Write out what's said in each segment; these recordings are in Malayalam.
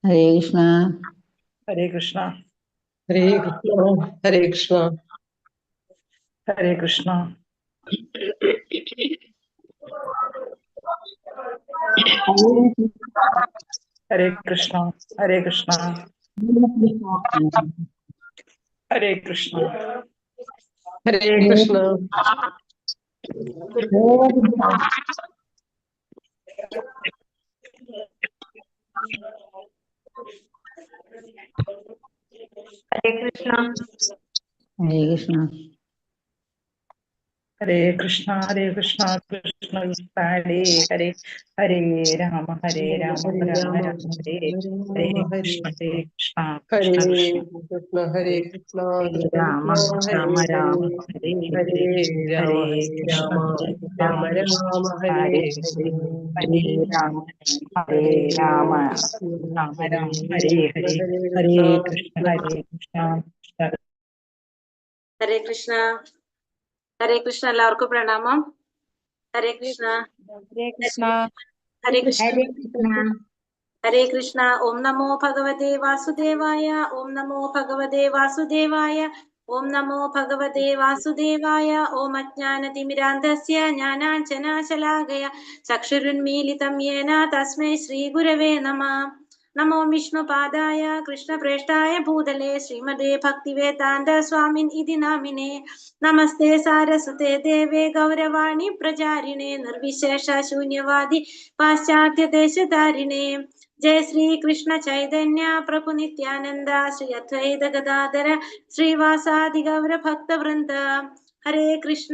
ഹരേ കൃഷ്ണ. ഹരേ കൃഷ്ണ. ഹരേ കൃഷ്ണ. ഹരേ കൃഷ്ണ. ഹരേ കൃഷ്ണ. ഹരേ കൃഷ്ണ. ഹരേ കൃഷ്ണ. ഹരേ കൃഷ്ണ. ഹരേ കൃഷ്ണ. ഹരേ കൃഷ്ണ. ഹരേ കൃഷ്ണ. ഹരേ കൃഷ്ണ. ഹരേ കൃഷ്ണ. കൃഷ്ണ കൃഷ്ണ ഹരേ ഹരേ. ഹരേ രാമ ഹരേ രാമ രാമ രാമ ഹരേ ഹരേ. കൃഷ്ണ ഹരേ കൃഷ്ണ. ഹരേ കൃഷ്ണ കൃഷ്ണ കൃഷ്ണ. ഹരേ കൃഷ്ണ. ഹരേ കൃഷ്ണ രാമ കൃഷ്ണ. ഹരേ രാമ ഹരേ. രാമ ഹരേ ഹരേ ഹരേ. രാമ. ഹരേ ഹരേ കൃഷ്ണ രാമ. കൃഷ്ണ രാമ രാമ. ഹരേ ഹരേ ഹരേ. ഹരേ രാമ ഹരേ ഹരേ രാമ കൃഷ്ണ. രാമ ഹരേ രാമ ഹരേ കൃഷ്ണ. ഹരേ. ഹരേ ഹരേ കൃഷ്ണ. കൃഷ്ണ. ഹരേ കൃഷ്ണ. ഹരേ കൃഷ്ണ. ഹരേ കൃഷ്ണ. എല്ലാവർക്കും പ്രണാമം. ഹരേ കൃഷ്ണ. ഹരേ കൃഷ്ണ. ഹരേ കൃഷ്ണ. ഹരേ കൃഷ്ണ. ഹരേ കൃഷ്ണ. ഓം നമോ ഭഗവതേ വാസുദേവായ. ഓം നമോ ഭഗവതേ വാസുദേവായ. ഓം നമോ ഭഗവതേ വാസുദേവായ. ഓം അജ്ഞാനതിമിരാന്ധസ്യ ജ്ഞാനാഞ്ജനാശലാകയ ചക്ഷുരുന്മീലിതം യേന തസ്മൈ ശ്രീ ഗുരവേ നമഃ. നമോ വിഷ്ണുപാദായ കൃഷ്ണപ്രേഷ്ഠായ ഭൂതലേ ശ്രീമതേ ഭക്തിവേദാന്ത സ്വാമിൻ ഇതി നാമിനേ. നമസ്തേ സാരസ്വതേ ദേവേ ഗൗരവാണി പ്രചാരിണേ നിർവിശേഷ ശൂന്യവാദി പാശ്ചാത്യദേശധാരിണേ. ജയ ശ്രീ കൃഷ്ണ ചൈതന്യ പ്രഭു നിത്യാനന്ദ ശ്രീ അദ്വൈത ഗദാധര ശ്രീവാസാദി ഗൗര ഭക്തവൃന്ദ. ഹരേ കൃഷ്ണ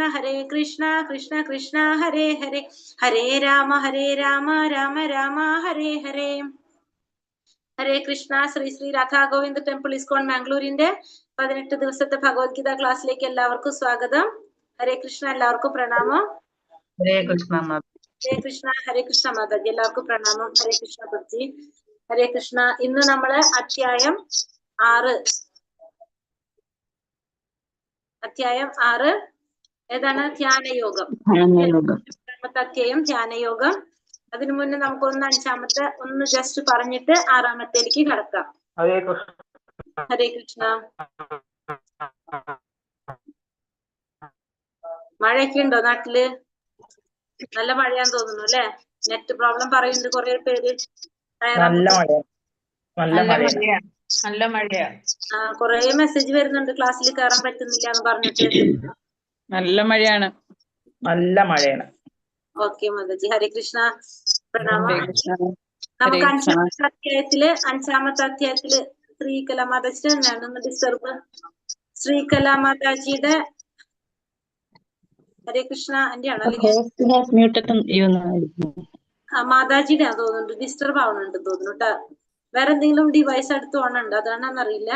കൃഷ്ണ കൃഷ്ണ ഹരേ ഹരേ. ഹരേ രാമ രാമ രാമ ഹരേ ഹരേ. ഹരേ കൃഷ്ണ. ശ്രീ ശ്രീ രാധാഗോവിന്ദ് ടെമ്പിൾ ഇസ്കോൺ മാംഗ്ലൂരിന്റെ 18 ദിവസത്തെ ഭഗവത്ഗീത ക്ലാസ്സിലേക്ക് എല്ലാവർക്കും സ്വാഗതം. ഹരേ കൃഷ്ണ. എല്ലാവർക്കും പ്രണാമം. ഹരേ കൃഷ്ണ. ഹരേ കൃഷ്ണ. ഹരേ കൃഷ്ണ മാതാജി. എല്ലാവർക്കും പ്രണാമം. ഹരേ കൃഷ്ണ ഭക്തി. ഹരേ കൃഷ്ണ. ഇന്ന് നമ്മള് അധ്യായം 6 ഏതാണ്? ധ്യാനയോഗം. അധ്യായം ധ്യാനയോഗം. അതിനു മുന്നേ നമുക്ക് ഒന്ന് ജസ്റ്റ് പറഞ്ഞിട്ട് 6-ാമത്തേലേക്ക് കടക്കാം. ഹരേ കൃഷ്ണ. ഹരേ കൃഷ്ണ. മഴയൊക്കെ ഉണ്ടോ നാട്ടില്? നല്ല മഴയാന്ന് തോന്നുന്നു അല്ലെ? നെറ്റ് പ്രോബ്ലം പറയുന്നുണ്ട് കുറെ പേര്. നല്ല മഴയാണ്. നല്ല മഴയാണ്. നല്ല മഴയാ. കുറെ മെസ്സേജ് വരുന്നുണ്ട് ക്ലാസ്സിൽ കയറാൻ പറ്റുന്നില്ല എന്ന് പറഞ്ഞിട്ട്. നല്ല മഴയാണ്. നല്ല മഴയാണ്. ഓക്കെ മാതാജി. ഹരേ കൃഷ്ണ. പ്രണാമം. ഹരേ കൃഷ്ണ. നമുക്ക് 5-ാമത്തെ അധ്യായത്തില് ശ്രീകല മാതാജി തന്നെയാണ് ഒന്ന് ഡിസ്റ്റർബ്. ശ്രീകല മാതാജിയുടെ ഹരേ കൃഷ്ണ എന്റെ ആണോ അല്ലെങ്കിൽ മാതാജിയുടെ ആണെന്ന് തോന്നുന്നുണ്ട്. ഡിസ്റ്റർബ് ആവുന്നുണ്ട് തോന്നുന്നു കേട്ടോ. വേറെ എന്തെങ്കിലും ഡിവൈസ് അടുത്ത് ഓണുണ്ട്, അതാണെന്നറിയില്ല.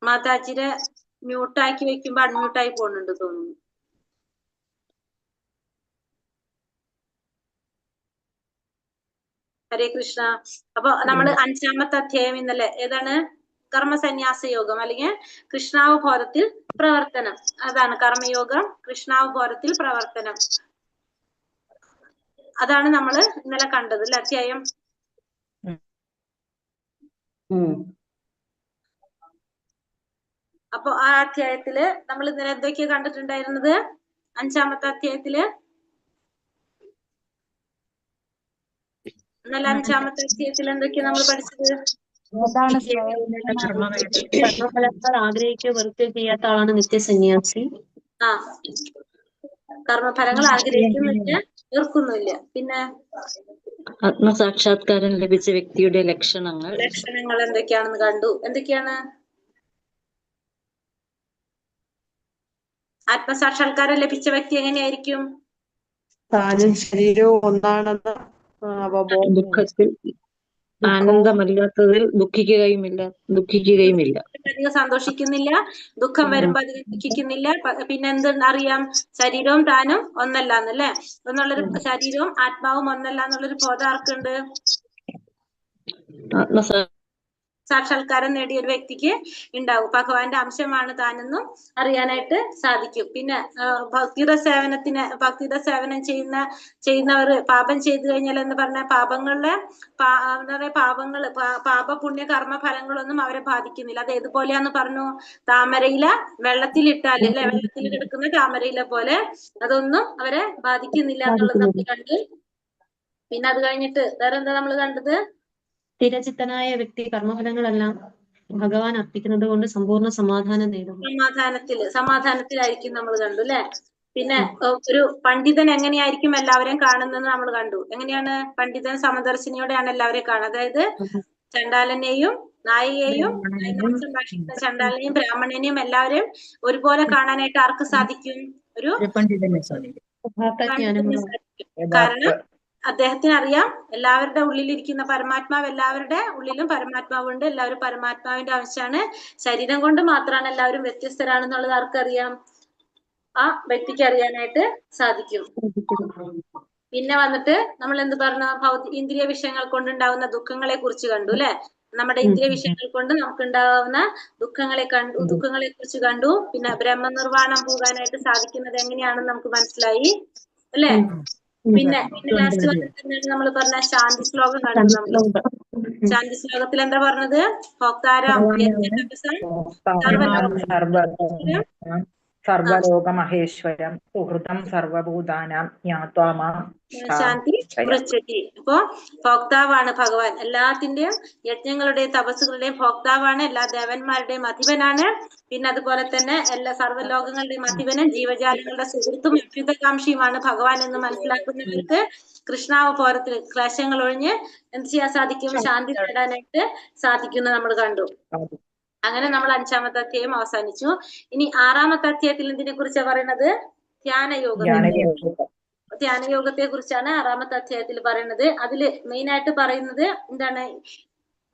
മാതാജിയുടെ മ്യൂട്ടാക്കി വെക്കുമ്പോ അൺമ്യൂട്ടായി പോകുന്നുണ്ട് തോന്നുന്നു. ഹരേ കൃഷ്ണ. അപ്പൊ നമ്മള് 5-ാമത്തെ അധ്യായം ഇന്നലെ ഏതാണ്? കർമ്മസന്യാസ യോഗം അല്ലെങ്കിൽ കൃഷ്ണാവബോധത്തിൽ പ്രവർത്തനം. അതാണ് കർമ്മയോഗം, കൃഷ്ണാവബോധത്തിൽ പ്രവർത്തനം. അതാണ് നമ്മള് ഇന്നലെ കണ്ടത് അല്ലെ അധ്യായം. അപ്പൊ ആ അധ്യായത്തില് നമ്മൾ ഇന്നലെ എന്തൊക്കെയാ കണ്ടിട്ടുണ്ടായിരുന്നത്? 5-ാമത്തെ അധ്യായത്തില് ഇന്നലെ 5-ാമത്തെ അധ്യായത്തിൽ എന്തൊക്കെയാ നമ്മൾ പഠിച്ചത്? കർമ്മഫലങ്ങൾ ആഗ്രഹിക്കുക വെറുതെ ചെയ്യാത്ത ആളാണ് നിത്യസന്യാസി. കർമ്മഫലങ്ങൾ ആഗ്രഹിക്കുന്നില്ല, വെറുക്കുന്നില്ല. പിന്നെ ആത്മസാക്ഷാത്കാരം ലഭിച്ച വ്യക്തിയുടെ ലക്ഷണങ്ങൾ എന്തൊക്കെയാണെന്ന് കണ്ടു. എന്തൊക്കെയാണ് ആത്മസാക്ഷാത്കാരം ലഭിച്ച വ്യക്തി? എങ്ങനെയായിരിക്കും? താനും ശരീരവും ഒന്നാണെന്ന് ദുഃഖത്തിൽ ആനന്ദമല്ലാത്തതിൽ ദുഃഖിക്കുകയുമില്ല. അധികം സന്തോഷിക്കുന്നില്ല, ദുഃഖം വരുമ്പോ അധികം ദുഃഖിക്കുന്നില്ല. പിന്നെ എന്തെന്നറിയാം? ശരീരവും താനും ഒന്നല്ലാന്നല്ലേ എന്നുള്ളൊരു, ശരീരവും ആത്മാവും ഒന്നല്ല എന്നുള്ളൊരു ബോധം ആർക്കുണ്ട്? സാക്ഷാത്കാരം നേടിയ ഒരു വ്യക്തിക്ക് ഉണ്ടാവും. ഭഗവാന്റെ അംശമാണ് താനെന്നും അറിയാനായിട്ട് സാധിക്കും. പിന്നെ ഭക്തിയുടെ സേവനം ചെയ്യുന്നവർ പാപം ചെയ്തു കഴിഞ്ഞാൽ എന്ന് പറഞ്ഞാൽ പാപങ്ങളുടെ പാപപുണ്യ കർമ്മ ഫലങ്ങളൊന്നും അവരെ ബാധിക്കുന്നില്ല. അത് ഏതുപോലെയാന്ന് പറഞ്ഞു? താമരയില വെള്ളത്തിലിട്ടാൽ അല്ലെ, വെള്ളത്തിൽ കിടക്കുന്ന താമരയില പോലെ അതൊന്നും അവരെ ബാധിക്കുന്നില്ല എന്നുള്ളത് നമ്മൾ കണ്ടു. പിന്നെ അത് കഴിഞ്ഞിട്ട് വേറെ എന്താ നമ്മൾ കണ്ടത്? സ്ഥിരചിത്തനായ വ്യക്തി കർമ്മഫലങ്ങളെല്ലാം ഭഗവാൻ അർപ്പിക്കുന്നത് കൊണ്ട് സമ്പൂർണ്ണ സമാധാനം നേടുന്നു. സമാധാനത്തിലായിരിക്കും നമ്മൾ കണ്ടു അല്ലെ. പിന്നെ ഒരു പണ്ഡിതൻ എങ്ങനെയായിരിക്കും എല്ലാവരെയും കാണുന്നതെന്ന് നമ്മൾ കണ്ടു. എങ്ങനെയാണ് പണ്ഡിതൻ? സമദർശിനിയോടെയാണ് എല്ലാവരെയും കാണുന്നത്. അതായത് ചണ്ടാലനെയും നായികയെയും ചണ്ടാലനെയും ബ്രാഹ്മണനെയും എല്ലാവരെയും ഒരുപോലെ കാണാനായിട്ട് ആർക്ക് സാധിക്കും? ഒരു പണ്ഡിതനെ സാധിക്കും. കാരണം അദ്ദേഹത്തിന് അറിയാം എല്ലാവരുടെ ഉള്ളിലിരിക്കുന്ന പരമാത്മാവ്, എല്ലാവരുടെ ഉള്ളിലും പരമാത്മാവുണ്ട്, എല്ലാവരും പരമാത്മാവിന്റെ അംശമാണ്. ശരീരം കൊണ്ട് മാത്രമാണ് എല്ലാവരും വ്യത്യസ്തരാണെന്നുള്ളത് ആർക്കറിയാം? ആ വ്യക്തിക്ക് അറിയാനായിട്ട് സാധിക്കും. പിന്നെ വന്നിട്ട് നമ്മൾ എന്ത് പറഞ്ഞു? ഇന്ദ്രിയ വിഷയങ്ങൾ കൊണ്ടുണ്ടാവുന്ന ദുഃഖങ്ങളെ കുറിച്ച് കണ്ടു അല്ലെ. നമ്മുടെ ഇന്ദ്രിയ വിഷയങ്ങൾ കൊണ്ട് നമുക്കുണ്ടാവുന്ന ദുഃഖങ്ങളെ കുറിച്ച് കണ്ടു. പിന്നെ ബ്രഹ്മനിർവാണം പോകാനായിട്ട് സാധിക്കുന്നത് എങ്ങനെയാണെന്ന് നമുക്ക് മനസ്സിലായി അല്ലെ. പിന്നെ ലാസ്റ്റ് വന്നിട്ട് നമ്മൾ പറഞ്ഞ ശാന്തി ശ്ലോകം കണ്ടു. നമ്മൾ ശാന്തി ശ്ലോകത്തിൽ എന്താ പറഞ്ഞത്? ഭോക്താരം സർവലോകമഹേശ്വരം സുഹൃതം സർവഭൂതാനാം ജ്ഞാത്വാ മാം ശാന്തി പൃച്ഛതി. അപ്പോ ഭോക്താവാണ് ഭഗവാൻ. എല്ലാത്തിന്റെയും യജ്ഞങ്ങളുടെയും തപസ്സുകളുടെയും ഭോക്താവാണ്. എല്ലാ ദേവന്മാരുടെയും അധിപനാണ്. പിന്നെ അതുപോലെ തന്നെ എല്ലാ സർവ്വലോകങ്ങളുടെയും അധിപനും ജീവജാലങ്ങളുടെ സുഹൃത്തും അഭ്യുതകാംക്ഷിയുമാണ് ഭഗവാൻ എന്ന് മനസ്സിലാക്കുന്നവർക്ക് കൃഷ്ണാവതാരത്തിൽ ക്ലേശങ്ങൾ ഒഴിഞ്ഞ് എന്ത് ചെയ്യാൻ സാധിക്കും? ശാന്തി നേടാനായിട്ട് സാധിക്കുന്നു നമ്മൾ കണ്ടു. അങ്ങനെ നമ്മൾ 5ാമത്തെ അധ്യായം അവസാനിച്ചു. ഇനി 6ാമത്തെ അധ്യായത്തിൽ എന്തിനെ കുറിച്ചാണ് പറയുന്നത്? ധ്യാനയോഗത്തെ കുറിച്ചാണ് 6ാമത്തെ അധ്യായത്തിൽ പറയുന്നത്. അതില് മെയിൻ ആയിട്ട് പറയുന്നത് എന്താണ്?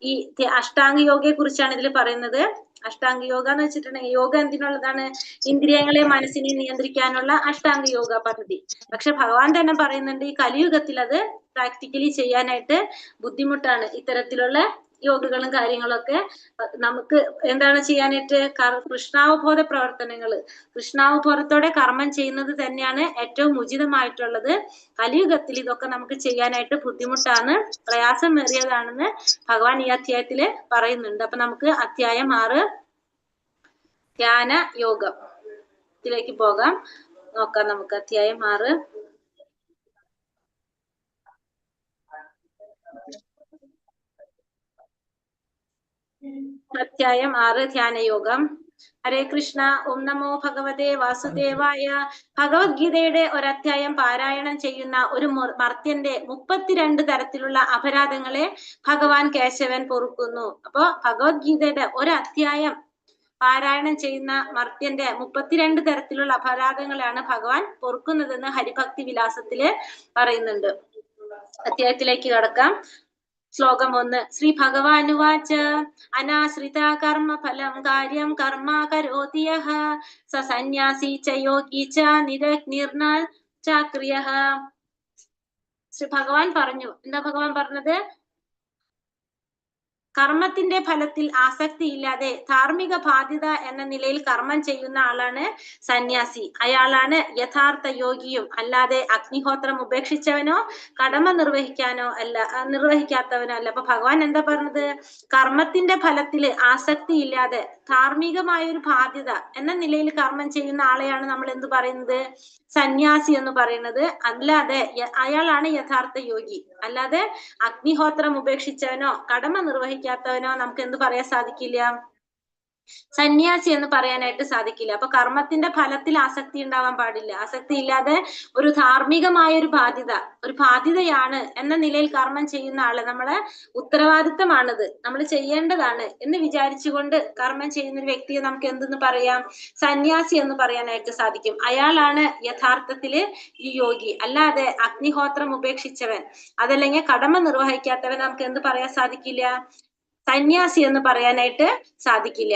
ഈ അഷ്ടാംഗ യോഗയെ കുറിച്ചാണ് ഇതിൽ പറയുന്നത്. അഷ്ടാംഗ യോഗ എന്ന് വെച്ചിട്ടുണ്ടെങ്കിൽ യോഗ എന്തിനുള്ളതാണ്? ഇന്ദ്രിയങ്ങളെ മനസ്സിനെ നിയന്ത്രിക്കാനുള്ള അഷ്ടാംഗ യോഗ പദ്ധതി. പക്ഷെ ഭഗവാൻ തന്നെ പറയുന്നുണ്ട് ഈ കലിയുഗത്തിൽ അത് പ്രാക്ടിക്കലി ചെയ്യാനായിട്ട് ബുദ്ധിമുട്ടാണ്. ഇത്തരത്തിലുള്ള യോഗകളും കാര്യങ്ങളൊക്കെ നമുക്ക് എന്താണ് ചെയ്യാനായിട്ട്? കൃഷ്ണാവബോധ പ്രവർത്തനങ്ങള്, കൃഷ്ണാവബോധത്തോടെ കർമ്മം ചെയ്യുന്നത് തന്നെയാണ് ഏറ്റവും ഉചിതമായിട്ടുള്ളത്. കലിയുഗത്തിൽ ഇതൊക്കെ നമുക്ക് ചെയ്യാനായിട്ട് ബുദ്ധിമുട്ടാണ്, പ്രയാസമേറിയതാണെന്ന് ഭഗവാൻ ഈ അധ്യായത്തില് പറയുന്നുണ്ട്. അപ്പൊ നമുക്ക് അധ്യായം 6 ധ്യാന യോഗത്തിലേക്ക് പോകാം. നോക്കാം നമുക്ക് അധ്യായം 6. അധ്യായം 6 ധ്യാനയോഗം. ഹരേ കൃഷ്ണ. ഓം നമോ ഭഗവതേ വാസുദേവായ. ഭഗവത്ഗീതയുടെ ഒരധ്യായം പാരായണം ചെയ്യുന്ന ഒരു മർത്യന്റെ 32 തരത്തിലുള്ള അപരാധങ്ങളെ ഭഗവാൻ കേശവൻ പൊറുക്കുന്നു. അപ്പോ ഭഗവത്ഗീതയുടെ ഒരധ്യായം പാരായണം ചെയ്യുന്ന മർത്യന്റെ 32 തരത്തിലുള്ള അപരാധങ്ങളാണ് ഭഗവാൻ പൊറുക്കുന്നതെന്ന് ഹരിഭക്തി വിലാസത്തില് പറയുന്നുണ്ട്. അധ്യായത്തിലേക്ക് കടക്കാം. ശ്ലോകം 1. ശ്രീ ഭഗവാനുവാച അനാശ്രിത കർമ്മ ഫലം കാര്യം കർമ്മ കരോതി യഃ സ സന്യാസി ച യോഗി ച നിരഗ്നിർനൽ ചാക്രിയഃ. ശ്രീ ഭഗവാൻ പറഞ്ഞു. എന്താ ഭഗവാൻ പറഞ്ഞത്? കർമ്മത്തിന്റെ ഫലത്തിൽ ആസക്തിയില്ലാതെ ധാർമ്മിക ബാധ്യത എന്ന നിലയിൽ കർമ്മം ചെയ്യുന്ന ആളാണ് സന്യാസി. അയാളാണ് യഥാർത്ഥ യോഗിയും. അല്ലാതെ അഗ്നിഹോത്രം ഉപേക്ഷിച്ചവനോ കടമ നിർവഹിക്കാത്തവനോ അല്ല. അപ്പൊ ഭഗവാൻ എന്താ പറഞ്ഞത്? കർമ്മത്തിന്റെ ഫലത്തിൽ ആസക്തിയില്ലാതെ ധാർമ്മികമായ ഒരു ബാധ്യത എന്ന നിലയിൽ കർമ്മം ചെയ്യുന്ന ആളെയാണ് നമ്മൾ എന്ത് പറയുന്നത്? സന്യാസി എന്ന് പറയുന്നത്. അല്ലാതെ അയാളാണ് യഥാർത്ഥ യോഗി. അല്ലാതെ അഗ്നിഹോത്രം ഉപേക്ഷിച്ചവനോ കടമ നിർവഹിക്കാത്തവനോ നമുക്ക് എന്ത് പറയാൻ സാധിക്കില്ല? സന്യാസി എന്ന് പറയാനായിട്ട് സാധിക്കില്ല. അപ്പൊ കർമ്മത്തിന്റെ ഫലത്തിൽ ആസക്തി ഉണ്ടാവാൻ പാടില്ല. ആസക്തി ഇല്ലാതെ ഒരു ധാർമ്മികമായ ഒരു ബാധ്യതയാണ് എന്ന നിലയിൽ കർമ്മം ചെയ്യുന്ന ആള് നമ്മളെ ഉത്തരവാദിത്തമാണത്, നമ്മൾ ചെയ്യേണ്ടതാണ് എന്ന് വിചാരിച്ചുകൊണ്ട് കർമ്മം ചെയ്യുന്ന ഒരു വ്യക്തിയെ നമുക്ക് എന്തെന്ന് പറയാം? സന്യാസി എന്ന് പറയാനായിട്ട് സാധിക്കും. അയാളാണ് യഥാർത്ഥത്തില് ഈ യോഗി. അല്ലാതെ അഗ്നിഹോത്രം ഉപേക്ഷിച്ചവൻ അതല്ലെങ്കിൽ കടമ നിർവഹിക്കാത്തവൻ നമുക്ക് എന്ത് പറയാൻ സാധിക്കില്ല? സന്യാസി എന്ന് പറയാനായിട്ട് സാധിക്കില്ല.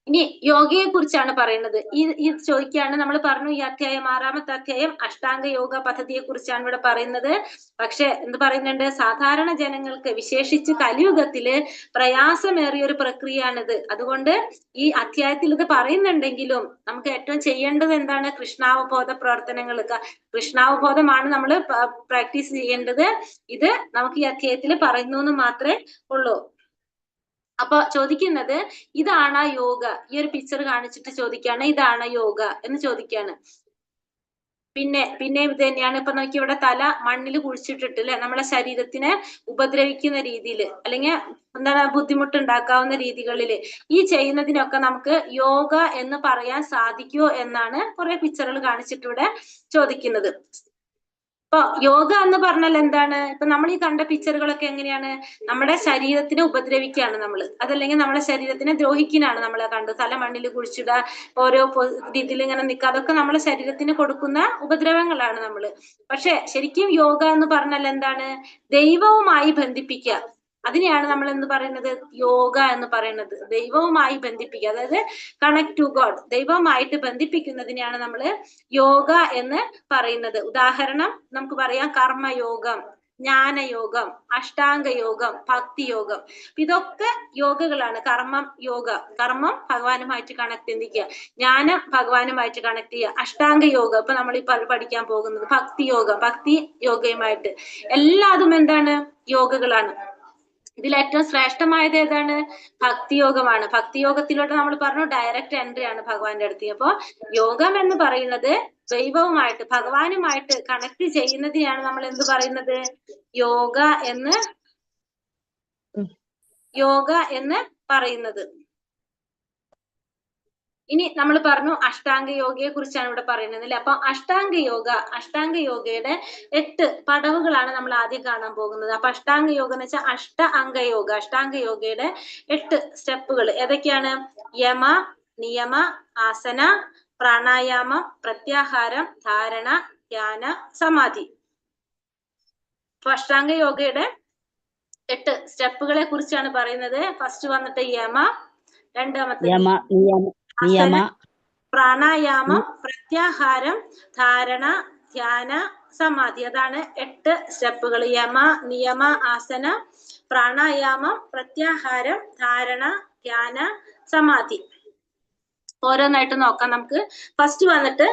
ഇനി യോഗയെ കുറിച്ചാണ് പറയുന്നത്. ഈ ചോദിക്കുകയാണ്, നമ്മൾ പറഞ്ഞു ഈ അധ്യായം 6-ാമത്തെ അധ്യായം അഷ്ടാംഗ യോഗ പദ്ധതിയെ കുറിച്ചാണ് ഇവിടെ പറയുന്നത്. പക്ഷെ എന്ത് പറയുന്നുണ്ട്, സാധാരണ ജനങ്ങൾക്ക് വിശേഷിച്ച് കലിയുഗത്തില് പ്രയാസമേറിയ ഒരു പ്രക്രിയയാണിത്. അതുകൊണ്ട് ഈ അധ്യായത്തിൽ ഇത് പറയുന്നുണ്ടെങ്കിലും നമുക്ക് ഏറ്റവും ചെയ്യേണ്ടത് എന്താണ്, കൃഷ്ണാവബോധ പ്രവർത്തനങ്ങൾ. കൃഷ്ണാവബോധമാണ് നമ്മൾ പ്രാക്ടീസ് ചെയ്യേണ്ടത്. ഇത് നമുക്ക് ഈ അധ്യായത്തിൽ പറയുന്നു എന്ന് മാത്രമേ ഉള്ളൂ. അപ്പൊ ചോദിക്കുന്നത്, ഇതാണ് യോഗ. ഈ ഒരു പിക്ചർ കാണിച്ചിട്ട് ചോദിക്കാണ്, ഇതാണ് യോഗ എന്ന് ചോദിക്കാണ്. പിന്നെ ഇത് തന്നെയാണ്. ഇപ്പൊ നോക്കി, ഇവിടെ തല മണ്ണിൽ കുഴിച്ചിട്ടിട്ട് അല്ലെ, നമ്മളെ ശരീരത്തിനെ ഉപദ്രവിക്കുന്ന രീതിയിൽ അല്ലെങ്കിൽ എന്താണ് ബുദ്ധിമുട്ടുണ്ടാക്കാവുന്ന രീതികളില് ഈ ചെയ്യുന്നതിനൊക്കെ നമുക്ക് യോഗ എന്ന് പറയാൻ സാധിക്കുമോ എന്നാണ് കുറെ പിക്ചറുകൾ കാണിച്ചിട്ട് ഇവിടെ ചോദിക്കുന്നത്. ഇപ്പൊ യോഗ എന്ന് പറഞ്ഞാൽ എന്താണ്? ഇപ്പൊ നമ്മൾ ഈ കണ്ട പിക്ചറുകളൊക്കെ എങ്ങനെയാണ്, നമ്മുടെ ശരീരത്തിനെ ഉപദ്രവിക്കുകയാണ് നമ്മൾ, അതല്ലെങ്കിൽ നമ്മുടെ ശരീരത്തിനെ ദ്രോഹിക്കാനാണ് നമ്മളെ കണ്ടത്. തല മണ്ണിൽ കുഴിച്ചിടുക, ഓരോ രീതിയിൽ ഇങ്ങനെ നിൽക്കുക, അതൊക്കെ നമ്മുടെ ശരീരത്തിന് കൊടുക്കുന്ന ഉപദ്രവങ്ങളാണ് നമ്മള്. പക്ഷെ ശരിക്കും യോഗ എന്ന് പറഞ്ഞാൽ എന്താണ്? ദൈവവുമായി ബന്ധിപ്പിക്കുക. അതിനെയാണ് നമ്മൾ എന്ത് പറയുന്നത്, യോഗ എന്ന് പറയുന്നത്. ദൈവവുമായി ബന്ധിപ്പിക്കുക, അതായത് കണക്ട് ടു ഗോഡ്, ദൈവവുമായിട്ട് ബന്ധിപ്പിക്കുന്നതിനെയാണ് നമ്മൾ യോഗ എന്ന് പറയുന്നത്. ഉദാഹരണം നമുക്ക് പറയാം, കർമ്മയോഗം, ജ്ഞാനയോഗം, അഷ്ടാംഗ യോഗം, ഭക്തിയോഗം. ഇതൊക്കെ യോഗകളാണ്. കർമ്മം ഭഗവാനുമായിട്ട് കണക്ട് ചെയ്യുക, ജ്ഞാനം ഭഗവാനുമായിട്ട് കണക്ട് ചെയ്യുക, അഷ്ടാംഗ യോഗം ഇപ്പൊ നമ്മൾ ഈ പഠിക്കാൻ പോകുന്നത്, ഭക്തി യോഗയുമായിട്ട്. എല്ലാതും എന്താണ്, യോഗകളാണ്. ഇതിൽ ഏറ്റവും ശ്രേഷ്ഠമായത് ഏതാണ്? ഭക്തിയോഗമാണ്. ഭക്തിയോഗത്തിലോട്ട് നമ്മൾ പറഞ്ഞു ഡയറക്റ്റ് എൻട്രി ആണ് ഭഗവാന്റെ അടുത്ത്. അപ്പൊ യോഗം എന്ന് പറയുന്നത് ദൈവവുമായിട്ട് ഭഗവാനുമായിട്ട് കണക്ട് ചെയ്യുന്നതിനാണ് നമ്മൾ എന്ത് പറയുന്നത്, യോഗ എന്ന് പറയുന്നത്. ഇനി നമ്മൾ പറഞ്ഞു അഷ്ടാംഗ യോഗയെ കുറിച്ചാണ് ഇവിടെ പറയുന്നത് അല്ലെ. അപ്പൊ അഷ്ടാംഗ യോഗയുടെ 8 പടവുകളാണ് നമ്മൾ ആദ്യം കാണാൻ പോകുന്നത്. അപ്പൊ അഷ്ടാംഗ യോഗ എന്ന് വെച്ചാൽ അഷ്ടാംഗ യോഗയുടെ 8 സ്റ്റെപ്പുകൾ ഏതൊക്കെയാണ്? യമ, നിയമ, ആസന, പ്രാണായാമം, പ്രത്യാഹാരം, ധാരണ, ധ്യാന, സമാധി. അപ്പൊ അഷ്ടാംഗ യോഗയുടെ 8 സ്റ്റെപ്പുകളെ കുറിച്ചാണ് പറയുന്നത്. ഫസ്റ്റ് വന്നിട്ട് യമ, രണ്ടാമത്തെ ആസന, പ്രാണായാമം, പ്രത്യാഹാരം, ധാരണ, ധ്യാന, സമാധി. അതാണ് 8 സ്റ്റെപ്പുകൾ. യമ, നിയമ, ആസന, പ്രാണായാമം, പ്രത്യാഹാരം, ധാരണ, ധ്യാന, സമാധി. ഓരോന്നായിട്ട് നോക്കാം നമുക്ക്. ഫസ്റ്റ് വന്നിട്ട്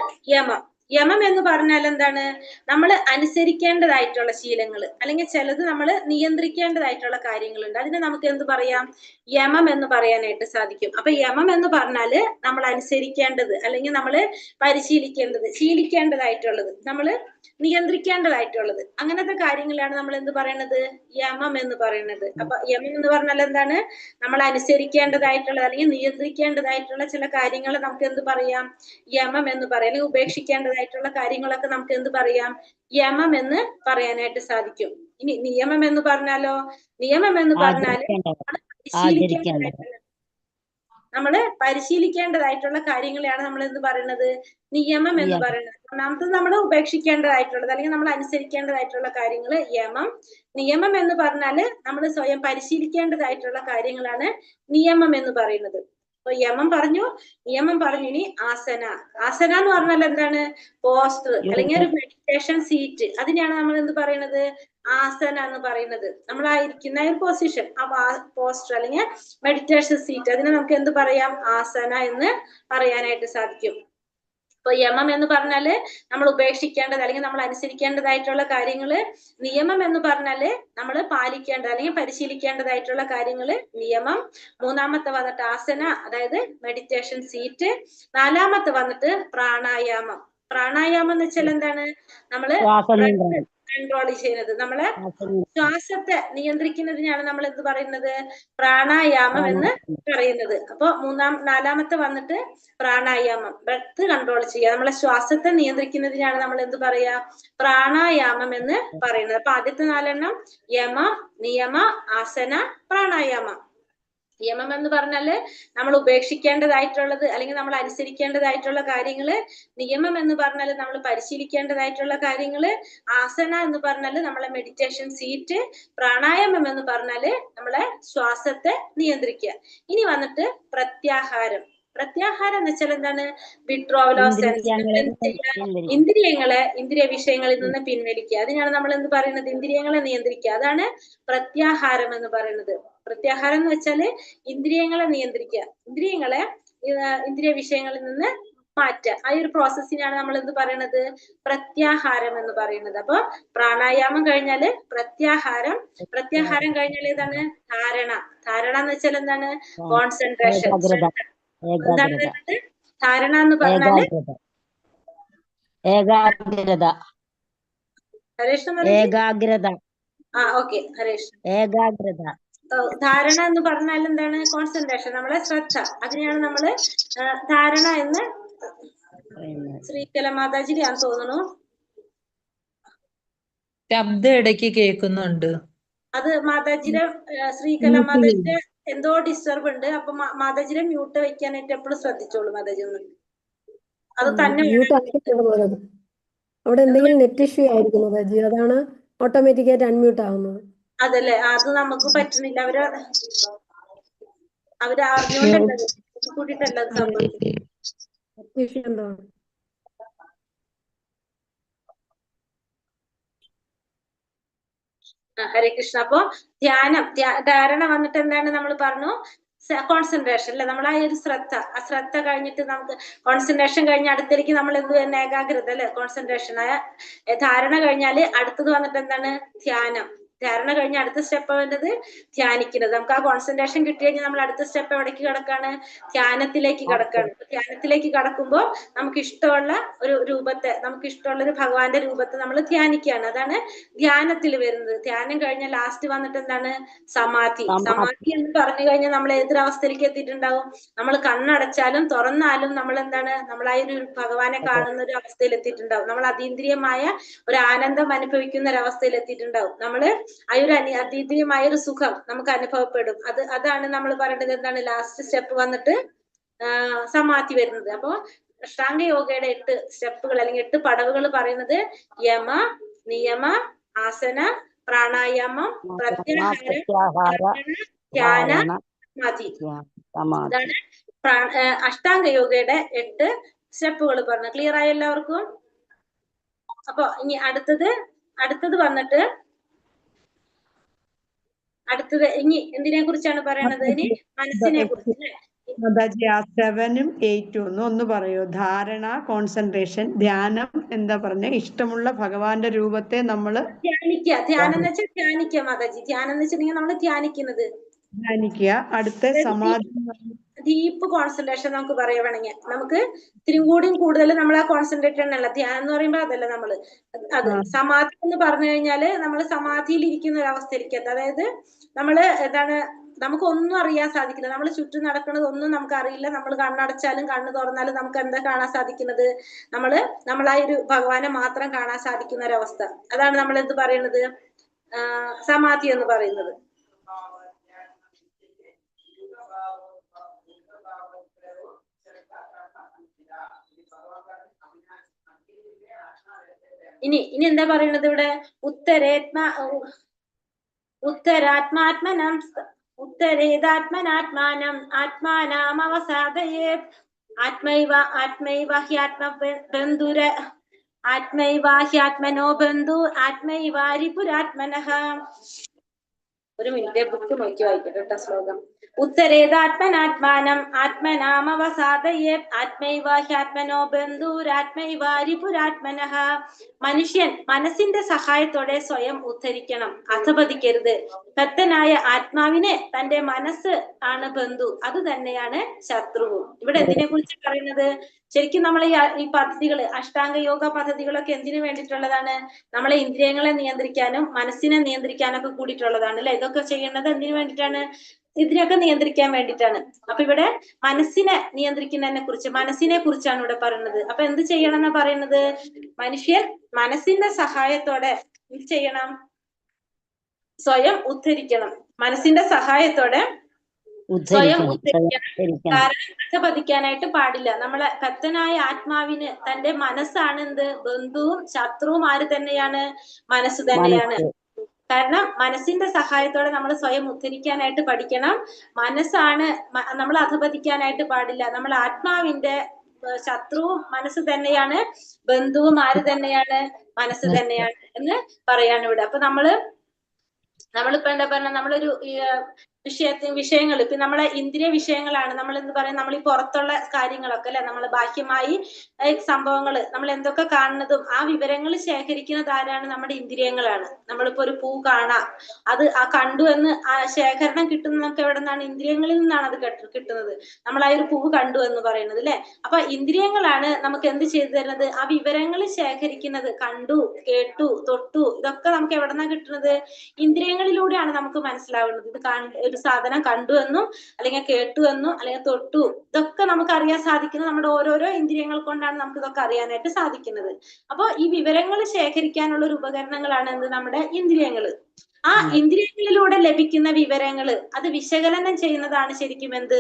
യമം എന്ന് പറഞ്ഞാൽ എന്താണ്? നമ്മൾ അനുസരിക്കേണ്ടതായിട്ടുള്ള ശീലങ്ങൾ, അല്ലെങ്കിൽ ചിലത് നമ്മൾ നിയന്ത്രിക്കേണ്ടതായിട്ടുള്ള കാര്യങ്ങളുണ്ട്. അതിനെ നമുക്ക് എന്ത് പറയാം? യമം എന്ന് പറയാനായിട്ട് സാധിക്കും. അപ്പൊ യമം എന്ന് പറഞ്ഞാല് നമ്മൾ അനുസരിക്കേണ്ടത്, അല്ലെങ്കിൽ നമ്മൾ പരിശീലിക്കേണ്ടത്, ശീലിക്കേണ്ടതായിട്ടുള്ളത്, നമ്മൾ നിയന്ത്രിക്കേണ്ടതായിട്ടുള്ളത്, അങ്ങനത്തെ കാര്യങ്ങളാണ് നമ്മൾ എന്ത് പറയുന്നത്? യമം എന്ന് പറയുന്നത്. അപ്പൊ യമം എന്ന് പറഞ്ഞാൽ എന്താണ്? നമ്മൾ അനുസരിക്കേണ്ടതായിട്ടുള്ള അല്ലെങ്കിൽ നിയന്ത്രിക്കേണ്ടതായിട്ടുള്ള ചില കാര്യങ്ങൾ നമുക്ക് എന്ത് പറയാം? യമം എന്ന് പറയാം. അല്ലെങ്കിൽ ഉപേക്ഷിക്കേണ്ടതായിട്ടുള്ള കാര്യങ്ങളൊക്കെ നമുക്ക് എന്ത് പറയാം? യമം എന്ന് പറയാനായിട്ട് സാധിക്കും. ഇനി നിയമം എന്ന് പറഞ്ഞാലോ? നിയമം എന്ന് പറഞ്ഞാല് നമ്മള് പരിശീലിക്കേണ്ടതായിട്ടുള്ള കാര്യങ്ങളെയാണ് നമ്മൾ എന്ത് പറയുന്നത്? നിയമം എന്ന് പറയുന്നത്. ഒന്നാമത്തത് നമ്മൾ ഉപേക്ഷിക്കേണ്ടതായിട്ടുള്ളത് അല്ലെങ്കിൽ നമ്മൾ അനുസരിക്കേണ്ടതായിട്ടുള്ള കാര്യങ്ങൾ യമം. നിയമം എന്ന് പറഞ്ഞാല് നമ്മൾ സ്വയം പരിശീലിക്കേണ്ടതായിട്ടുള്ള കാര്യങ്ങളാണ് നിയമം എന്ന് പറയുന്നത്. അപ്പൊ യമം പറഞ്ഞു, നിയമം പറഞ്ഞു. ഇനി ആസന. ആസന എന്ന് പറഞ്ഞാൽ എന്താണ്? പോസ്റ്റർ അല്ലെങ്കിൽ ഒരു മെഡിറ്റേഷൻ സീറ്റ്. അതിനെയാണ് നമ്മൾ എന്ത് പറയുന്നത്? ആസന എന്ന് പറയുന്നത്. നമ്മളായിരിക്കുന്ന ഒരു പൊസിഷൻ, ആ പോസ്റ്റർ അല്ലെങ്കിൽ മെഡിറ്റേഷൻ സീറ്റ്, അതിനെ നമുക്ക് എന്ത് പറയാം? ആസന എന്ന് പറയാനായിട്ട് സാധിക്കും. ഇപ്പൊ യമം എന്ന് പറഞ്ഞാല് നമ്മൾ ഉപേക്ഷിക്കേണ്ടത് അല്ലെങ്കിൽ നമ്മൾ അനുസരിക്കേണ്ടതായിട്ടുള്ള കാര്യങ്ങള്. നിയമം എന്ന് പറഞ്ഞാല് നമ്മൾ പാലിക്കേണ്ടത് അല്ലെങ്കിൽ പരിശീലിക്കേണ്ടതായിട്ടുള്ള കാര്യങ്ങള് നിയമം. മൂന്നാമത്തെ വന്നിട്ട് ആസന, അതായത് മെഡിറ്റേഷൻ സീറ്റ്. നാലാമത്തെ വന്നിട്ട് പ്രാണായാമം. പ്രാണായാമം എന്ന് വെച്ചാൽ എന്താണ്? നമ്മള് കൺട്രോൾ ചെയ്യുന്നത്, നമ്മളെ ശ്വാസത്തെ നിയന്ത്രിക്കുന്നതിനാണ് നമ്മൾ എന്ത് പറയുന്നത്? പ്രാണായാമം എന്ന് പറയുന്നത്. അപ്പൊ നാലാമത്തെ വന്നിട്ട് പ്രാണായാമം, ബ്രെത്ത് കൺട്രോൾ ചെയ്യുക, നമ്മളെ ശ്വാസത്തെ നിയന്ത്രിക്കുന്നതിനാണ് നമ്മൾ എന്ത് പറയാ? പ്രാണായാമം എന്ന് പറയുന്നത്. അപ്പൊ ആദ്യത്തെ 4 യമ, നിയമ, ആസന, പ്രാണായാമം. യമം എന്ന് പറഞ്ഞാല് നമ്മൾ ഉപേക്ഷിക്കേണ്ടതായിട്ടുള്ളത് അല്ലെങ്കിൽ നമ്മൾ അനുസരിക്കേണ്ടതായിട്ടുള്ള കാര്യങ്ങള്. നിയമം എന്ന് പറഞ്ഞാല് നമ്മൾ പരിശീലിക്കേണ്ടതായിട്ടുള്ള കാര്യങ്ങള്. ആസന എന്ന് പറഞ്ഞാല് നമ്മളെ മെഡിറ്റേഷൻ സീറ്റ്. പ്രാണായാമം എന്ന് പറഞ്ഞാല് നമ്മളെ ശ്വാസത്തെ നിയന്ത്രിക്കുക. ഇനി വന്നിട്ട് പ്രത്യാഹാരം. പ്രത്യാഹാരം എന്ന് വെച്ചാൽ എന്താണ്? Withdrawal of sense. ഇന്ദ്രിയ വിഷയങ്ങളിൽ നിന്ന് പിൻവലിക്കുക. അതിനാണ് നമ്മൾ എന്ത് പറയുന്നത്? ഇന്ദ്രിയങ്ങളെ നിയന്ത്രിക്കുക. അതാണ് പ്രത്യാഹാരം എന്ന് പറയുന്നത്. പ്രത്യാഹാരം എന്ന് വെച്ചാല് ഇന്ദ്രിയങ്ങളെ നിയന്ത്രിക്കുക, ഇന്ദ്രിയ വിഷയങ്ങളിൽ നിന്ന് മാറ്റുക. ആ ഒരു പ്രോസസ്സിനാണ് നമ്മൾ എന്ത് പറയുന്നത്? പ്രത്യാഹാരം എന്ന് പറയുന്നത്. അപ്പൊ പ്രാണായാമം കഴിഞ്ഞാല് പ്രത്യാഹാരം കഴിഞ്ഞാൽ ഏതാണ്? ധാരണ എന്ന് വെച്ചാൽ എന്താണ്? കോൺസെൻട്രേഷൻ. എന്താണ് വരുന്നത്? ധാരണ എന്ന് പറഞ്ഞാല് ഏകാഗ്രത. ഓക്കെ ഹരേഷ്. ധാരണ എന്ന് പറഞ്ഞാൽ എന്താണ്? കോൺസെൻട്രേഷൻ, നമ്മളെ ശ്രദ്ധ. അതിനെയാണ് നമ്മള് ധാരണ എന്ന് ശ്രീകല മാതാജിയാന്ന് തോന്നുന്നു. ശബ്ദം ഇടയ്ക്ക് കേൾക്കുന്നുണ്ട്. അത് മാതാജിയുടെ ശ്രീകല മാതാജിയുടെ എന്തോ ഡിസ്റ്റർബ് ഉണ്ട്. അപ്പൊ മാതാജിയുടെ മ്യൂട്ട് വെക്കാനായിട്ട് എപ്പോഴും ശ്രദ്ധിച്ചോളൂ മാതാജി ഒന്ന്. അത് തന്നെ അവിടെ എന്തെങ്കിലും നെറ്റ് ഇഷ്യൂ ആയിരിക്കും മാതാജി, അതാണ് ഓട്ടോമാറ്റിക്കായിട്ട് അൺമ്യൂട്ട് ആവുന്നത്. അതല്ലേ, അത് നമുക്ക് പറ്റുന്നില്ല. അവര് അറിഞ്ഞുകൊണ്ടല്ല കൂട്ടിട്ടല്ല സംഭവിക്കുന്നത്. ഹരേ കൃഷ്ണ. അപ്പൊ ധാരണ വന്നിട്ട് എന്താണ് നമ്മൾ പറഞ്ഞു? കോൺസെൻട്രേഷൻ അല്ലെ, നമ്മൾ ആ ഒരു ശ്രദ്ധ. ആ ശ്രദ്ധ കഴിഞ്ഞിട്ട് നമുക്ക് കോൺസെൻട്രേഷൻ കഴിഞ്ഞ അടുത്തേക്ക് നമ്മൾ എന്ത് തന്നെ? ഏകാഗ്രത അല്ലെ, കോൺസെൻട്രേഷൻ. ധാരണ കഴിഞ്ഞാല് അടുത്തത് വന്നിട്ട് എന്താണ്? ധ്യാനം. ധാരണ കഴിഞ്ഞ അടുത്ത സ്റ്റെപ്പ് വേണ്ടത് ധ്യാനിക്കുന്നത്. നമുക്ക് ആ കോൺസെൻട്രേഷൻ കിട്ടി കഴിഞ്ഞാൽ നമ്മൾ അടുത്ത സ്റ്റെപ്പ് എവിടേക്ക് കിടക്കാണ്? ധ്യാനത്തിലേക്ക് കിടക്കാണ്. ധ്യാനത്തിലേക്ക് കടക്കുമ്പോൾ നമുക്ക് ഇഷ്ടമുള്ള ഒരു രൂപത്തെ, നമുക്ക് ഇഷ്ടമുള്ള ഒരു ഭഗവാന്റെ രൂപത്തെ നമ്മൾ ധ്യാനിക്കുകയാണ്. അതാണ് ധ്യാനത്തിൽ വരുന്നത്. ധ്യാനം കഴിഞ്ഞാൽ ലാസ്റ്റ് വന്നിട്ട് എന്താണ്? സമാധി. സമാധി എന്ന് പറഞ്ഞു കഴിഞ്ഞാൽ നമ്മൾ ഏതൊരവസ്ഥയിലേക്ക് എത്തിയിട്ടുണ്ടാവും? നമ്മൾ കണ്ണടച്ചാലും തുറന്നാലും നമ്മൾ എന്താണ്? നമ്മൾ ആ ഒരു ഭഗവാനെ കാണുന്ന ഒരു അവസ്ഥയിൽ എത്തിയിട്ടുണ്ടാവും. നമ്മൾ അതീന്ദ്രിയമായ ഒരു ആനന്ദം അനുഭവിക്കുന്ന ഒരു അവസ്ഥയിൽ എത്തിയിട്ടുണ്ടാവും. നമ്മള് ആ ഒരു അതീന്ദ്രിയമായ ഒരു സുഖം നമുക്ക് അനുഭവപ്പെടും. അതാണ് നമ്മൾ പറയുന്നത് എന്താണ്? ലാസ്റ്റ് സ്റ്റെപ്പ് വന്നിട്ട് സമാധി വരുന്നത്. അപ്പൊ അഷ്ടാംഗ യോഗയുടെ 8 സ്റ്റെപ്പുകൾ അല്ലെങ്കിൽ 8 പടവുകൾ പറയുന്നത് യമ, നിയമ, ആസന, പ്രാണായാമം, പ്രത്യാഹാരം, ധ്യാന, സമാധി. അതാണ് അഷ്ടാംഗ യോഗയുടെ 8 സ്റ്റെപ്പുകൾ പറഞ്ഞു. ക്ലിയർ ആയ എല്ലാവർക്കും? അപ്പൊ ഇനി അടുത്തത് വന്നിട്ട് ഇനി എന്തിനെ കുറിച്ചാണ് പറയണത്? ഇനി മനസ്സിനെ കുറിച്ച്. മാതാജി ആ 7ഉം 8ഉം ഒന്ന് പറയോ? ധാരണ, കോൺസെൻട്രേഷൻ, ധ്യാനം, എന്താ പറഞ്ഞ? ഇഷ്ടമുള്ള ഭഗവാന്റെ രൂപത്തെ നമ്മള് ധ്യാനിക്കുക. ധ്യാനം എന്ന് വെച്ചാൽ ധ്യാനിക്കുക മാതാജി. ധ്യാനം എന്ന് വെച്ചിട്ടുണ്ടെങ്കിൽ നമ്മൾ ധ്യാനിക്കുന്നത്. ധ്യാനിക്കുക. അടുത്ത സമാധി, ഡീപ്പ് കോൺസെൻട്രേഷൻ നമുക്ക് പറയാൻ വേണമെങ്കിൽ നമുക്ക് ഇത്തിരി കൂടിയും കൂടുതൽ നമ്മൾ ആ കോൺസെൻട്രേറ്റ് അല്ല. ധ്യാനം എന്ന് പറയുമ്പോൾ അതല്ല നമ്മള്. അത് സമാധി എന്ന് പറഞ്ഞു കഴിഞ്ഞാല് നമ്മൾ സമാധിയിൽ ഇരിക്കുന്ന ഒരു അവസ്ഥയിലേക്ക് എത്താം. അതായത് നമ്മള് എന്താണ്? നമുക്കൊന്നും അറിയാൻ സാധിക്കില്ല. നമ്മൾ ചുറ്റും നടക്കുന്നത് ഒന്നും നമുക്ക് അറിയില്ല. നമ്മൾ കണ്ണടച്ചാലും കണ്ണ് തുറന്നാലും നമുക്ക് എന്താ കാണാൻ സാധിക്കുന്നത്? നമ്മളാ ഒരു ഭഗവാനെ മാത്രം കാണാൻ സാധിക്കുന്ന ഒരവസ്ഥ. അതാണ് നമ്മൾ എന്ത് പറയുന്നത്? സമാധി എന്ന് പറയുന്നത്. ഇനി എന്താ പറയുന്നത് ഇവിടെ? ഉത്തരേതാത്മനാത്മാനം ആത്മാനാം അവസാദയേത് ആത്മൈവാഹ്യാത്മനോ ബന്ധു ആത്മൈവാരിപുരാത്മനഃ. ഒരു മിനിറ്റ്, ബുക്ക് നോക്കി വായിക്കട്ടെ കേട്ടോ ശ്ലോകം. ഉത്തരേതാത്മനാത്മാനം ആത്മനാമവസാദയേത് ആത്മൈവാഹ്യാത്മനോ ബന്ധുരാത്മൈവാരിപുരാത്മനഃ. മനുഷ്യൻ മനസ്സിന്റെ സഹായത്തോടെ സ്വയം ഉദ്ധരിക്കണം, അധപതിക്കരുത്. ഭക്തനായ ആത്മാവിനെ തന്റെ മനസ്സ് ആണ് ബന്ധു, അത് തന്നെയാണ് ശത്രുവും. ഇവിടെ എന്തിനെ കുറിച്ച് പറയുന്നത്? ശരിക്കും നമ്മൾ ഈ പദ്ധതികൾ, അഷ്ടാംഗ യോഗ പദ്ധതികളൊക്കെ എന്തിനു വേണ്ടിയിട്ടുള്ളതാണ്? നമ്മളെ ഇന്ദ്രിയങ്ങളെ നിയന്ത്രിക്കാനും മനസ്സിനെ നിയന്ത്രിക്കാനൊക്കെ കൂടിയിട്ടുള്ളതാണ് അല്ലെ? ഇതൊക്കെ ചെയ്യേണ്ടത് എന്തിനു വേണ്ടിയിട്ടാണ്? ഇതിനൊക്കെ നിയന്ത്രിക്കാൻ വേണ്ടിയിട്ടാണ്. അപ്പൊ ഇവിടെ മനസ്സിനെ നിയന്ത്രിക്കുന്നതിനെ കുറിച്ച്, മനസ്സിനെ കുറിച്ചാണ് ഇവിടെ പറയുന്നത്. അപ്പൊ എന്ത് ചെയ്യണം എന്നാ പറയുന്നത്? മനുഷ്യൻ മനസ്സിന്റെ സഹായത്തോടെ എന്ത് ചെയ്യണം? സ്വയം ഉദ്ധരിക്കണം. മനസ്സിന്റെ സഹായത്തോടെ സ്വയം ഉദ്ധരിക്കണം. കാരണം അധപതിക്കാനായിട്ട് പാടില്ല. നമ്മളെ ഭക്തനായ ആത്മാവിന് തന്റെ മനസ്സാണ് എന്ത്? ബന്ധുവും ശത്രുവും ആര് തന്നെയാണ്? മനസ്സ് തന്നെയാണ്. കാരണം മനസ്സിന്റെ സഹായത്തോടെ നമ്മൾ സ്വയം ഉദ്ധരിക്കാനായിട്ട് പഠിക്കണം. മനസ്സാണ് നമ്മൾ അധപതിക്കാനായിട്ട് പാടില്ല. നമ്മൾ ആത്മാവിന്റെ ശത്രുവും മനസ്സ് തന്നെയാണ്, ബന്ധുവും ആര് തന്നെയാണ്? മനസ്സ് തന്നെയാണ് എന്ന് പറയാണ് ഇവിടെ. അപ്പൊ നമ്മളിപ്പോ എന്താ പറഞ്ഞ, നമ്മളൊരു വിഷയങ്ങൾ ഇപ്പൊ നമ്മളെ ഇന്ദ്രിയ വിഷയങ്ങളാണ്. നമ്മൾ എന്ത് പറയാം, നമ്മൾ ഈ പുറത്തുള്ള കാര്യങ്ങളൊക്കെ അല്ലെ, നമ്മൾ ബാഹ്യമായി സംഭവങ്ങൾ നമ്മൾ എന്തൊക്കെ കാണുന്നതും ആ വിവരങ്ങൾ ശേഖരിക്കുന്നത് ആരാണ്? നമ്മുടെ ഇന്ദ്രിയങ്ങളാണ്. നമ്മളിപ്പോ ഒരു പൂ കാണാം, അത് ആ കണ്ടു എന്ന് ആ ശേഖരണം കിട്ടുന്നതൊക്കെ എവിടെ നിന്നാണ്? ഇന്ദ്രിയങ്ങളിൽ നിന്നാണ് അത് കിട്ടുന്നത്. നമ്മൾ ആ ഒരു പൂവ് കണ്ടു എന്ന് പറയുന്നത് അല്ലെ. അപ്പൊ ഇന്ദ്രിയങ്ങളാണ് നമുക്ക് എന്ത് ചെയ്തു തരുന്നത്? ആ വിവരങ്ങൾ ശേഖരിക്കുന്നത്. കണ്ടു, കേട്ടു, തൊട്ടു, ഇതൊക്കെ നമുക്ക് എവിടെ നിന്നാണ് കിട്ടുന്നത്? ഇന്ദ്രിയങ്ങളിലൂടെയാണ് നമുക്ക് മനസ്സിലാവുന്നത്. ഇത് ഒരു സാധനം കണ്ടു എന്നും അല്ലെങ്കിൽ കേട്ടു എന്നും അല്ലെങ്കിൽ തൊട്ടു, ഇതൊക്കെ നമുക്ക് അറിയാൻ സാധിക്കുന്നത് നമ്മുടെ ഓരോരോ ഇന്ദ്രിയങ്ങൾ കൊണ്ടാണ് നമുക്ക് ഇതൊക്കെ അറിയാനായിട്ട് സാധിക്കുന്നത്. അപ്പൊ ഈ വിവരങ്ങൾ ശേഖരിക്കാനുള്ള ഒരു ഉപകരണങ്ങളാണ് എന്ത്? നമ്മുടെ ഇന്ദ്രിയങ്ങൾ. ആ ഇന്ദ്രിയങ്ങളിലൂടെ ലഭിക്കുന്ന വിവരങ്ങള് അത് വിശകലനം ചെയ്യുന്നതാണ് ശരിക്കും എന്ത്?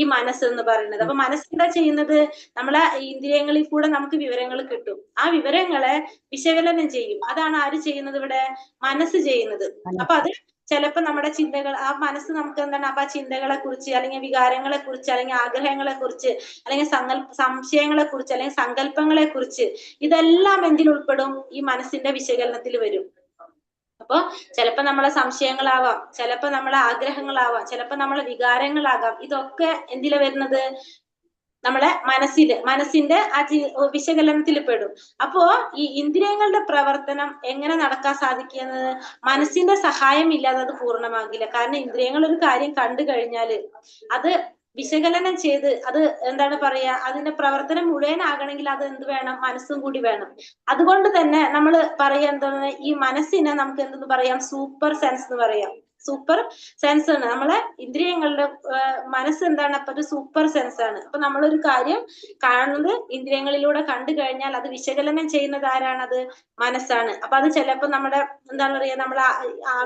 ഈ മനസ്സ് എന്ന് പറയുന്നത്. അപ്പൊ മനസ്സെന്താ ചെയ്യുന്നത്? നമ്മളെ ഇന്ദ്രിയങ്ങളിൽ കൂടെ നമുക്ക് വിവരങ്ങൾ കിട്ടും. ആ വിവരങ്ങളെ വിശകലനം ചെയ്യും. അതാണ് ആര് ചെയ്യുന്നത് ഇവിടെ? മനസ്സ് ചെയ്യുന്നത്. അപ്പൊ അത് ചിലപ്പോ നമ്മുടെ ചിന്തകൾ, ആ മനസ്സ് നമുക്ക് എന്താണ്, അപ്പൊ ആ ചിന്തകളെ കുറിച്ച് അല്ലെങ്കിൽ വികാരങ്ങളെ കുറിച്ച് അല്ലെങ്കിൽ ആഗ്രഹങ്ങളെ കുറിച്ച് അല്ലെങ്കിൽ സംശയങ്ങളെ കുറിച്ച് അല്ലെങ്കിൽ സങ്കല്പങ്ങളെ കുറിച്ച്, ഇതെല്ലാം എന്തിൽ ഉൾപ്പെടും? ഈ മനസ്സിന്റെ വിശകലനത്തിൽ വരും. അപ്പൊ ചിലപ്പോ നമ്മളെ സംശയങ്ങളാവാം, ചിലപ്പോ നമ്മളെ ആഗ്രഹങ്ങളാവാം, ചിലപ്പോ നമ്മളെ വികാരങ്ങളാകാം. ഇതൊക്കെ എന്തിലാ വരുന്നത്? നമ്മളെ മനസ്സിന്റെ ആ വിശകലനത്തിൽ പെടും. അപ്പോ ഈ ഇന്ദ്രിയങ്ങളുടെ പ്രവർത്തനം എങ്ങനെ നടക്കാൻ സാധിക്കുന്നത്? മനസ്സിന്റെ സഹായം ഇല്ലാതെ അത് പൂർണ്ണമാകില്ല. കാരണം ഇന്ദ്രിയങ്ങൾ ഒരു കാര്യം കണ്ടു കഴിഞ്ഞാല് അത് വിശകലനം ചെയ്ത് അത് എന്താണ് പറയാ, അതിന്റെ പ്രവർത്തനം മുഴുവനാകണമെങ്കിൽ അത് എന്ത് വേണം? മനസ്സും കൂടി വേണം. അതുകൊണ്ട് തന്നെ നമ്മൾ പറയാ എന്താണ്, ഈ മനസ്സിനെ നമുക്ക് എന്തെന്ന് പറയാം? സൂപ്പർ സെൻസ് എന്ന് പറയാം. സൂപ്പർ സെൻസ് ആണ് നമ്മളെ ഇന്ദ്രിയങ്ങളുടെ മനസ്സ്. എന്താണ്? അപ്പൊ ഒരു സൂപ്പർ സെൻസ് ആണ്. അപ്പൊ നമ്മളൊരു കാര്യം കാണുന്നത് ഇന്ദ്രിയങ്ങളിലൂടെ കണ്ടു കഴിഞ്ഞാൽ അത് വിശകലനം ചെയ്യുന്നത് ആരാണത്? മനസ്സാണ്. അപ്പൊ അത് ചിലപ്പോ നമ്മുടെ എന്താണ് പറയാ, നമ്മൾ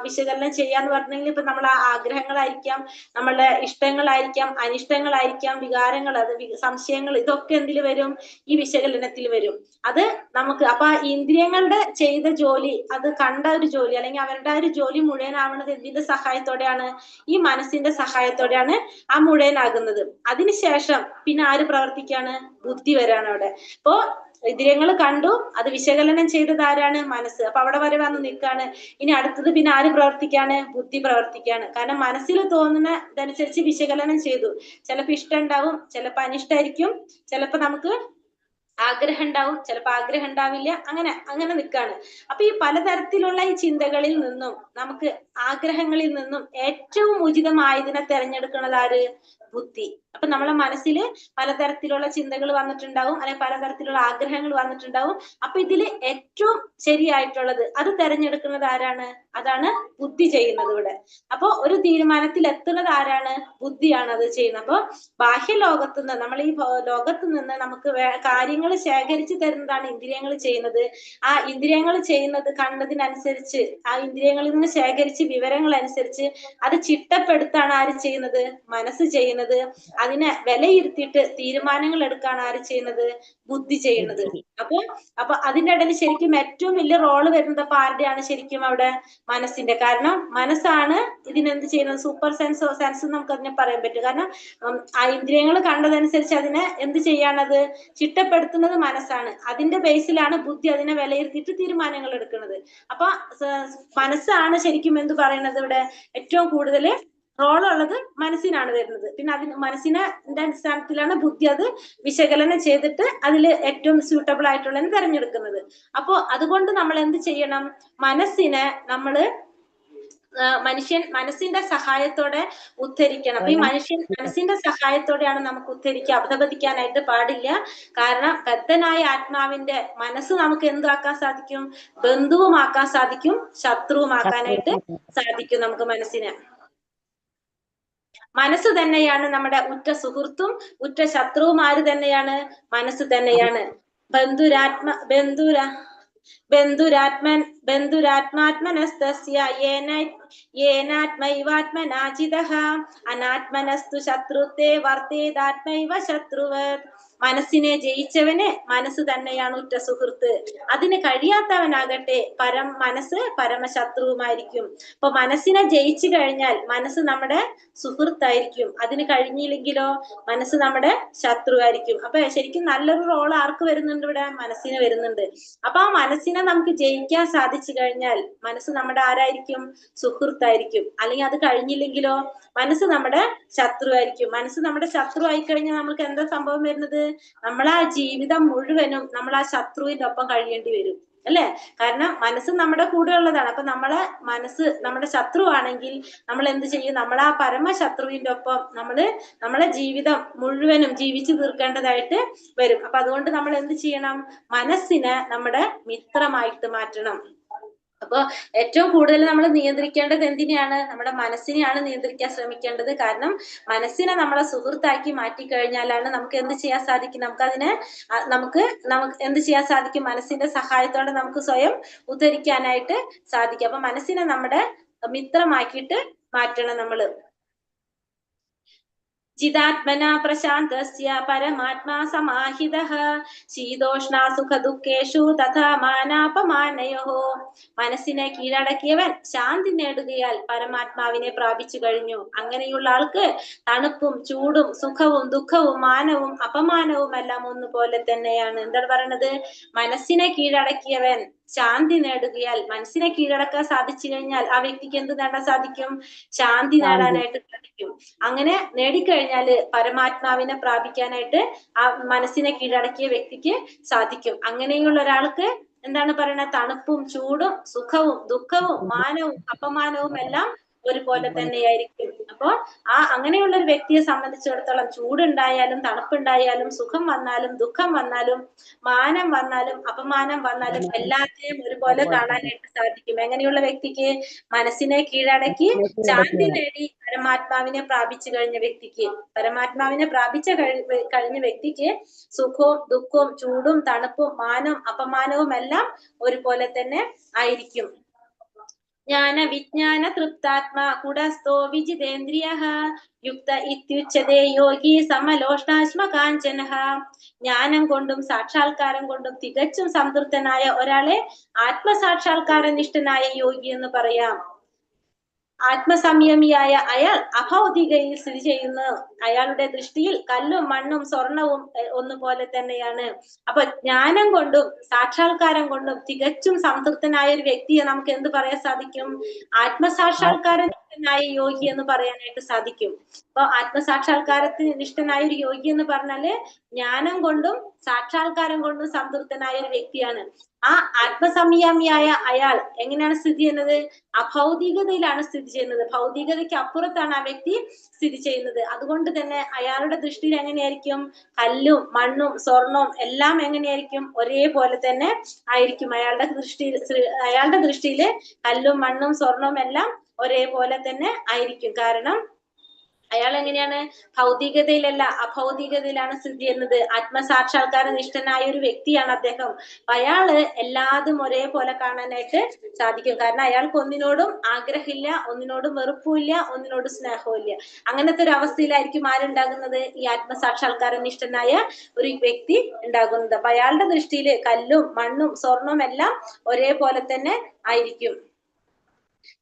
വിശകലനം ചെയ്യാന്ന് പറഞ്ഞെങ്കിൽ ഇപ്പൊ നമ്മളെ ആഗ്രഹങ്ങളായിരിക്കാം, നമ്മളുടെ ഇഷ്ടങ്ങളായിരിക്കാം, അനിഷ്ടങ്ങളായിരിക്കാം, വികാരങ്ങൾ, അത് സംശയങ്ങൾ, ഇതൊക്കെ എന്തിൽ വരും? ഈ വിശകലനത്തിൽ വരും. അത് നമുക്ക് അപ്പൊ ഇന്ദ്രിയങ്ങളുടെ ചെയ്ത ജോലി, അത് കണ്ട ഒരു ജോലി അല്ലെങ്കിൽ അവരുടെ ഒരു ജോലി മുഴുവനാവുന്നത് എന്തിന്റെ സഹായത്തോടെയാണ്? ഈ മനസ്സിന്റെ സഹായത്തോടെയാണ് ആ മുഴുവനാകുന്നത്. അതിനുശേഷം പിന്നെ ആര് പ്രവർത്തിക്കാണ്? ബുദ്ധി വരാണ് അവിടെ. അപ്പോ ഇന്ദ്രിയങ്ങൾ കണ്ടു, അത് വിശകലനം ചെയ്തത് ആരാണ്? മനസ്സ്. അപ്പൊ അവിടെ വരെ വന്ന് നിൽക്കാണ്. ഇനി അടുത്തത് പിന്നെ ആര് പ്രവർത്തിക്കാണ്? ബുദ്ധി പ്രവർത്തിക്കാണ്. കാരണം മനസ്സിൽ തോന്നുന്ന ഇതനുസരിച്ച് വിശകലനം ചെയ്തു. ചിലപ്പോ ഇഷ്ടം ഉണ്ടാവും, ചിലപ്പോ അനിഷ്ടമായിരിക്കും, ചിലപ്പോ നമുക്ക് ആഗ്രഹം ഉണ്ടാവും, ചിലപ്പോ ആഗ്രഹം ഉണ്ടാവില്ല, അങ്ങനെ നിൽക്കാണ്. അപ്പൊ ഈ പലതരത്തിലുള്ള ഈ ചിന്തകളിൽ നിന്നും നമുക്ക് ആഗ്രഹങ്ങളിൽ നിന്നും ഏറ്റവും ഉചിതമായതിനെ തെരഞ്ഞെടുക്കുന്നത് ആര്? ബുദ്ധി. അപ്പൊ നമ്മളെ മനസ്സിൽ പലതരത്തിലുള്ള ചിന്തകൾ വന്നിട്ടുണ്ടാവും, അല്ലെങ്കിൽ പലതരത്തിലുള്ള ആഗ്രഹങ്ങൾ വന്നിട്ടുണ്ടാവും. അപ്പൊ ഇതില് ഏറ്റവും ശരിയായിട്ടുള്ളത് അത് തെരഞ്ഞെടുക്കുന്നത് ആരാണ്? അതാണ് ബുദ്ധി ചെയ്യുന്നത് ഇവിടെ. അപ്പൊ ഒരു തീരുമാനത്തിൽ എത്തുന്നത് ആരാണ്? ബുദ്ധിയാണ് അത് ചെയ്യുന്നത്. അപ്പൊ ബാഹ്യ ലോകത്ത് നിന്ന്, നമ്മൾ ഈ ലോകത്ത് നിന്ന് നമുക്ക് കാര്യങ്ങൾ ശേഖരിച്ചു തരുന്നതാണ് ഇന്ദ്രിയങ്ങൾ ചെയ്യുന്നത്. ആ ഇന്ദ്രിയങ്ങൾ ചെയ്യുന്നത് കണ്ടതിനനുസരിച്ച്, ആ ഇന്ദ്രിയങ്ങളിൽ നിന്ന് ശേഖരിച്ച് വിവരങ്ങൾ അനുസരിച്ച് അത് ചിട്ടപ്പെടുത്താണ് ആര് ചെയ്യുന്നത്? മനസ്സ് ചെയ്യുന്നത്. അതിനെ വിലയിരുത്തിയിട്ട് തീരുമാനങ്ങൾ എടുക്കാണ് ആര് ചെയ്യുന്നത്? ബുദ്ധി ചെയ്യുന്നത്. അപ്പൊ അതിന്റെ ഇടയിൽ ശരിക്കും ഏറ്റവും വലിയ റോള് വരുന്നത് അപ്പൊ ആരുടെയാണ് ശരിക്കും അവിടെ? മനസ്സിന്റെ. കാരണം മനസ്സാണ് ഇതിനെന്ത് ചെയ്യുന്നത്? സൂപ്പർ സെൻസ് നമുക്ക് അതിനെ പറയാൻ പറ്റും. കാരണം ആ ഇന്ദ്രിയങ്ങൾ കണ്ടതനുസരിച്ച് അതിനെ എന്ത് ചെയ്യാണത്? ചിട്ടപ്പെടുത്തുന്നത് മനസ്സാണ്. അതിന്റെ ബേസിലാണ് ബുദ്ധി അതിനെ വിലയിരുത്തിയിട്ട് തീരുമാനങ്ങൾ എടുക്കുന്നത്. അപ്പൊ മനസ്സാണ് ശരിക്കും എന്ത് പറയുന്നത് ഇവിടെ? ഏറ്റവും കൂടുതൽ റോളുള്ളത് മനസ്സിനാണ് വരുന്നത്. പിന്നെ മനസ്സിന്റെ അടിസ്ഥാനത്തിലാണ് ബുദ്ധി അത് വിശകലനം ചെയ്തിട്ട് അതിൽ ഏറ്റവും സ്യൂട്ടബിൾ ആയിട്ടുള്ളതിന് തെരഞ്ഞെടുക്കുന്നത്. അപ്പോ അതുകൊണ്ട് നമ്മൾ എന്ത് ചെയ്യണം? മനസ്സിനെ നമ്മള് മനസ്സിന്റെ സഹായത്തോടെ ഉദ്ധരിക്കണം. അപ്പൊ ഈ മനസ്സിന്റെ സഹായത്തോടെയാണ് നമുക്ക് ഉദ്ധരിക്കുക. അധപതിക്കാനായിട്ട് പാടില്ല. കാരണം ബദ്ധനായ ആത്മാവിന്റെ മനസ്സ് നമുക്ക് എന്താക്കാൻ സാധിക്കും? ബന്ധുവുമാക്കാൻ സാധിക്കും, ശത്രുവുമാക്കാനായിട്ട് സാധിക്കും നമുക്ക് മനസ്സിനെ. മനസ്സ് തന്നെയാണ് നമ്മുടെ ഉറ്റ സുഹൃത്തും ഉറ്റ ശത്രുവും. ആര് തന്നെയാണ്? മനസ്സ് തന്നെയാണ്. ബന്ധുരാത്മാത്മനസ്തസ്യ യേനാത്മൈവാത്മനാജിതഃ അനാത്മനസ്തു ശത്രുത്തെ വർത്തേദാത്മൈവ ശത്രുവത്. മനസ്സിനെ ജയിച്ചവന് മനസ്സ് തന്നെയാണ് ഉറ്റ സുഹൃത്ത്. അതിന് കഴിയാത്തവനാകട്ടെ മനസ്സ് പരമശത്രുവുമായിരിക്കും. അപ്പൊ മനസ്സിനെ ജയിച്ചു കഴിഞ്ഞാൽ മനസ്സ് നമ്മുടെ സുഹൃത്തായിരിക്കും, അതിന് കഴിഞ്ഞില്ലെങ്കിലോ മനസ്സ് നമ്മുടെ ശത്രുവായിരിക്കും. അപ്പൊ ശരിക്കും നല്ലൊരു റോൾ ആർക്ക് വരുന്നുണ്ട്? ഇവിടെ മനസ്സിന് വരുന്നുണ്ട്. അപ്പൊ ആ മനസ്സിനെ നമുക്ക് ജയിക്കാൻ സാധിച്ചു കഴിഞ്ഞാൽ മനസ്സ് നമ്മുടെ ആരായിരിക്കും? സുഹൃത്തായിരിക്കും. അല്ലെങ്കിൽ അത് കഴിഞ്ഞില്ലെങ്കിലോ മനസ്സ് നമ്മുടെ ശത്രുവായിരിക്കും. മനസ്സ് നമ്മുടെ ശത്രു ആയി കഴിഞ്ഞാൽ നമുക്ക് എന്താ സംഭവം വരുന്നത്? നമ്മൾ ആ ജീവിതം മുഴുവനും നമ്മൾ ആ ശത്രുവിന്റെ ഒപ്പം കഴിയേണ്ടി വരും, അല്ലെ? കാരണം മനസ്സ് നമ്മുടെ കൂടെ ഉള്ളതാണ്. അപ്പൊ മനസ്സ് നമ്മുടെ ശത്രുവാണെങ്കിൽ നമ്മൾ എന്ത് ചെയ്യും? നമ്മൾ ആ പരമശത്രുവിന്റെ ഒപ്പം നമ്മളെ ജീവിതം മുഴുവനും ജീവിച്ചു തീർക്കേണ്ടതായിട്ട് വരും. അപ്പൊ അതുകൊണ്ട് നമ്മൾ എന്ത് ചെയ്യണം? മനസ്സിനെ നമ്മുടെ മിത്രമായിട്ട് മാറ്റണം. അപ്പൊ ഏറ്റവും കൂടുതൽ നമ്മൾ നിയന്ത്രിക്കേണ്ടത് എന്തിനെയാണ്? നമ്മുടെ മനസ്സിനെയാണ് നിയന്ത്രിക്കാൻ ശ്രമിക്കേണ്ടത്. കാരണം മനസ്സിനെ നമ്മളെ സുഹൃത്താക്കി മാറ്റിക്കഴിഞ്ഞാലാണ് നമുക്ക് എന്ത് ചെയ്യാൻ സാധിക്കും? നമുക്ക് എന്ത് ചെയ്യാൻ സാധിക്കും? മനസ്സിന്റെ സഹായത്തോടെ നമുക്ക് സ്വയം ഉദ്ധരിക്കാനായിട്ട് സാധിക്കും. അപ്പൊ മനസ്സിനെ നമ്മുടെ മിത്രമാക്കിയിട്ട് മാറ്റണം നമ്മള്. ചിദാത്മനാ പ്രശാന്തസ്യ പരമാത്മാ സമാഹിതഃ ശീതോഷ്ണ സുഖ ദുഃഖേഷു തഥാ മാനാപമാനയോഃ. മനസ്സിനെ കീഴടക്കിയവൻ ശാന്തി നേടുകയാൽ പരമാത്മാവിനെ പ്രാപിച്ചു കഴിഞ്ഞു. അങ്ങനെയുള്ള ആൾക്ക് തണുപ്പും ചൂടും സുഖവും ദുഃഖവും മാനവും അപമാനവും എല്ലാം ഒന്നുപോലെ തന്നെയാണ്. എന്താണ് പറയണത്? മനസ്സിനെ കീഴടക്കിയവൻ ശാന്തി നേടുകയാൽ, മനസ്സിനെ കീഴടക്കാൻ സാധിച്ചു കഴിഞ്ഞാൽ ആ വ്യക്തിക്ക് എന്ത് നേടാൻ സാധിക്കും? ശാന്തി നേടാനായിട്ട് സാധിക്കും. അങ്ങനെ നേടിക്കഴിഞ്ഞാല് പരമാത്മാവിനെ പ്രാപിക്കാനായിട്ട് ആ മനസ്സിനെ കീഴടക്കിയ വ്യക്തിക്ക് സാധിക്കും. അങ്ങനെയുള്ള ഒരാൾക്ക് എന്താണ് പറയുന്നത്? തണുപ്പും ചൂടും സുഖവും ദുഃഖവും മാനവും അപമാനവും എല്ലാം ഒരുപോലെ തന്നെയായിരിക്കും. അപ്പൊ അങ്ങനെയുള്ള ഒരു വ്യക്തിയെ സംബന്ധിച്ചിടത്തോളം ചൂടുണ്ടായാലും തണുപ്പുണ്ടായാലും സുഖം വന്നാലും ദുഃഖം വന്നാലും മാനം വന്നാലും അപമാനം വന്നാലും എല്ലാത്തിനെയും ഒരുപോലെ കാണാനായിട്ട് സാധിക്കും. എങ്ങനെയുള്ള വ്യക്തിക്ക്? മനസ്സിനെ കീഴടക്കി ശാന്തി നേടി പരമാത്മാവിനെ പ്രാപിച്ചു കഴിഞ്ഞ വ്യക്തിക്ക്. പരമാത്മാവിനെ പ്രാപിച്ച കഴിഞ്ഞ വ്യക്തിക്ക് സുഖവും ദുഃഖവും ചൂടും തണുപ്പും മാനവും അപമാനവും എല്ലാം ഒരുപോലെ തന്നെ ആയിരിക്കും. ജ്ഞാന വിജ്ഞാന തൃപ്താത്മാ കുടസ്ഥോ വിജിതേന്ദ്രിയഃ യുക്ത ഇത്യുച്യതേ യോഗി സമലോഷ്ണാശ്മ കാഞ്ചനഃ. ജ്ഞാനം കൊണ്ടും സാക്ഷാത്കാരം കൊണ്ടും തികച്ചും സംതൃപ്തനായ ഒരാളെ ആത്മസാക്ഷാത്കാരനിഷ്ഠനായ യോഗി എന്ന് പറയാം. ആത്മസംയമിയായ അയാൾ അഭൗതികയിൽ സ്ഥിതി ചെയ്യുന്നു. അയാളുടെ ദൃഷ്ടിയിൽ കല്ലും മണ്ണും സ്വർണവും ഒന്നുപോലെ തന്നെയാണ്. അപ്പൊ ജ്ഞാനം കൊണ്ടും സാക്ഷാത്കാരം കൊണ്ടും തികച്ചും സംതൃപ്തനായ ഒരു വ്യക്തിയെ നമുക്ക് എന്ത് പറയാൻ സാധിക്കും? ആത്മസാക്ഷാത്കാരനിഷ്ഠനായ യോഗി എന്ന് പറയാനായിട്ട് സാധിക്കും. അപ്പൊ ആത്മസാക്ഷാത്കാരത്തിന് നിഷ്ഠനായ ഒരു യോഗി എന്ന് പറഞ്ഞാല് ജ്ഞാനം കൊണ്ടും സാക്ഷാത്കാരം കൊണ്ടും സംതൃപ്തനായ ഒരു വ്യക്തിയാണ്. ആ ആത്മസംയമിയായ അയാൾ എങ്ങനെയാണ് സ്ഥിതി ചെയ്യുന്നത്? അഭൗതികതയിലാണ് സ്ഥിതി ചെയ്യുന്നത്. ഭൗതികതയ്ക്ക് അപ്പുറത്താണ് ആ വ്യക്തി സ്ഥിതി ചെയ്യുന്നത്. അതുകൊണ്ട് തന്നെ അയാളുടെ ദൃഷ്ടിയിൽ എങ്ങനെയായിരിക്കും? കല്ലും മണ്ണും സ്വർണവും എല്ലാം എങ്ങനെയായിരിക്കും? ഒരേപോലെ തന്നെ ആയിരിക്കും. അയാളുടെ ദൃഷ്ടിയിൽ കല്ലും മണ്ണും സ്വർണവും എല്ലാം ഒരേപോലെ തന്നെ ആയിരിക്കും. കാരണം അയാൾ എങ്ങനെയാണ്? ഭൗതികതയിലല്ല അഭൗതികതയിലാണ് സ്ഥിതി ചെയ്യുന്നത്. ആത്മസാക്ഷാത്കാര നിഷ്ഠനായ ഒരു വ്യക്തിയാണ് അദ്ദേഹം. അയാള് എല്ലാതും ഒരേപോലെ കാണാനായിട്ട് സാധിക്കും. കാരണം അയാൾക്ക് ഒന്നിനോടും ആഗ്രഹമില്ല, ഒന്നിനോടും വെറുപ്പുമില്ല, ഒന്നിനോടും സ്നേഹവും ഇല്ല. അങ്ങനത്തെ ഒരു അവസ്ഥയിലായിരിക്കും ആരുണ്ടാകുന്നത്? ഈ ആത്മസാക്ഷാത്കാര നിഷ്ഠനായ ഒരു വ്യക്തി ഉണ്ടാകുന്നത്. അപ്പൊ അയാളുടെ ദൃഷ്ടിയിൽ കല്ലും മണ്ണും സ്വർണവും എല്ലാം ഒരേപോലെ തന്നെ ആയിരിക്കും.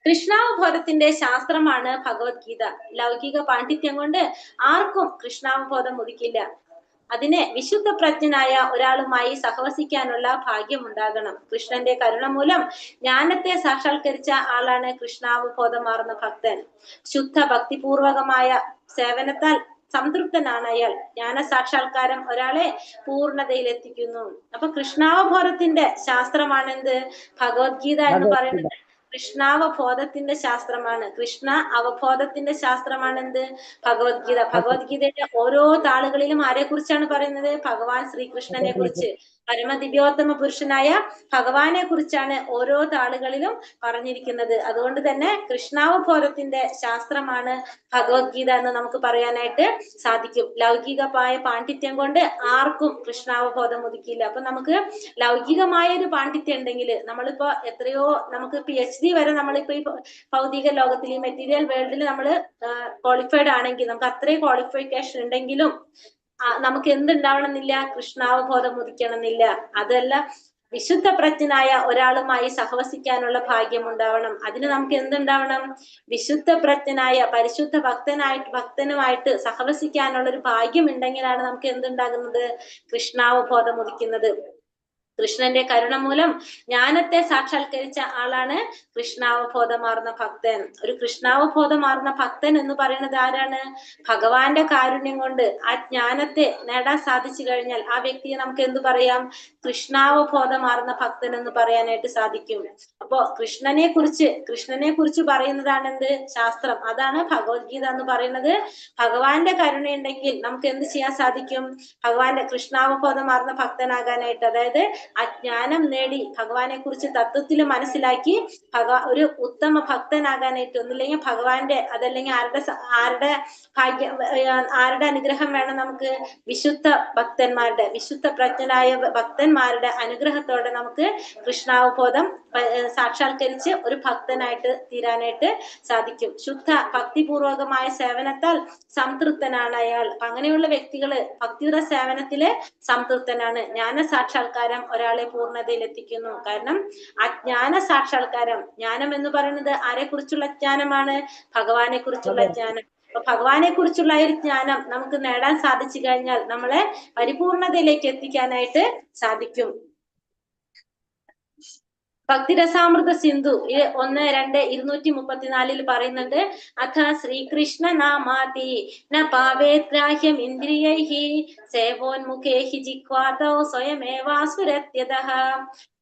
കൃഷ്ണാവബോധത്തിന്റെ ശാസ്ത്രമാണ് ഭഗവത്ഗീത. ലൗകിക പാണ്ഡിത്യം കൊണ്ട് ആർക്കും കൃഷ്ണാവബോധം ഉദിക്കില്ല. അതിന് വിശുദ്ധ പ്രജ്ഞനായ ഒരാളുമായി സഹവസിക്കാനുള്ള ഭാഗ്യം ഉണ്ടാകണം. കൃഷ്ണന്റെ കരുണ മൂലം ജ്ഞാനത്തെ സാക്ഷാത്കരിച്ച ആളാണ് കൃഷ്ണാവബോധമാർന്ന ഭക്തൻ. ശുദ്ധ ഭക്തിപൂർവകമായ സേവനത്താൽ സംതൃപ്തനാണ് അയാൾ. ജ്ഞാന സാക്ഷാത്കാരം ഒരാളെ പൂർണ്ണതയിൽ എത്തിക്കുന്നു. അപ്പൊ കൃഷ്ണാവബോധത്തിന്റെ ശാസ്ത്രമാണ് എന്ത്? ഭഗവത്ഗീത എന്ന് പറയുന്നത് കൃഷ്ണാവബോധത്തിന്റെ ശാസ്ത്രമാണ്. കൃഷ്ണ അവബോധത്തിന്റെ ശാസ്ത്രമാണ് എന്ത്? ഭഗവത്ഗീത. ഭഗവത്ഗീതയുടെ ഓരോ താളുകളിലും ആരെ കുറിച്ചാണ് പറയുന്നത്? ഭഗവാൻ ശ്രീകൃഷ്ണനെ കുറിച്ച്, പരമദിവ്യോത്തമ പുരുഷനായ ഭഗവാനെ കുറിച്ചാണ് ഓരോ താളുകളിലും പറഞ്ഞിരിക്കുന്നത്. അതുകൊണ്ട് തന്നെ കൃഷ്ണാവബോധത്തിന്റെ ശാസ്ത്രമാണ് ഭഗവത്ഗീത എന്ന് നമുക്ക് പറയാനായിട്ട് സാധിക്കും. ലൗകികമായ പാണ്ഡിത്യം കൊണ്ട് ആർക്കും കൃഷ്ണാവബോധം ഉദിക്കില്ല. അപ്പൊ നമുക്ക് ലൗകികമായ ഒരു പാണ്ഡിത്യം ഉണ്ടെങ്കിൽ നമ്മളിപ്പോ എത്രയോ നമുക്ക് PhD വരെ നമ്മളിപ്പോ ഈ ഭൗതിക ലോകത്തിൽ ഈ മെറ്റീരിയൽ വേൾഡിൽ നമ്മൾ ക്വാളിഫൈഡ് ആണെങ്കിൽ നമുക്ക് അത്രയും ക്വാളിഫിക്കേഷൻ ഉണ്ടെങ്കിലും നമുക്ക് എന്തുണ്ടാവണമെന്നില്ല? കൃഷ്ണാവബോധം ഉദിക്കണമെന്നില്ല. അതല്ല, വിശുദ്ധ പ്രജ്ഞനായ ഒരാളുമായി സഹവസിക്കാനുള്ള ഭാഗ്യം ഉണ്ടാവണം. അതിന് നമുക്ക് എന്തുണ്ടാവണം? വിശുദ്ധ പ്രജ്ഞനായ പരിശുദ്ധ ഭക്തനുമായിട്ട് സഹവസിക്കാനുള്ള ഒരു ഭാഗ്യം ഉണ്ടെങ്കിലാണ് നമുക്ക് എന്തുണ്ടാകുന്നത്? കൃഷ്ണാവബോധം ഉദിക്കുന്നത്. കൃഷ്ണന്റെ കരുണ മൂലം ജ്ഞാനത്തെ സാക്ഷാത്കരിച്ച ആളാണ് കൃഷ്ണാവബോധമാർന്ന ഭക്തൻ. ഒരു കൃഷ്ണാവബോധമാർന്ന ഭക്തൻ എന്ന് പറയുന്നത് ആരാണ്? ഭഗവാന്റെ കാരുണ്യം കൊണ്ട് ആ ജ്ഞാനത്തെ നേടാൻ സാധിച്ചു കഴിഞ്ഞാൽ ആ വ്യക്തിയെ നമുക്ക് എന്ത് പറയാം? കൃഷ്ണാവബോധമാർന്ന ഭക്തൻ എന്ന് പറയാനായിട്ട് സാധിക്കും. അപ്പോ കൃഷ്ണനെ കുറിച്ച് പറയുന്നതാണ് എന്ത്? ശാസ്ത്രം. അതാണ് ഭഗവത്ഗീത എന്ന് പറയുന്നത്. ഭഗവാന്റെ കരുണയുണ്ടെങ്കിൽ നമുക്ക് എന്ത് ചെയ്യാൻ സാധിക്കും? ഭഗവാന്റെ കൃഷ്ണാവബോധമാർന്ന ഭക്തനാകാനായിട്ട്, അതായത് അജ്ഞാനം നേടി ഭഗവാനെ കുറിച്ച് തത്വത്തിൽ മനസ്സിലാക്കി ഒരു ഉത്തമ ഭക്തനാകാനായിട്ട്, ഒന്നില്ലെങ്കിൽ ഭഗവാന്റെ, അതല്ലെങ്കിൽ ആരുടെ അനുഗ്രഹം വേണം നമുക്ക്? വിശുദ്ധ ഭക്തന്മാരുടെ, വിശുദ്ധ പ്രജ്ഞനായ ഭക്തന്മാരുടെ അനുഗ്രഹത്തോടെ നമുക്ക് കൃഷ്ണാവബോധം സാക്ഷാത്കരിച്ച് ഒരു ഭക്തനായിട്ട് തീരാനായിട്ട് സാധിക്കും. ശുദ്ധ ഭക്തിപൂർവകമായ സേവനത്താൽ സംതൃപ്തനാണ് അയാൾ. അങ്ങനെയുള്ള വ്യക്തികള് ഭക്തിയുടെ സേവനത്തില് സംതൃപ്തനാണ്. ജ്ഞാന സാക്ഷാത്കാരം ഒരാളെ പൂർണ്ണതയിൽ എത്തിക്കുന്നു. കാരണം അജ്ഞാന സാക്ഷാത്കാരം, ജ്ഞാനം എന്ന് പറയുന്നത് ആരെ കുറിച്ചുള്ള ജ്ഞാനമാണ്? ഭഗവാനെ കുറിച്ചുള്ള ജ്ഞാനം. അപ്പൊ ഭഗവാനെ കുറിച്ചുള്ള ഒരു ജ്ഞാനം നമുക്ക് നേടാൻ സാധിച്ചു കഴിഞ്ഞാൽ നമ്മളെ പരിപൂർണതയിലേക്ക് എത്തിക്കാനായിട്ട് സാധിക്കും. ഭക്തിരസാമൃത സിന്ധു 1-2-234 പറയുന്നുണ്ട്, അഥ ശ്രീകൃഷ്ണ നാമാതി ന പാവേത്രാഹ്യം ഇന്ദ്രിയൈഹി സേവോന്മുഖേഹി ജിഹ്വാതോ സ്വയമേവാസുരത്യതഃ.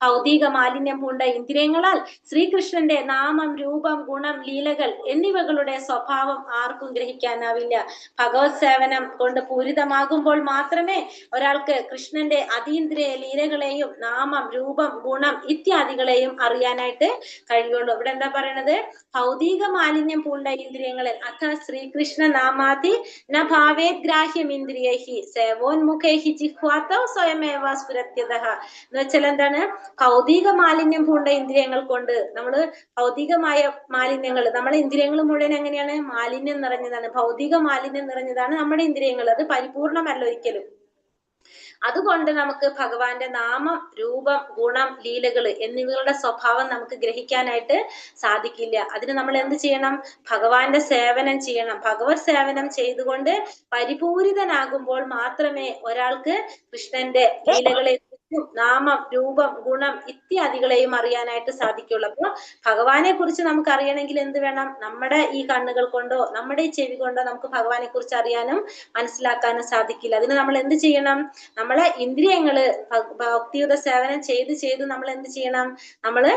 ഭൗതിക മാലിന്യം പൂണ്ട ഇന്ദ്രിയങ്ങളാൽ ശ്രീകൃഷ്ണന്റെ നാമം, രൂപം, ഗുണം, ലീലകൾ എന്നിവകളുടെ സ്വഭാവം ആർക്കും ഗ്രഹിക്കാനാവില്ല. ഭഗവത് സേവനം കൊണ്ട് പൂരിതമാകുമ്പോൾ മാത്രമേ ഒരാൾക്ക് കൃഷ്ണന്റെ അതീന്ദ്രിയ ലീലകളെയും നാമം, രൂപം, ഗുണം ഇത്യാദികളെയും അറിയാനായിട്ട് കഴിയുള്ളൂ. ഇവിടെ എന്താ പറയണത്? ഭൗതിക മാലിന്യം പൂണ്ട ഇന്ദ്രിയങ്ങളിൽ, അഥ ശ്രീകൃഷ്ണ നാമാതി ന ഭാവേഗ്രാഹ്യം ഇന്ദ്രിയൈഹി സേവോന്മുഖേഹി ജിഹ്വാതോ സ്വയമേവാസ്ഫുരത്യതഃ. എന്ന് വെച്ചാൽ എന്താണ്? ഭൗതിക മാലിന്യം പൂണ്ട ഇന്ദ്രിയങ്ങൾ കൊണ്ട് ഭൗതികമായ മാലിന്യങ്ങൾ, നമ്മളെ ഇന്ദ്രിയങ്ങൾ മുഴുവൻ എങ്ങനെയാണ്? മാലിന്യം നിറഞ്ഞതാണ്, ഭൗതിക മാലിന്യം നിറഞ്ഞതാണ് നമ്മുടെ ഇന്ദ്രിയങ്ങൾ. അത് പരിപൂർണമല്ല ഒരിക്കലും. അതുകൊണ്ട് നമുക്ക് ഭഗവാന്റെ നാമം, രൂപം, ഗുണം, ലീലകൾ എന്നിവകളുടെ സ്വഭാവം നമുക്ക് ഗ്രഹിക്കാനായിട്ട് സാധിക്കില്ല. അതിന് നമ്മൾ എന്ത് ചെയ്യണം? ഭഗവാന്റെ സേവനം ചെയ്യണം. ഭഗവത് സേവനം ചെയ്തുകൊണ്ട് പരിപൂരിതനാകുമ്പോൾ മാത്രമേ ഒരാൾക്ക് കൃഷ്ണന്റെ ലീലകളെ, നാമം, രൂപം, ഗുണം ഇത്യാദികളെയും അറിയാനായിട്ട് സാധിക്കുള്ളൂ. അപ്പൊ ഭഗവാനെ കുറിച്ച് നമുക്ക് അറിയണമെങ്കിൽ എന്ത് വേണം? നമ്മുടെ ഈ കണ്ണുകൾ കൊണ്ടോ നമ്മുടെ ഈ ചെവി കൊണ്ടോ നമുക്ക് ഭഗവാനെ കുറിച്ച് അറിയാനും മനസ്സിലാക്കാനും സാധിക്കില്ല. അതിന് നമ്മൾ എന്ത് ചെയ്യണം? നമ്മളെ ഇന്ദ്രിയങ്ങള് ഭക്തിയുടെ സേവനം ചെയ്ത് നമ്മൾ എന്ത് ചെയ്യണം? നമ്മള്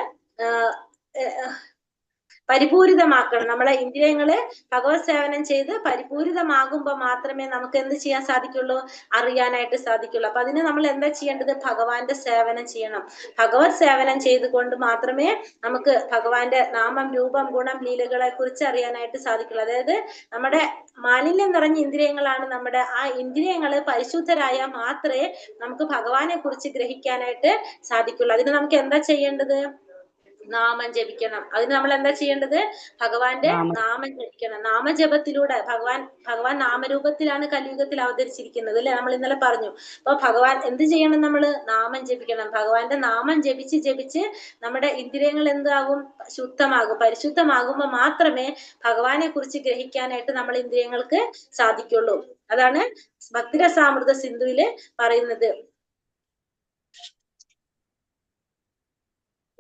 പരിപൂരിതമാക്കണം. നമ്മളെ ഇന്ദ്രിയങ്ങള് ഭഗവത് സേവനം ചെയ്ത് പരിപൂരിതമാകുമ്പോൾ മാത്രമേ നമുക്ക് എന്ത് ചെയ്യാൻ സാധിക്കുള്ളൂ? അറിയാനായിട്ട് സാധിക്കുള്ളൂ. അപ്പൊ അതിന് നമ്മൾ എന്താ ചെയ്യേണ്ടത്? ഭഗവാന്റെ സേവനം ചെയ്യണം. ഭഗവത് സേവനം ചെയ്തുകൊണ്ട് മാത്രമേ നമുക്ക് ഭഗവാന്റെ നാമം, രൂപം, ഗുണം, ലീലകളെ കുറിച്ച് അറിയാനായിട്ട് സാധിക്കുള്ളൂ. അതായത് നമ്മുടെ മാലിന്യം നിറഞ്ഞ ഇന്ദ്രിയങ്ങളാണ് നമ്മുടെ. ആ ഇന്ദ്രിയങ്ങള് പരിശുദ്ധരായാൽ മാത്രമേ നമുക്ക് ഭഗവാനെ കുറിച്ച് ഗ്രഹിക്കാനായിട്ട് സാധിക്കുള്ളൂ. അതിന് നമുക്ക് എന്താ ചെയ്യേണ്ടത്? നാമം ജപിക്കണം. അതിന് നമ്മൾ എന്താ ചെയ്യേണ്ടത്? ഭഗവാന്റെ നാമം ജപിക്കണം. നാമജപത്തിലൂടെ ഭഗവാൻ നാമരൂപത്തിലാണ് കലിയുഗത്തിൽ അവതരിച്ചിരിക്കുന്നത് അല്ലെ? നമ്മൾ ഇന്നലെ പറഞ്ഞു. അപ്പൊ ഭഗവാൻ എന്ത് ചെയ്യണം? നമ്മള് നാമം ജപിക്കണം. ഭഗവാന്റെ നാമം ജപിച്ച് നമ്മുടെ ഇന്ദ്രിയങ്ങൾ എന്താകും? ശുദ്ധമാകും. പരിശുദ്ധമാകുമ്പോൾ മാത്രമേ ഭഗവാനെ കുറിച്ച് ഗ്രഹിക്കാനായിട്ട് നമ്മൾ ഇന്ദ്രിയങ്ങൾക്ക് സാധിക്കുള്ളൂ. അതാണ് ഭക്തിരസാമൃത സിന്ധുവില് പറയുന്നത്.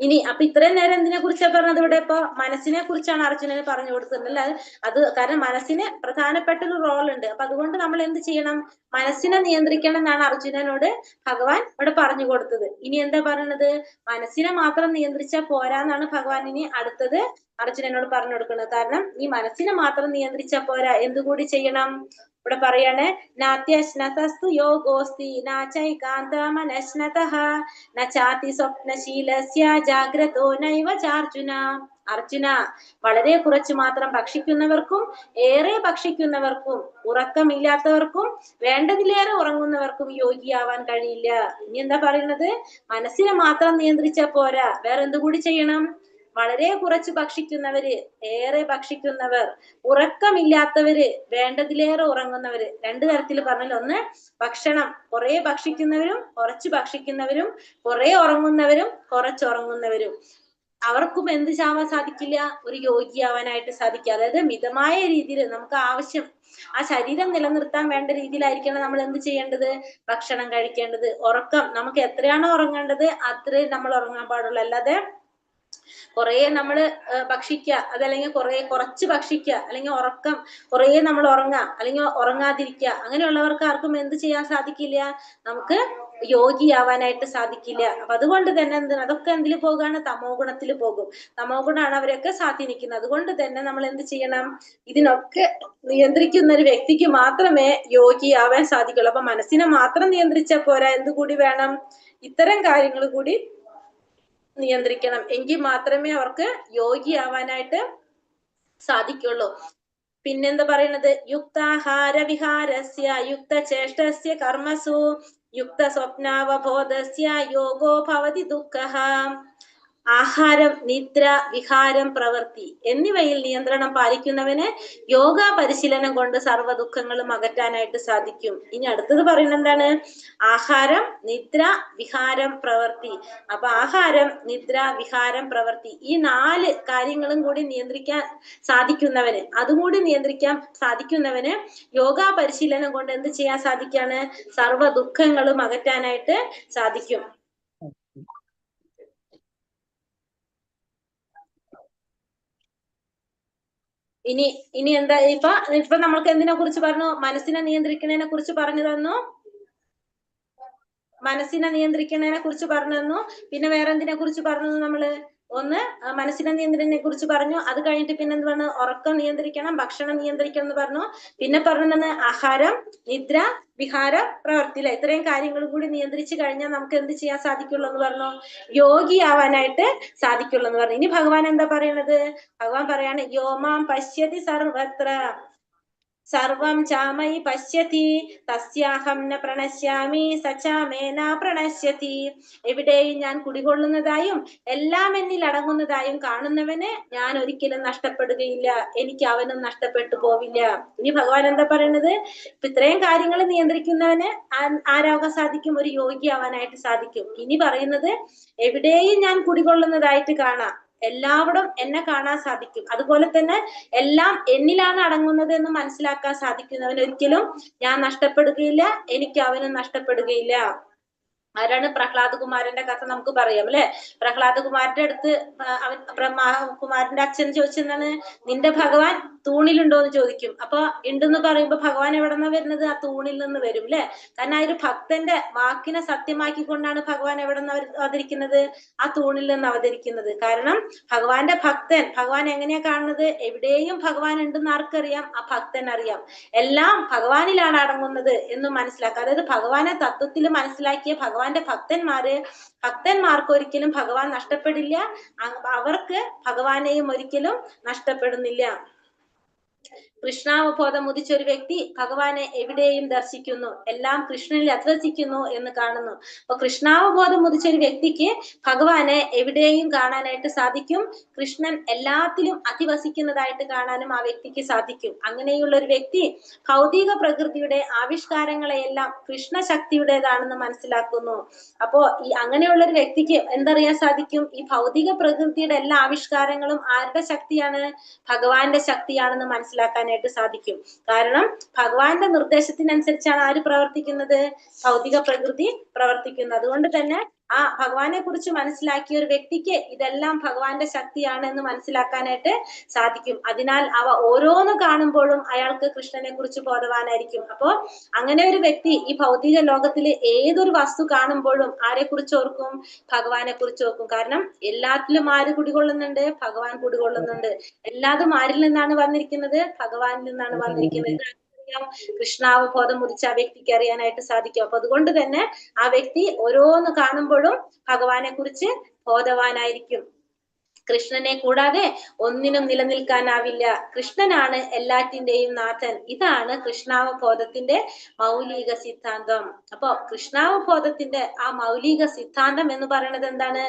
ഇനി അപ്പൊ ഇത്രയും നേരം എന്തിനെ കുറിച്ചാണ് പറഞ്ഞത്? ഇവിടെ ഇപ്പൊ മനസ്സിനെ കുറിച്ചാണ് അർജുനന് പറഞ്ഞു കൊടുക്കുന്നത് അല്ലെ? അത് കാരണം മനസ്സിന് പ്രധാനപ്പെട്ട ഒരു റോൾ ഉണ്ട്. അപ്പൊ അതുകൊണ്ട് നമ്മൾ എന്ത് ചെയ്യണം? മനസ്സിനെ നിയന്ത്രിക്കണം എന്നാണ് അർജുനനോട് ഭഗവാൻ ഇവിടെ പറഞ്ഞു കൊടുത്തത്. ഇനി എന്താ പറയുന്നത്? മനസ്സിനെ മാത്രം നിയന്ത്രിച്ചാൽ പോരാന്നാണ് ഭഗവാൻ ഇനി അടുത്തത് അർജുനനോട് പറഞ്ഞു കൊടുക്കുന്നത്. കാരണം ഈ മനസ്സിനെ മാത്രം നിയന്ത്രിച്ചാൽ പോരാ, എന്തുകൂടി ചെയ്യണം? ഇവിടെ പറയാണ്, നാത്യശ്നതസ്തു യോഗോസ്തി നാചൈകാന്തമനശ്നതഃ നചാതി സ്വപ്നശീലസ്യ ജാഗ്രതോ നൈവ ചാർജുന. അർജുന, വളരെ കുറച്ച് മാത്രം ഭക്ഷിക്കുന്നവർക്കും ഏറെ ഭക്ഷിക്കുന്നവർക്കും ഉറക്കമില്ലാത്തവർക്കും വേണ്ടതിലേറെ ഉറങ്ങുന്നവർക്കും യോഗിയാവാൻ കഴിയില്ല. ഇനി എന്താ പറയുന്നത്? മനസ്സിനെ മാത്രം നിയന്ത്രിച്ചാൽ പോരാ, വേറെ എന്തുകൂടി ചെയ്യണം? വളരെ കുറച്ച് ഭക്ഷിക്കുന്നവര്, ഏറെ ഭക്ഷിക്കുന്നവർ, ഉറക്കമില്ലാത്തവര്, വേണ്ടതിലേറെ ഉറങ്ങുന്നവര്. രണ്ടു തരത്തിൽ പറഞ്ഞല്ലോ. ഒന്ന് ഭക്ഷണം, കുറെ ഭക്ഷിക്കുന്നവരും കുറച്ച് ഭക്ഷിക്കുന്നവരും, കുറെ ഉറങ്ങുന്നവരും കുറച്ചുറങ്ങുന്നവരും. അവർക്കും എന്ത് ചാവാൻ സാധിക്കില്ല? ഒരു യോഗിയാവാനായിട്ട് സാധിക്കുക. അതായത് മിതമായ രീതിയിൽ നമുക്ക് ആവശ്യം, ആ ശരീരം നിലനിർത്താൻ വേണ്ട രീതിയിലായിരിക്കണം നമ്മൾ എന്ത് ചെയ്യേണ്ടത്? ഭക്ഷണം കഴിക്കേണ്ടത്. ഉറക്കം നമുക്ക് എത്രയാണോ ഉറങ്ങേണ്ടത് അത്രയും നമ്മൾ ഉറങ്ങാൻ പാടുള്ളൂ. അല്ലാതെ കുറെ നമ്മൾ ഭക്ഷിക്കുക, അതല്ലെങ്കിൽ കുറച്ച് ഭക്ഷിക്കുക, അല്ലെങ്കിൽ ഉറക്കം കുറെ നമ്മൾ ഉറങ്ങുക, അല്ലെങ്കിൽ ഉറങ്ങാതിരിക്കുക, അങ്ങനെയുള്ളവർക്ക് ആർക്കും എന്ത് ചെയ്യാൻ സാധിക്കില്ല? നമുക്ക് യോഗിയാവാനായിട്ട് സാധിക്കില്ല. അപ്പൊ അതുകൊണ്ട് തന്നെ അതൊക്കെ എന്തിൽ പോകുകയാണ്? തമോ ഗുണത്തിൽ പോകും. തമോ ഗുണമാണ് അവരൊക്കെ സ്വാധീനിക്കുന്നത്. അതുകൊണ്ട് തന്നെ നമ്മൾ എന്ത് ചെയ്യണം? ഇതിനൊക്കെ നിയന്ത്രിക്കുന്ന ഒരു വ്യക്തിക്ക് മാത്രമേ യോഗിയാവാൻ സാധിക്കുള്ളൂ. അപ്പൊ മനസ്സിനെ മാത്രം നിയന്ത്രിച്ചാൽ പോരാ, എന്തുകൂടി വേണം? ഇത്തരം കാര്യങ്ങൾ കൂടി നിയന്ത്രിക്കണം. എങ്കിൽ മാത്രമേ അവർക്ക് യോഗിയാവാനായിട്ട് സാധിക്കുള്ളൂ. പിന്നെന്താ പറയുന്നത്? യുക്താഹാര വിഹാരസ്യ യുക്ത ചേഷ്ടസ്യ കർമ്മസു യുക്ത സ്വപ്നാവബോധസ്യ യോഗോ ഭവതി ദുഃഖഃ. ആഹാരം, നിദ്ര, വിഹാരം, പ്രവൃത്തി എന്നിവയിൽ നിയന്ത്രണം പാലിക്കുന്നവന് യോഗ പരിശീലനം കൊണ്ട് സർവ്വ ദുഃഖങ്ങളും അകറ്റാനായിട്ട് സാധിക്കും. ഇനി അടുത്തത് പറയുന്നത് എന്താണ്? ആഹാരം, നിദ്ര, വിഹാരം, പ്രവൃത്തി. അപ്പൊ ആഹാരം, നിദ്ര, വിഹാരം, പ്രവൃത്തി, ഈ 4 കാര്യങ്ങളും കൂടി നിയന്ത്രിക്കാൻ സാധിക്കുന്നവന്, അതും കൂടി നിയന്ത്രിക്കാൻ സാധിക്കുന്നവന് യോഗ പരിശീലനം കൊണ്ട് എന്ത് ചെയ്യാൻ സാധിക്കാണ്? സർവ്വ ദുഃഖങ്ങളും അകറ്റാനായിട്ട് സാധിക്കും. ഇനി എന്താ ഇപ്പൊ നമ്മൾക്ക് എന്തിനെ കുറിച്ച് പറഞ്ഞു? മനസ്സിനെ നിയന്ത്രിക്കുന്നതിനെ കുറിച്ച് പറഞ്ഞു തന്നു. മനസ്സിനെ നിയന്ത്രിക്കുന്നതിനെ കുറിച്ച് പറഞ്ഞു തന്നു. പിന്നെ വേറെ എന്തിനെ കുറിച്ച് പറഞ്ഞു? നമ്മള് ഒന്ന് മനസ്സിനെ നിയന്ത്രണത്തിനെ കുറിച്ച് പറഞ്ഞു. അത് കഴിഞ്ഞിട്ട് പിന്നെ എന്ത് പറഞ്ഞു? ഉറക്കം നിയന്ത്രിക്കണം, ഭക്ഷണം നിയന്ത്രിക്കണം എന്ന് പറഞ്ഞു. പിന്നെ പറഞ്ഞത് ആഹാരം, നിദ്ര, വിഹാര, പ്രവൃത്തി. ഇത്രയും കാര്യങ്ങൾ കൂടി നിയന്ത്രിച്ചു കഴിഞ്ഞാൽ നമുക്ക് എന്ത് ചെയ്യാൻ സാധിക്കുള്ളൂ എന്ന് പറഞ്ഞു? യോഗിയാവാനായിട്ട് സാധിക്കുള്ളൂ എന്ന് പറഞ്ഞു. ഇനി ഭഗവാൻ എന്താ പറയണത്? ഭഗവാൻ പറയാണ് യോമാം പശ്യതി സർവത്ര സർവം ചാമയി പശ്യതി തസ്യാഹം ന പ്രണശ്യാമി സചാമേന പ്രണശ്യതി. എവിടെയും ഞാൻ കുടികൊള്ളുന്നതായും എല്ലാം എന്നിൽ അടങ്ങുന്നതായും കാണുന്നവന് ഞാൻ ഒരിക്കലും നഷ്ടപ്പെടുകയില്ല, എനിക്ക് അവനും നഷ്ടപ്പെട്ടു പോവില്ല. ഇനി ഭഗവാൻ എന്താ പറയണത്? ഇപ്പൊ ഇത്രയും കാര്യങ്ങൾ നിയന്ത്രിക്കുന്നവന് ആരാകാൻ സാധിക്കും? ഒരു യോഗിയാവാനായിട്ട് സാധിക്കും. ഇനി പറയുന്നത് എവിടെയും ഞാൻ കുടികൊള്ളുന്നതായിട്ട് കാണാം, എല്ലാവരും എന്നെ കാണാൻ സാധിക്കും, അതുപോലെ തന്നെ എല്ലാം എന്നിലാണ് അടങ്ങുന്നത് എന്ന് മനസ്സിലാക്കാൻ സാധിക്കുന്നവൻ ഒരിക്കലും ഞാൻ നഷ്ടപ്പെടുകയില്ല, എനിക്ക് അവനും നഷ്ടപ്പെടുകയില്ല. ആരാണ്? പ്രഹ്ലാദ കുമാരന്റെ കഥ നമുക്ക് പറയാം അല്ലെ. പ്രഹ്ലാദ കുമാരന്റെ അടുത്ത് കുമാരന്റെ അച്ഛൻ ചോദിച്ചെന്താണ്? നിന്റെ ഭഗവാൻ തൂണിലുണ്ടോ എന്ന് ചോദിക്കും. അപ്പൊ ഉണ്ടെന്ന് പറയുമ്പോ ഭഗവാൻ എവിടെ നിന്നാ വരുന്നത്? ആ തൂണിൽ നിന്ന് വരും അല്ലെ. കാരണം ആ ഒരു ഭക്തന്റെ വാക്കിനെ സത്യമാക്കിക്കൊണ്ടാണ് ഭഗവാൻ എവിടെ നിന്ന് അവതരിക്കുന്നത്? ആ തൂണിൽ നിന്ന് അവതരിക്കുന്നത്. കാരണം ഭഗവാന്റെ ഭക്തൻ, ഭഗവാൻ എങ്ങനെയാ കാണുന്നത്? എവിടെയും ഭഗവാൻ ഉണ്ടെന്ന് ആർക്കറിയാം? ആ ഭക്തൻ അറിയാം. എല്ലാം ഭഗവാനിലാണ് അടങ്ങുന്നത് എന്ന് മനസ്സിലാക്കുക. അതായത് ഭഗവാനെ തത്വത്തിൽ മനസ്സിലാക്കിയ ഭഗവാന്റെ ഭക്തന്മാർക്ക് ഒരിക്കലും ഭഗവാൻ നഷ്ടപ്പെടില്ല, അവർക്ക് ഭഗവാനെയും ഒരിക്കലും നഷ്ടപ്പെടുന്നില്ല. കൃഷ്ണാവബോധം ഉദിച്ച ഒരു വ്യക്തി ഭഗവാനെ എവിടെയും ദർശിക്കുന്നു, എല്ലാം കൃഷ്ണനിൽ അധ്വസിക്കുന്നു എന്ന് കാണുന്നു. അപ്പൊ കൃഷ്ണാവബോധം ഉദിച്ച ഒരു വ്യക്തിക്ക് ഭഗവാനെ എവിടെയും കാണാനായിട്ട് സാധിക്കും. കൃഷ്ണൻ എല്ലാത്തിലും അധിവസിക്കുന്നതായിട്ട് കാണാനും ആ വ്യക്തിക്ക് സാധിക്കും. അങ്ങനെയുള്ള ഒരു വ്യക്തി ഭൗതിക പ്രകൃതിയുടെ ആവിഷ്കാരങ്ങളെയെല്ലാം കൃഷ്ണശക്തിയുടേതാണെന്ന് മനസ്സിലാക്കുന്നു. അപ്പോ ഈ അങ്ങനെയുള്ള ഒരു വ്യക്തിക്ക് എന്തറിയാൻ സാധിക്കും? ഈ ഭൗതിക പ്രകൃതിയുടെ എല്ലാ ആവിഷ്കാരങ്ങളും ആരുടെ ശക്തിയാണ്? ഭഗവാന്റെ ശക്തിയാണെന്ന് മനസ്സിലാക്കാനായിട്ട് സാധിക്കും. കാരണം ഭഗവാന്റെ നിർദ്ദേശത്തിനനുസരിച്ചാണ് ആര് പ്രവർത്തിക്കുന്നത്? ഭൗതിക പ്രകൃതി പ്രവർത്തിക്കുന്നത്. അതുകൊണ്ട് തന്നെ ആ ഭഗവാനെ കുറിച്ച് മനസ്സിലാക്കിയ ഒരു വ്യക്തിക്ക് ഇതെല്ലാം ഭഗവാന്റെ ശക്തിയാണ് എന്ന് മനസ്സിലാക്കാനായിട്ട് സാധിക്കും. അതിനാൽ അവ ഓരോന്ന് കാണുമ്പോഴും അയാൾക്ക് കൃഷ്ണനെ കുറിച്ച് ബോധവാനായിരിക്കും. അപ്പോ അങ്ങനെ ഒരു വ്യക്തി ഈ ഭൗതിക ലോകത്തിലെ ഏതൊരു വസ്തു കാണുമ്പോഴും ആരെ കുറിച്ച് ഓർക്കും? ഭഗവാനെ കുറിച്ച് ഓർക്കും. കാരണം എല്ലാത്തിലും ആര് കുടികൊള്ളുന്നുണ്ട്? ഭഗവാൻ കുടികൊള്ളുന്നുണ്ട്. എല്ലാതും ആരിൽ നിന്നാണ് വന്നിരിക്കുന്നത്? ഭഗവാനിൽ നിന്നാണ് വന്നിരിക്കുന്നത്. കൃഷ്ണാവബോധം ഉദിച്ച ആ വ്യക്തിക്ക് അറിയാനായിട്ട് സാധിക്കും. അപ്പൊ അതുകൊണ്ട് തന്നെ ആ വ്യക്തി ഓരോന്ന് കാണുമ്പോഴും ഭഗവാനെ കുറിച്ച് ബോധവാനായിരിക്കും. കൃഷ്ണനെ കൂടാതെ ഒന്നിനും നിലനിൽക്കാനാവില്ല. കൃഷ്ണനാണ് എല്ലാറ്റിന്റെയും നാഥൻ. ഇതാണ് കൃഷ്ണാവബോധത്തിന്റെ മൗലിക സിദ്ധാന്തം. അപ്പൊ കൃഷ്ണാവബോധത്തിന്റെ ആ മൗലിക സിദ്ധാന്തം എന്ന് പറയുന്നത് എന്താണ്?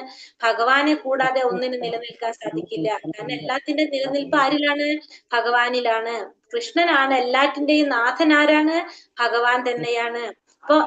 ഭഗവാനെ കൂടാതെ ഒന്നിനും നിലനിൽക്കാൻ സാധിക്കില്ല. കാരണം എല്ലാത്തിന്റെ നിലനിൽപ്പ് ആരിലാണ്? ഭഗവാനിലാണ്. കൃഷ്ണനാണ് എല്ലാറ്റിന്റെയും നാഥൻ. ആരാണ്? ഭഗവാൻ തന്നെയാണ്. അപ്പൊ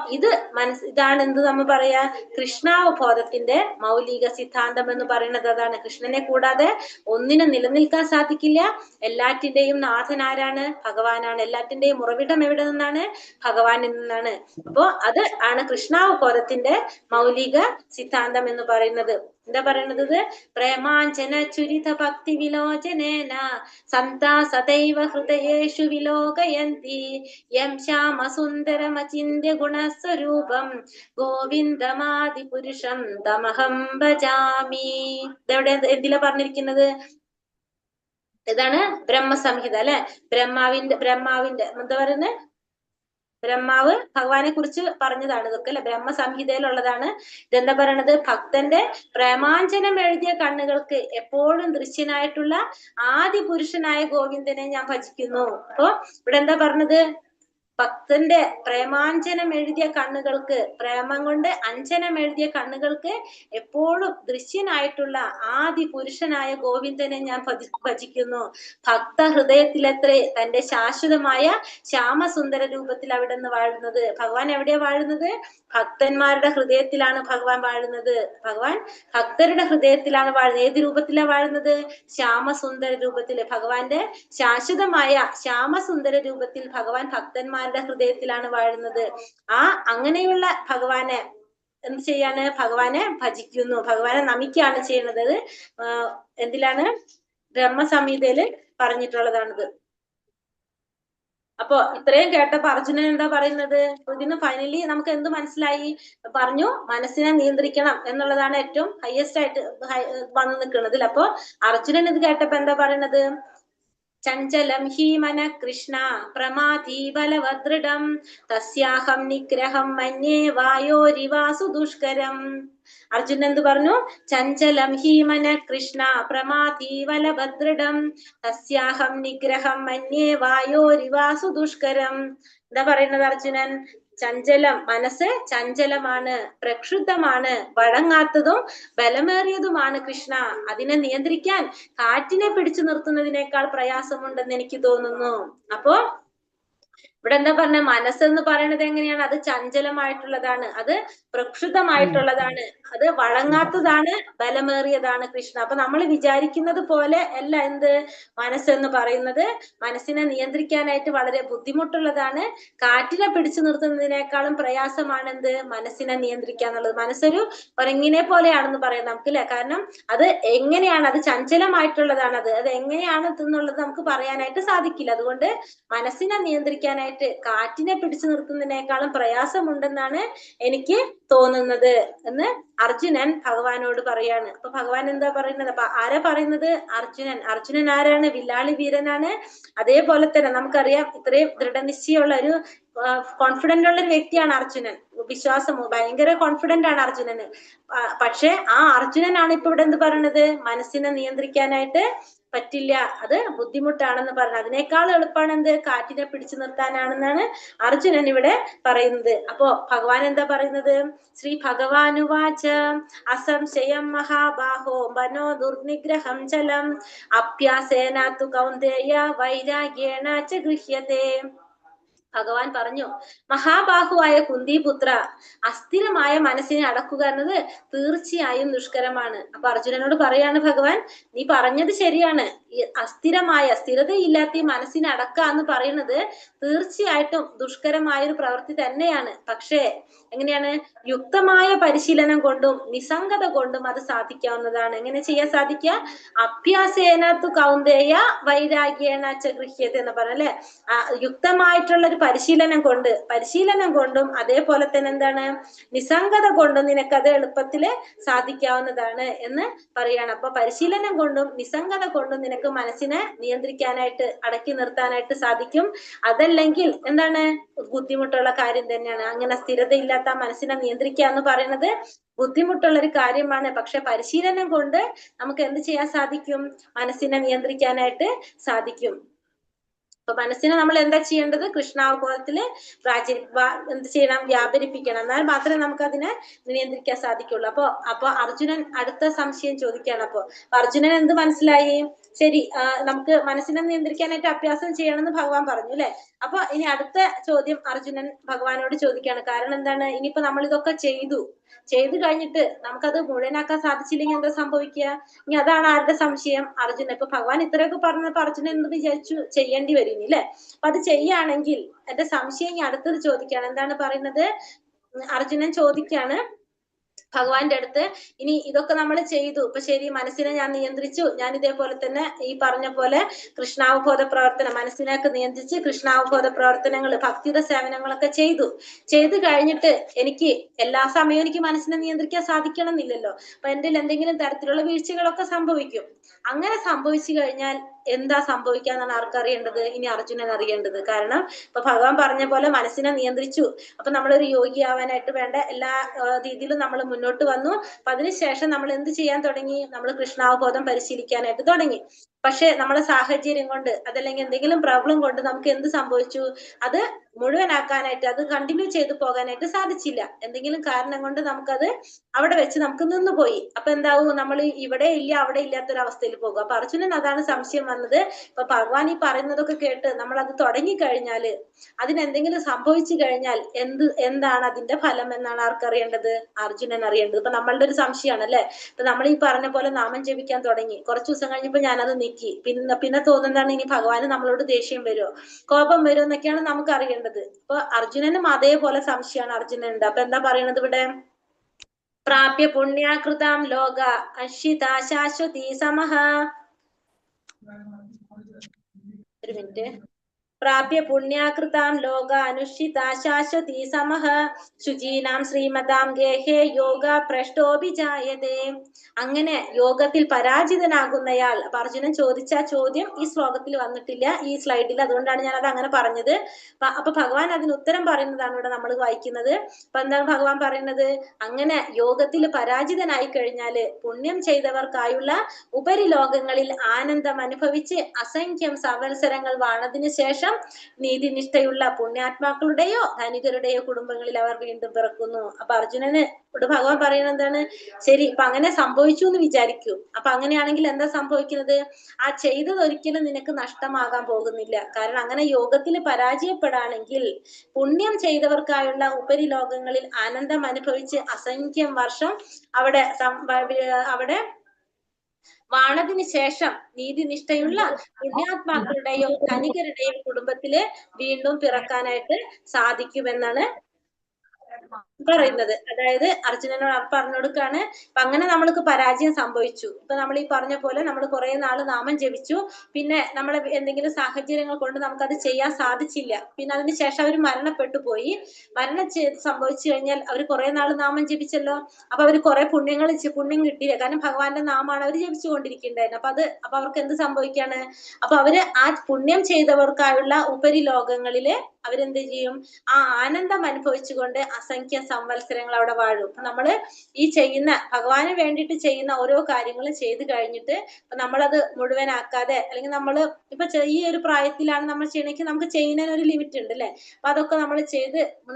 ഇതാണ് എന്ത് നമ്മൾ പറയാ? കൃഷ്ണാവബോധത്തിന്റെ മൗലിക സിദ്ധാന്തം എന്ന് പറയുന്നത് അതാണ്. കൃഷ്ണനെ കൂടാതെ ഒന്നിനും നിലനിൽക്കാൻ സാധിക്കില്ല. എല്ലാറ്റിന്റെയും നാഥൻ ആരാണ്? ഭഗവാനാണ്. എല്ലാറ്റിന്റെയും ഉറവിടം എവിടെ നിന്നാണ്? ഭഗവാനിൽ നിന്നാണ്. അപ്പോ അത് ആണ് കൃഷ്ണാവബോധത്തിന്റെ മൗലിക സിദ്ധാന്തം എന്ന് പറയുന്നത്. എന്താ പറയുന്നത്? പ്രേമാഞ്ജന ചുരിത ഭക്തി വിലോചനേന സന്താ സദൈവ ഹൃദയേഷു വിലോകയന്തി യം ശ്യാമ സുന്ദരമചിന്യ ഗുണസ്വരൂപം ഗോവിന്ദമാദി പുരുഷം തമഹം ഭജാമി. ഇതെവിടെ എന്തിലാ പറഞ്ഞിരിക്കുന്നത്? ഇതാണ് ബ്രഹ്മസംഹിത അല്ലെ. ബ്രഹ്മാവിന്റെ എന്താ പറയുന്നത്? ബ്രഹ്മാവ് ഭഗവാനെ കുറിച്ച് പറഞ്ഞതാണ് ഇതൊക്കെ അല്ലെ, ബ്രഹ്മസംഹിതയിലുള്ളതാണ്. ഇതെന്താ പറയണത്? ഭക്തന്റെ പ്രേമാഞ്ജനം എഴുതിയ കണ്ണുകൾക്ക് എപ്പോഴും ദൃശ്യനായിട്ടുള്ള ആദി പുരുഷനായ ഗോവിന്ദനെ ഞാൻ ഭജിക്കുന്നു. അപ്പൊ ഇവിടെ എന്താ പറഞ്ഞത്? ഭക്തന്റെ പ്രേമാഞ്ജനം എഴുതിയ കണ്ണുകൾക്ക്, പ്രേമം കൊണ്ട് അഞ്ജനം എഴുതിയ കണ്ണുകൾക്ക് എപ്പോഴും ദൃശ്യനായിട്ടുള്ള ആദി പുരുഷനായ ഗോവിന്ദനെ ഞാൻ ഭജിക്കുന്നു. ഭക്ത ഹൃദയത്തിലെത്രേ തന്റെ ശാശ്വതമായ ശ്യാമസുന്ദര രൂപത്തിൽ അവിടെ നിന്ന് വാഴുന്നത്. ഭഗവാൻ എവിടെയാ വാഴുന്നത്? ഭക്തന്മാരുടെ ഹൃദയത്തിലാണ് ഭഗവാൻ വാഴുന്നത്. ഭഗവാൻ ഭക്തരുടെ ഹൃദയത്തിലാണ് വാഴുന്നത്. ഏത് രൂപത്തിലാണ് വാഴുന്നത്? ശ്യാമസുന്ദര രൂപത്തില്. ഭഗവാന്റെ ശാശ്വതമായ ശ്യാമസുന്ദര രൂപത്തിൽ ഭഗവാൻ ഭക്തന്മാരുടെ ഹൃദയത്തിലാണ് വാഴുന്നത്. അങ്ങനെയുള്ള ഭഗവാനെ എന്ത് ചെയ്യാണ്? ഭഗവാനെ ഭജിക്കുന്നു, ഭഗവാനെ നമിക്കുകയാണ് ചെയ്യുന്നത്. എന്തിലാണ്? ബ്രഹ്മസംഹിതയില് പറഞ്ഞിട്ടുള്ളതാണിത്. അപ്പൊ ഇത്രയും കേട്ടപ്പോ അർജുനൻ എന്താ പറയുന്നത്? ഇതിന് ഫൈനലി നമുക്ക് എന്ത് മനസ്സിലായി? പറഞ്ഞു മനസ്സിനെ നിയന്ത്രിക്കണം എന്നുള്ളതാണ് ഏറ്റവും ഹയസ്റ്റ് ആയിട്ട് വന്നു നിൽക്കുന്നത്. അപ്പൊ അർജുനൻ ഇത് കേട്ടപ്പോ എന്താ പറയുന്നത്? ചഞ്ചലം ഹി മന കൃഷ്ണ പ്രമാധി ബലവദൃഢം തസ്യാഹം നിഗ്രഹം മന്യേ വായോരിവാസു ദുഷ്കരം. അർജുനൻ എന്ത് പറഞ്ഞു? ചഞ്ചലം ഹി മന കൃഷ്ണ പ്രമാധി ബലവദൃഢം തസ്യാഹം നിഗ്രഹം മന്യേ വായോരിവാസു ദുഷ്കരം. എന്താ പറയുന്നത് അർജുനൻ? ചഞ്ചലം, മനസ്സ് ചഞ്ചലമാണ്, പ്രക്ഷുബ്ധമാണ്, വഴങ്ങാത്തതും ബലമേറിയതുമാണ് കൃഷ്ണ. അതിനെ നിയന്ത്രിക്കാൻ കാറ്റിനെ പിടിച്ചു നിർത്തുന്നതിനേക്കാൾ പ്രയാസമുണ്ടെന്ന് എനിക്ക് തോന്നുന്നു. അപ്പോ ഇവിടെ എന്താ പറഞ്ഞ? മനസ്സെന്ന് പറയുന്നത് എങ്ങനെയാണ്? അത് ചഞ്ചലമായിട്ടുള്ളതാണ്, അത് പ്രക്ഷുബ്ധമായിട്ടുള്ളതാണ്, അത് വഴങ്ങാത്തതാണ്, ബലമേറിയതാണ് കൃഷ്ണ. അപ്പൊ നമ്മൾ വിചാരിക്കുന്നത് പോലെ അല്ല എന്ത് മനസ്സെന്ന് പറയുന്നത്. മനസ്സിനെ നിയന്ത്രിക്കാനായിട്ട് വളരെ ബുദ്ധിമുട്ടുള്ളതാണ്. കാറ്റിനെ പിടിച്ചു നിർത്തുന്നതിനേക്കാളും പ്രയാസമാണ് എന്ത്? മനസ്സിനെ നിയന്ത്രിക്കാന്നുള്ളത്. മനസ്സൊരു കുരങ്ങിനെ പോലെയാണെന്ന് പറയാം നമുക്ക് അല്ലെ. കാരണം അത് എങ്ങനെയാണ്? അത് ചഞ്ചലമായിട്ടുള്ളതാണ്. അത് എങ്ങനെയാണ് എന്നുള്ളത് നമുക്ക് പറയാനായിട്ട് സാധിക്കില്ല. അതുകൊണ്ട് മനസ്സിനെ നിയന്ത്രിക്കാനായിട്ട് കാറ്റിനെ പിടിച്ചു നിർത്തുന്നതിനേക്കാളും പ്രയാസമുണ്ടെന്നാണ് എനിക്ക് തോന്നുന്നത് എന്ന് അർജുനൻ ഭഗവാനോട് പറയാണ്. അപ്പൊ ഭഗവാൻ എന്താ പറയുന്നത്? അപ്പൊ ആരാ പറയുന്നത്? അർജുനൻ ആരാണ്? വില്ലാളി വീരനാണ്. അതേപോലെ തന്നെ നമുക്കറിയാം ഇത്രയും ദൃഢനിശ്ചയമുള്ള ഒരു കോൺഫിഡന്റ് ഉള്ള ഒരു വ്യക്തിയാണ് അർജുനൻ. വിശ്വാസം ഭയങ്കര കോൺഫിഡന്റ് ആണ് അർജുനന്. പക്ഷെ ആ അർജുനനാണ് ഇപ്പൊ ഇവിടെ എന്ത് പറയണത്? മനസ്സിനെ നിയന്ത്രിക്കാനായിട്ട് പറ്റില്ല, അത് ബുദ്ധിമുട്ടാണെന്ന് പറഞ്ഞു. അതിനേക്കാൾ എളുപ്പമാണ് എന്ത്? കാറ്റിനെ പിടിച്ചു നിർത്താനാണെന്നാണ് അർജുനൻ ഇവിടെ പറയുന്നത്. അപ്പോ ഭഗവാൻ എന്താ പറയുന്നത്? ശ്രീ ഭഗവാനുവാച അസംശയം മഹാബാഹോ മനോ ദുർനിഗ്രഹം ചലം അഭ്യാസേന തു കൗന്ദേയ വൈരാഗ്യേണ ച ഗൃഹ്യതേ. ഭഗവാൻ പറഞ്ഞു, മഹാബാഹുവായ കുന്തിപുത്ര, അസ്ഥിരമായ മനസ്സിനെ അടക്കുക എന്നത് തീർച്ചയായും ദുഷ്കരമാണ്. അപ്പൊ അർജുനനോട് പറയാണ് ഭഗവാൻ, നീ പറഞ്ഞത് ശരിയാണ്. ഈ അസ്ഥിരമായ, സ്ഥിരതയില്ലാത്ത ഈ മനസ്സിനെ അടക്കുക എന്ന് പറയുന്നത് തീർച്ചയായിട്ടും ദുഷ്കരമായ ഒരു പ്രവൃത്തി തന്നെയാണ്. പക്ഷേ എങ്ങനെയാണ്? യുക്തമായ പരിശീലനം കൊണ്ടും നിസ്സംഗത കൊണ്ടും അത് സാധിക്കാവുന്നതാണ്. എങ്ങനെ ചെയ്യാൻ സാധിക്കുക? അഭ്യാസേന തു കൗന്ദേയ വൈരാഗ്യേന ച ഗൃഹ്യതേ എന്ന് പറഞ്ഞല്ലേ. യുക്തമായിട്ടുള്ള ഒരു പരിശീലനം കൊണ്ടും അതേപോലെ തന്നെ എന്താണ് നിസ്സംഗത കൊണ്ടും നിനക്കത് എളുപ്പത്തിൽ സാധിക്കാവുന്നതാണ് എന്ന് പറയാണ്. അപ്പൊ പരിശീലനം കൊണ്ടും നിസ്സംഗത കൊണ്ടും നിനക്ക് മനസ്സിനെ നിയന്ത്രിക്കാനായിട്ട് അടക്കി നിർത്താനായിട്ട് സാധിക്കും. അതല്ലെങ്കിൽ എന്താണ് ബുദ്ധിമുട്ടുള്ള കാര്യം തന്നെയാണ്. അങ്ങനെ സ്ഥിരതയില്ലാത്ത മനസ്സിനെ നിയന്ത്രിക്കുക എന്ന് പറയുന്നത് ബുദ്ധിമുട്ടുള്ള ഒരു കാര്യമാണ്. പക്ഷെ പരിശീലനം കൊണ്ട് നമുക്ക് എന്ത് ചെയ്യാൻ സാധിക്കും? മനസ്സിനെ നിയന്ത്രിക്കാനായിട്ട് സാധിക്കും. അപ്പൊ മനസ്സിനെ നമ്മൾ എന്താ ചെയ്യേണ്ടത്? കൃഷ്ണാവബോധത്തില് എന്ത് ചെയ്യണം? വ്യാപരിപ്പിക്കണം. എന്നാൽ മാത്രമേ നമുക്ക് അതിനെ നിയന്ത്രിക്കാൻ സാധിക്കുള്ളൂ. അപ്പൊ അർജുനൻ അടുത്ത സംശയം ചോദിക്കുകയാണ്. അപ്പൊ അർജുനൻ എന്ത് മനസ്സിലായി? ശരി, നമുക്ക് മനസ്സിനെ നിയന്ത്രിക്കാനായിട്ട് അഭ്യാസം ചെയ്യണമെന്ന് ഭഗവാൻ പറഞ്ഞു അല്ലെ? അപ്പൊ ഇനി അടുത്ത ചോദ്യം അർജുനൻ ഭഗവാനോട് ചോദിക്കുകയാണ്. കാരണം എന്താണ്? ഇനിയിപ്പോ നമ്മൾ ഇതൊക്കെ ചെയ്തു കഴിഞ്ഞിട്ട് നമുക്കത് മുഴുവനാക്കാൻ സാധിച്ചില്ലെങ്കിൽ എന്താ സംഭവിക്കുക? ഇനി അതാണ് ആരുടെ സംശയം? അർജുനൻ. ഇപ്പൊ ഭഗവാൻ ഇത്രയൊക്കെ പറഞ്ഞപ്പോ അർജുനൻ എന്ത് വിചാരിച്ചു? ചെയ്യേണ്ടി വരും അല്ലെ? അപ്പൊ അത് ചെയ്യുകയാണെങ്കിൽ എന്റെ സംശയം ഇനി അടുത്തത് ചോദിക്കുകയാണ്. എന്താണ് പറയുന്നത്? അർജുനൻ ചോദിക്കുകയാണ് ഭഗവാന്റെ അടുത്ത്, ഇനി ഇതൊക്കെ നമ്മൾ ചെയ്തു, ഇപ്പൊ ശരി, മനസ്സിനെ ഞാൻ നിയന്ത്രിച്ചു, ഞാൻ ഇതേപോലെ തന്നെ ഈ പറഞ്ഞ പോലെ കൃഷ്ണാവബോധ പ്രവർത്തനം, മനസ്സിനെയൊക്കെ നിയന്ത്രിച്ച് കൃഷ്ണാവബോധ പ്രവർത്തനങ്ങൾ, ഭക്തിയുടെ സേവനങ്ങളൊക്കെ ചെയ്തു കഴിഞ്ഞിട്ട് എനിക്ക് എല്ലാ സമയവും എനിക്ക് മനസ്സിനെ നിയന്ത്രിക്കാൻ സാധിക്കണം എന്നില്ലല്ലോ. അപ്പൊ എന്റെ എന്തെങ്കിലും തരത്തിലുള്ള വീഴ്ചകളൊക്കെ സംഭവിക്കും. അങ്ങനെ സംഭവിച്ചു കഴിഞ്ഞാൽ എന്താ സംഭവിക്കാന്നാണ് ആർക്കറിയേണ്ടത്? ഇനി അർജുനൻ അറിയേണ്ടത്. കാരണം ഇപ്പൊ ഭഗവാൻ പറഞ്ഞ പോലെ മനസ്സിനെ നിയന്ത്രിച്ചു. അപ്പൊ നമ്മളൊരു യോഗി ആവാനായിട്ട് വേണ്ട എല്ലാ രീതിയിലും നമ്മൾ മുന്നോട്ട് വന്നു. അപ്പൊ അതിനുശേഷം നമ്മൾ എന്ത് ചെയ്യാൻ തുടങ്ങി? നമ്മൾ കൃഷ്ണാവബോധം പരിശീലിക്കാനായിട്ട് തുടങ്ങി. പക്ഷെ നമ്മളെ സാഹചര്യം കൊണ്ട് അതല്ലെങ്കിൽ എന്തെങ്കിലും പ്രോബ്ലം കൊണ്ട് നമുക്ക് എന്ത് സംഭവിച്ചു? അത് മുഴുവനാക്കാനായിട്ട്, അത് കണ്ടിന്യൂ ചെയ്തു പോകാനായിട്ട് സാധിച്ചില്ല. എന്തെങ്കിലും കാരണം കൊണ്ട് നമുക്കത് അവിടെ വെച്ച് നമുക്ക് നിന്നുപോയി. അപ്പൊ എന്താവും? നമ്മൾ ഇവിടെ ഇല്ല അവിടെ ഇല്ലാത്തൊരവസ്ഥയിൽ പോകും. അപ്പൊ അർജുനൻ അതാണ് സംശയം വന്നത്. ഇപ്പൊ ഭഗവാൻ ഈ പറയുന്നതൊക്കെ കേട്ട് നമ്മൾ അത് തുടങ്ങിക്കഴിഞ്ഞാല്, അതിനെന്തെങ്കിലും സംഭവിച്ചു കഴിഞ്ഞാൽ എന്താണ് അതിന്റെ ഫലം എന്നാണ് ആർക്കറിയേണ്ടത്? അർജുനൻ അറിയേണ്ടത്. ഇപ്പൊ നമ്മളുടെ ഒരു സംശയമാണ് അല്ലെ? ഇപ്പൊ നമ്മൾ ഈ പറഞ്ഞ പോലെ നാമം ജപിക്കാൻ തുടങ്ങി, കുറച്ചു ദിവസം കഴിഞ്ഞപ്പോ ഞാനത് നീക്കി. പിന്നെ തോന്നുന്നതാണ്, ഇനി ഭഗവാന് നമ്മളോട് ദേഷ്യം വരുമോ, കോപം വരുമോ എന്നൊക്കെയാണ് നമുക്ക് അറിയേണ്ടത്. അപ്പൊ അർജുനനും അതേപോലെ സംശയമാണ് അർജുനനുണ്ട്. അപ്പൊ എന്താ പറയണത് ഇവിടെ? പ്രാപ്യ പുണ്യാകൃതാം ലോക അശ്വിതാ ശാശ്വതി സമഹ. ഒരു മിനിറ്റ്. പ്രാപ്യ പുണ്യാകൃതാം ലോക അനുഷ്ഠിതാ ശാശ്വതി സമഹ ശുചീനാം ശ്രീമതാം ഗേഹേ യോഗ ഭ്രഷ്ടോഭിജായതേ. അങ്ങനെ യോഗത്തിൽ പരാജിതനാകുന്നയാൾ. അപ്പൊ അർജുനൻ ചോദിച്ച ചോദ്യം ഈ ശ്ലോകത്തിൽ വന്നിട്ടില്ല, ഈ സ്ലൈഡിൽ. അതുകൊണ്ടാണ് ഞാൻ അത് അങ്ങനെ പറഞ്ഞത്. അപ്പൊ ഭഗവാൻ അതിന് ഉത്തരം പറയുന്നതാണ് ഇവിടെ നമ്മൾ വായിക്കുന്നത്. അപ്പൊ എന്താണ് ഭഗവാൻ പറയുന്നത്? അങ്ങനെ യോഗത്തിൽ പരാജിതനായി കഴിഞ്ഞാല് പുണ്യം ചെയ്തവർക്കായുള്ള ഉപരിലോകങ്ങളിൽ ആനന്ദം അനുഭവിച്ച് അസംഖ്യം സംവത്സരങ്ങൾ വാണതിനു ശേഷം നീതിനിഷ്ഠയുള്ള പുണ്യാത്മാക്കളുടെയോ ധനികരുടെയോ കുടുംബങ്ങളിൽ അവർ വീണ്ടും പിറക്കുന്നു. അപ്പൊ അർജുനന് ഇവിടെ ഭഗവാൻ പറയുന്നത് എന്താണ്? ശരി, ഇപ്പൊ അങ്ങനെ സംഭവിച്ചു എന്ന് വിചാരിക്കൂ. അപ്പൊ അങ്ങനെയാണെങ്കിൽ എന്താ സംഭവിക്കുന്നത്? ആ ചെയ്തത് ഒരിക്കലും നിനക്ക് നഷ്ടമാകാൻ പോകുന്നില്ല. കാരണം അങ്ങനെ യോഗത്തിൽ പരാജയപ്പെടാണെങ്കിൽ പുണ്യം ചെയ്തവർക്കായുള്ള ഉപരിലോകങ്ങളിൽ ആനന്ദം അനുഭവിച്ച് അസംഖ്യം വർഷം അവിടെ വാണതിന് ശേഷം നീതിനിഷ്ഠയുള്ള പുണ്യാത്മാക്കളുടെയോ ധനികരുടെയോ കുടുംബത്തില് വീണ്ടും പിറക്കാനായിട്ട് സാധിക്കുമെന്നാണ് പറയുന്നത്. അതായത് അർജുനനോട് പറഞ്ഞു കൊടുക്കാണ്, അപ്പൊ അങ്ങനെ നമ്മൾക്ക് പരാജയം സംഭവിച്ചു. ഇപ്പൊ നമ്മൾ ഈ പറഞ്ഞ പോലെ നമ്മൾ കുറെ നാള് നാമം ജപിച്ചു, പിന്നെ നമ്മളെ എന്തെങ്കിലും സാഹചര്യങ്ങൾ കൊണ്ട് നമുക്കത് ചെയ്യാൻ സാധിച്ചില്ല. പിന്നെ അതിനുശേഷം അവർ മരണപ്പെട്ടു പോയി. സംഭവിച്ചു കഴിഞ്ഞാൽ അവർ കുറെ നാള് നാമം ജപിച്ചല്ലോ, അപ്പൊ അവർ കുറെ പുണ്യം കിട്ടിയില്ല. കാരണം ഭഗവാന്റെ നാമാണ് അവർ ജപിച്ചുകൊണ്ടിരിക്കുന്നുണ്ടായിരുന്നു. അപ്പൊ അവർക്ക് എന്ത് സംഭവിക്കാണ്? അപ്പൊ അവര് ആ പുണ്യം ചെയ്തവർക്കായുള്ള ഉപരിലോകങ്ങളില് അവരെന്ത് ചെയ്യും? ആ ആനന്ദം അനുഭവിച്ചുകൊണ്ട് അസംഖ്യ സംവത്സരങ്ങൾ അവിടെ വാഴും. അപ്പൊ നമ്മള് ഈ ഭഗവാന് വേണ്ടിയിട്ട് ചെയ്യുന്ന ഓരോ കാര്യങ്ങളും ചെയ്തു കഴിഞ്ഞിട്ട് നമ്മളത് മുഴുവനാക്കാതെ, അല്ലെങ്കിൽ നമ്മള് ഇപ്പൊ ഈ ഒരു പ്രായത്തിലാണ് നമ്മൾ ചെയ്യണമെങ്കിൽ നമുക്ക് ചെയ്യുന്നതിന് ഒരു ലിമിറ്റ് ഉണ്ട് അല്ലെ? അപ്പൊ അതൊക്കെ നമ്മൾ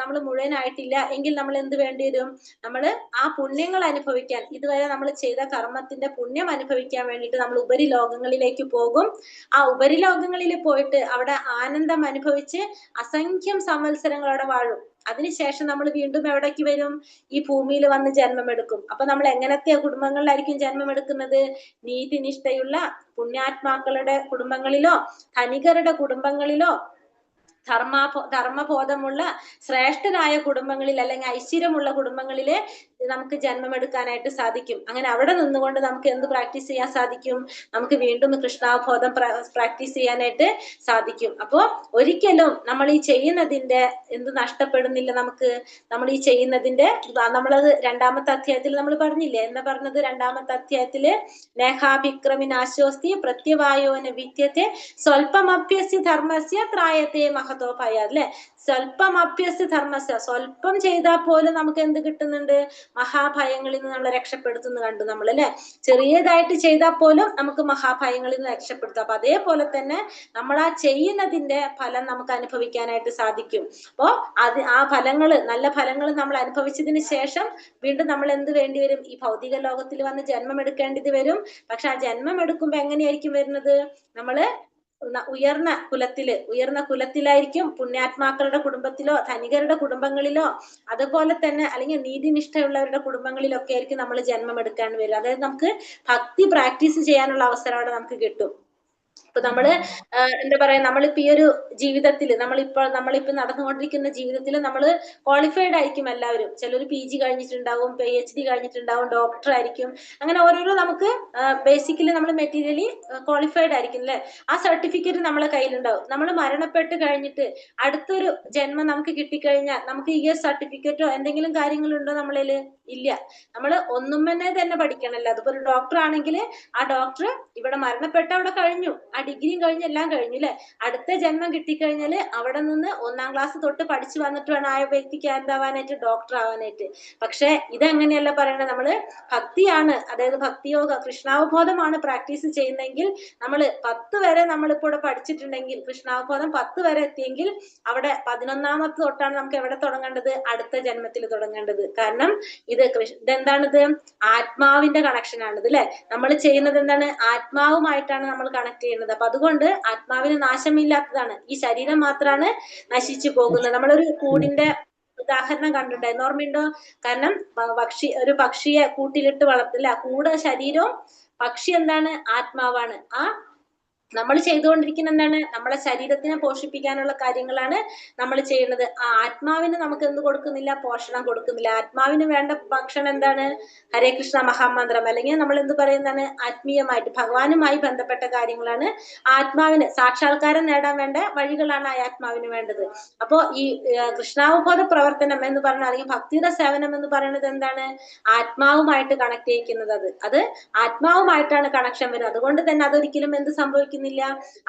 നമ്മൾ മുഴുവനായിട്ടില്ല എങ്കിൽ നമ്മൾ എന്ത് വേണ്ടി വരും? നമ്മള് ആ പുണ്യങ്ങൾ അനുഭവിക്കാൻ, ഇതുവരെ നമ്മൾ ചെയ്ത കർമ്മത്തിന്റെ പുണ്യം അനുഭവിക്കാൻ വേണ്ടിയിട്ട് നമ്മൾ ഉപരിലോകങ്ങളിലേക്ക് പോകും. ആ ഉപരിലോകങ്ങളിൽ പോയിട്ട് അവിടെ ആനന്ദം അനുഭവിച്ച് അസംഖ്യം സംവത്സരങ്ങൾ അവിടെ വാഴും. അതിനുശേഷം നമ്മൾ വീണ്ടും എവിടേക്ക് വരും? ഈ ഭൂമിയിൽ വന്ന് ജന്മമെടുക്കും. അപ്പൊ നമ്മൾ എങ്ങനത്തെ കുടുംബങ്ങളിലായിരിക്കും ജന്മമെടുക്കുന്നത്? നീതിനിഷ്ഠയുള്ള പുണ്യാത്മാക്കളുടെ കുടുംബങ്ങളിലോ ധനികരുടെ കുടുംബങ്ങളിലോ ധർമ്മബോധമുള്ള ശ്രേഷ്ഠരായ കുടുംബങ്ങളിൽ അല്ലെങ്കിൽ ഐശ്വര്യമുള്ള കുടുംബങ്ങളില് നമുക്ക് ജന്മമെടുക്കാനായിട്ട് സാധിക്കും. അങ്ങനെ അവിടെ നിന്നുകൊണ്ട് നമുക്ക് എന്ത് പ്രാക്ടീസ് ചെയ്യാൻ സാധിക്കും? നമുക്ക് വീണ്ടും കൃഷ്ണാവബോധം പ്രാക്ടീസ് ചെയ്യാനായിട്ട് സാധിക്കും. അപ്പോ ഒരിക്കലും നമ്മൾ ഈ ചെയ്യുന്നതിന്റെ എന്ത് നഷ്ടപ്പെടുന്നില്ല. നമ്മൾ ഈ ചെയ്യുന്നതിന്റെ നമ്മളത് 2ാമത്തെ അധ്യായത്തിൽ നമ്മൾ പറഞ്ഞില്ലേ? എന്താ പറഞ്ഞത്? 2ാമത്തെ അധ്യായത്തില് നേഹാഭിക്രമിനാശ്വസ്തി പ്രത്യവായോന വിദ്യത്തെ സ്വൽപ്പമഭ്യസ്യ ധർമ്മസ്യ ത്രായത്തെ മഹതോഭയ. അല്ലെ? സ്വൽപ്പമഭ്യസ്യ ധർമ്മസ്യ, സ്വൽപ്പം ചെയ്താൽ പോലും നമുക്ക് എന്ത് കിട്ടുന്നുണ്ട്? മഹാഭയങ്ങളിൽ നിന്ന് നമ്മളെ രക്ഷപ്പെടുത്തുന്നു കണ്ടു നമ്മൾ, അല്ലെ? ചെറിയതായിട്ട് ചെയ്താൽ പോലും നമുക്ക് മഹാഭയങ്ങളിൽ നിന്ന് രക്ഷപ്പെടുത്തും. അപ്പൊ അതേപോലെ തന്നെ നമ്മൾ ആ ചെയ്യുന്നതിന്റെ ഫലം നമുക്ക് അനുഭവിക്കാനായിട്ട് സാധിക്കും. അപ്പോ ആ ഫലങ്ങള്, നല്ല ഫലങ്ങൾ നമ്മൾ അനുഭവിച്ചതിന് ശേഷം വീണ്ടും നമ്മൾ എന്ത് വേണ്ടി വരും? ഈ ഭൗതിക ലോകത്തിൽ വന്ന് ജന്മം എടുക്കേണ്ടത് വരും. പക്ഷെ ആ ജന്മം എടുക്കുമ്പോ എങ്ങനെയായിരിക്കും വരുന്നത്? നമ്മള് ഉയർന്ന കുലത്തിലായിരിക്കും. പുണ്യാത്മാക്കളുടെ കുടുംബത്തിലോ ധനികരുടെ കുടുംബങ്ങളിലോ അതുപോലെ തന്നെ അല്ലെങ്കിൽ നീതിനിഷ്ഠയുള്ളവരുടെ കുടുംബങ്ങളിലൊക്കെ ആയിരിക്കും നമ്മൾ ജന്മം എടുക്കാൻ വരിക. അതായത് നമുക്ക് ഭക്തി പ്രാക്ടീസ് ചെയ്യാനുള്ള അവസരം അവിടെ നമുക്ക് കിട്ടും. ഇപ്പൊ നമ്മള് എന്താ പറയാ, നമ്മളിപ്പോ ഈ ഒരു ജീവിതത്തിൽ നമ്മളിപ്പോ നടന്നുകൊണ്ടിരിക്കുന്ന ജീവിതത്തിൽ നമ്മൾ ക്വാളിഫൈഡ് ആയിരിക്കും എല്ലാവരും. ചിലർ PG കഴിഞ്ഞിട്ടുണ്ടാവും, PhD കഴിഞ്ഞിട്ടുണ്ടാവും, ഡോക്ടർ ആയിരിക്കും. അങ്ങനെ ഓരോരോ നമുക്ക് ബേസിക്കലി നമ്മൾ മെറ്റീരിയലി ക്വാളിഫൈഡ് ആയിരിക്കും, അല്ലെ? ആ സർട്ടിഫിക്കറ്റ് നമ്മളെ കയ്യിലുണ്ടാവും. നമ്മൾ മരണപ്പെട്ട് കഴിഞ്ഞിട്ട് അടുത്തൊരു ജന്മം നമുക്ക് കിട്ടിക്കഴിഞ്ഞാൽ നമുക്ക് ഈ സർട്ടിഫിക്കറ്റോ എന്തെങ്കിലും കാര്യങ്ങളുണ്ടോ നമ്മളില്? ഇല്ല. നമ്മൾ ഒന്നുമന്നെ തന്നെ പഠിക്കണല്ലോ. അതിപ്പോ ഒരു ഡോക്ടർ ആണെങ്കിൽ ആ ഡോക്ടർ ഇവിടെ മരണപ്പെട്ട അവിടെ കഴിഞ്ഞു, ആ ഡിഗ്രിയും കഴിഞ്ഞ് എല്ലാം കഴിഞ്ഞു, അല്ലെ? അടുത്ത ജന്മം കിട്ടിക്കഴിഞ്ഞാല് അവിടെ നിന്ന് 1ാം ക്ലാസ് തൊട്ട് പഠിച്ചു വന്നിട്ട് വേണം ആ വ്യക്തിക്ക് എന്താവാനായിട്ട്? ഡോക്ടർ ആവാനായിട്ട്. പക്ഷെ ഇതെങ്ങനെയല്ല പറയണത്? നമ്മള് ഭക്തിയാണ്, അതായത് ഭക്തിയോഗ കൃഷ്ണാവബോധമാണ് പ്രാക്ടീസ് ചെയ്യുന്നതെങ്കിൽ നമ്മൾ 10 വരെ നമ്മളിപ്പോ ഇവിടെ പഠിച്ചിട്ടുണ്ടെങ്കിൽ, കൃഷ്ണാവബോധം 10 വരെ എത്തിയെങ്കിൽ അവിടെ 11ാമത്തെ തൊട്ടാണ് നമുക്ക് എവിടെ തുടങ്ങേണ്ടത്? അടുത്ത ജന്മത്തിൽ തുടങ്ങേണ്ടത്. കാരണം ഇതെന്താണിത്? ആത്മാവിന്റെ കണക്ഷൻ ആണിത്, അല്ലെ? നമ്മൾ ചെയ്യുന്നത് എന്താണ്? ആത്മാവുമായിട്ടാണ് നമ്മൾ കണക്ട് ചെയ്യുന്നത്. അപ്പൊ അതുകൊണ്ട് ആത്മാവിന് നാശമില്ലാത്തതാണ്. ഈ ശരീരം മാത്രമാണ് നശിച്ചു പോകുന്നത്. നമ്മളൊരു കൂടിന്റെ ഉദാഹരണം കണ്ടിട്ടുണ്ടായിരുന്നു, ഓർമ്മയുണ്ടോ? കാരണം ഒരു പക്ഷിയെ കൂട്ടിലിട്ട് വളർത്തില്ല, കൂടെ ശരീരവും പക്ഷി എന്താണ്? ആത്മാവാണ്. നമ്മൾ ചെയ്തുകൊണ്ടിരിക്കുന്ന എന്താണ്? നമ്മളെ ശരീരത്തിനെ പോഷിപ്പിക്കാനുള്ള കാര്യങ്ങളാണ് നമ്മൾ ചെയ്യുന്നത്. ആ ആത്മാവിന് നമുക്ക് എന്ത് കൊടുക്കുന്നില്ല? പോഷണം കൊടുക്കുന്നില്ല. ആത്മാവിന് വേണ്ട ഭക്ഷണം എന്താണ്? ഹരേ കൃഷ്ണ മഹാമന്ത്രം, അല്ലെങ്കിൽ നമ്മൾ എന്ത് പറയുന്നതാണ്? ആത്മീയമായിട്ട് ഭഗവാനുമായി ബന്ധപ്പെട്ട കാര്യങ്ങളാണ് ആത്മാവിന്. സാക്ഷാത്കാരം നേടാൻ വേണ്ട വഴികളാണ് ആ ആത്മാവിന് വേണ്ടത്. അപ്പോ ഈ കൃഷ്ണാവബോധ പ്രവർത്തനം എന്ന് പറഞ്ഞാൽ, അല്ലെങ്കിൽ ഭക്തിയുടെ സേവനം എന്ന് പറയുന്നത് എന്താണ്? ആത്മാവുമായിട്ട് കണക്ട് ചെയ്യിക്കുന്നത്. അത് ആത്മാവുമായിട്ടാണ് കണക്ഷൻ വരുന്നത്. അതുകൊണ്ട് തന്നെ അതൊരിക്കലും എന്ത് സംഭവിക്കുന്നില്ല?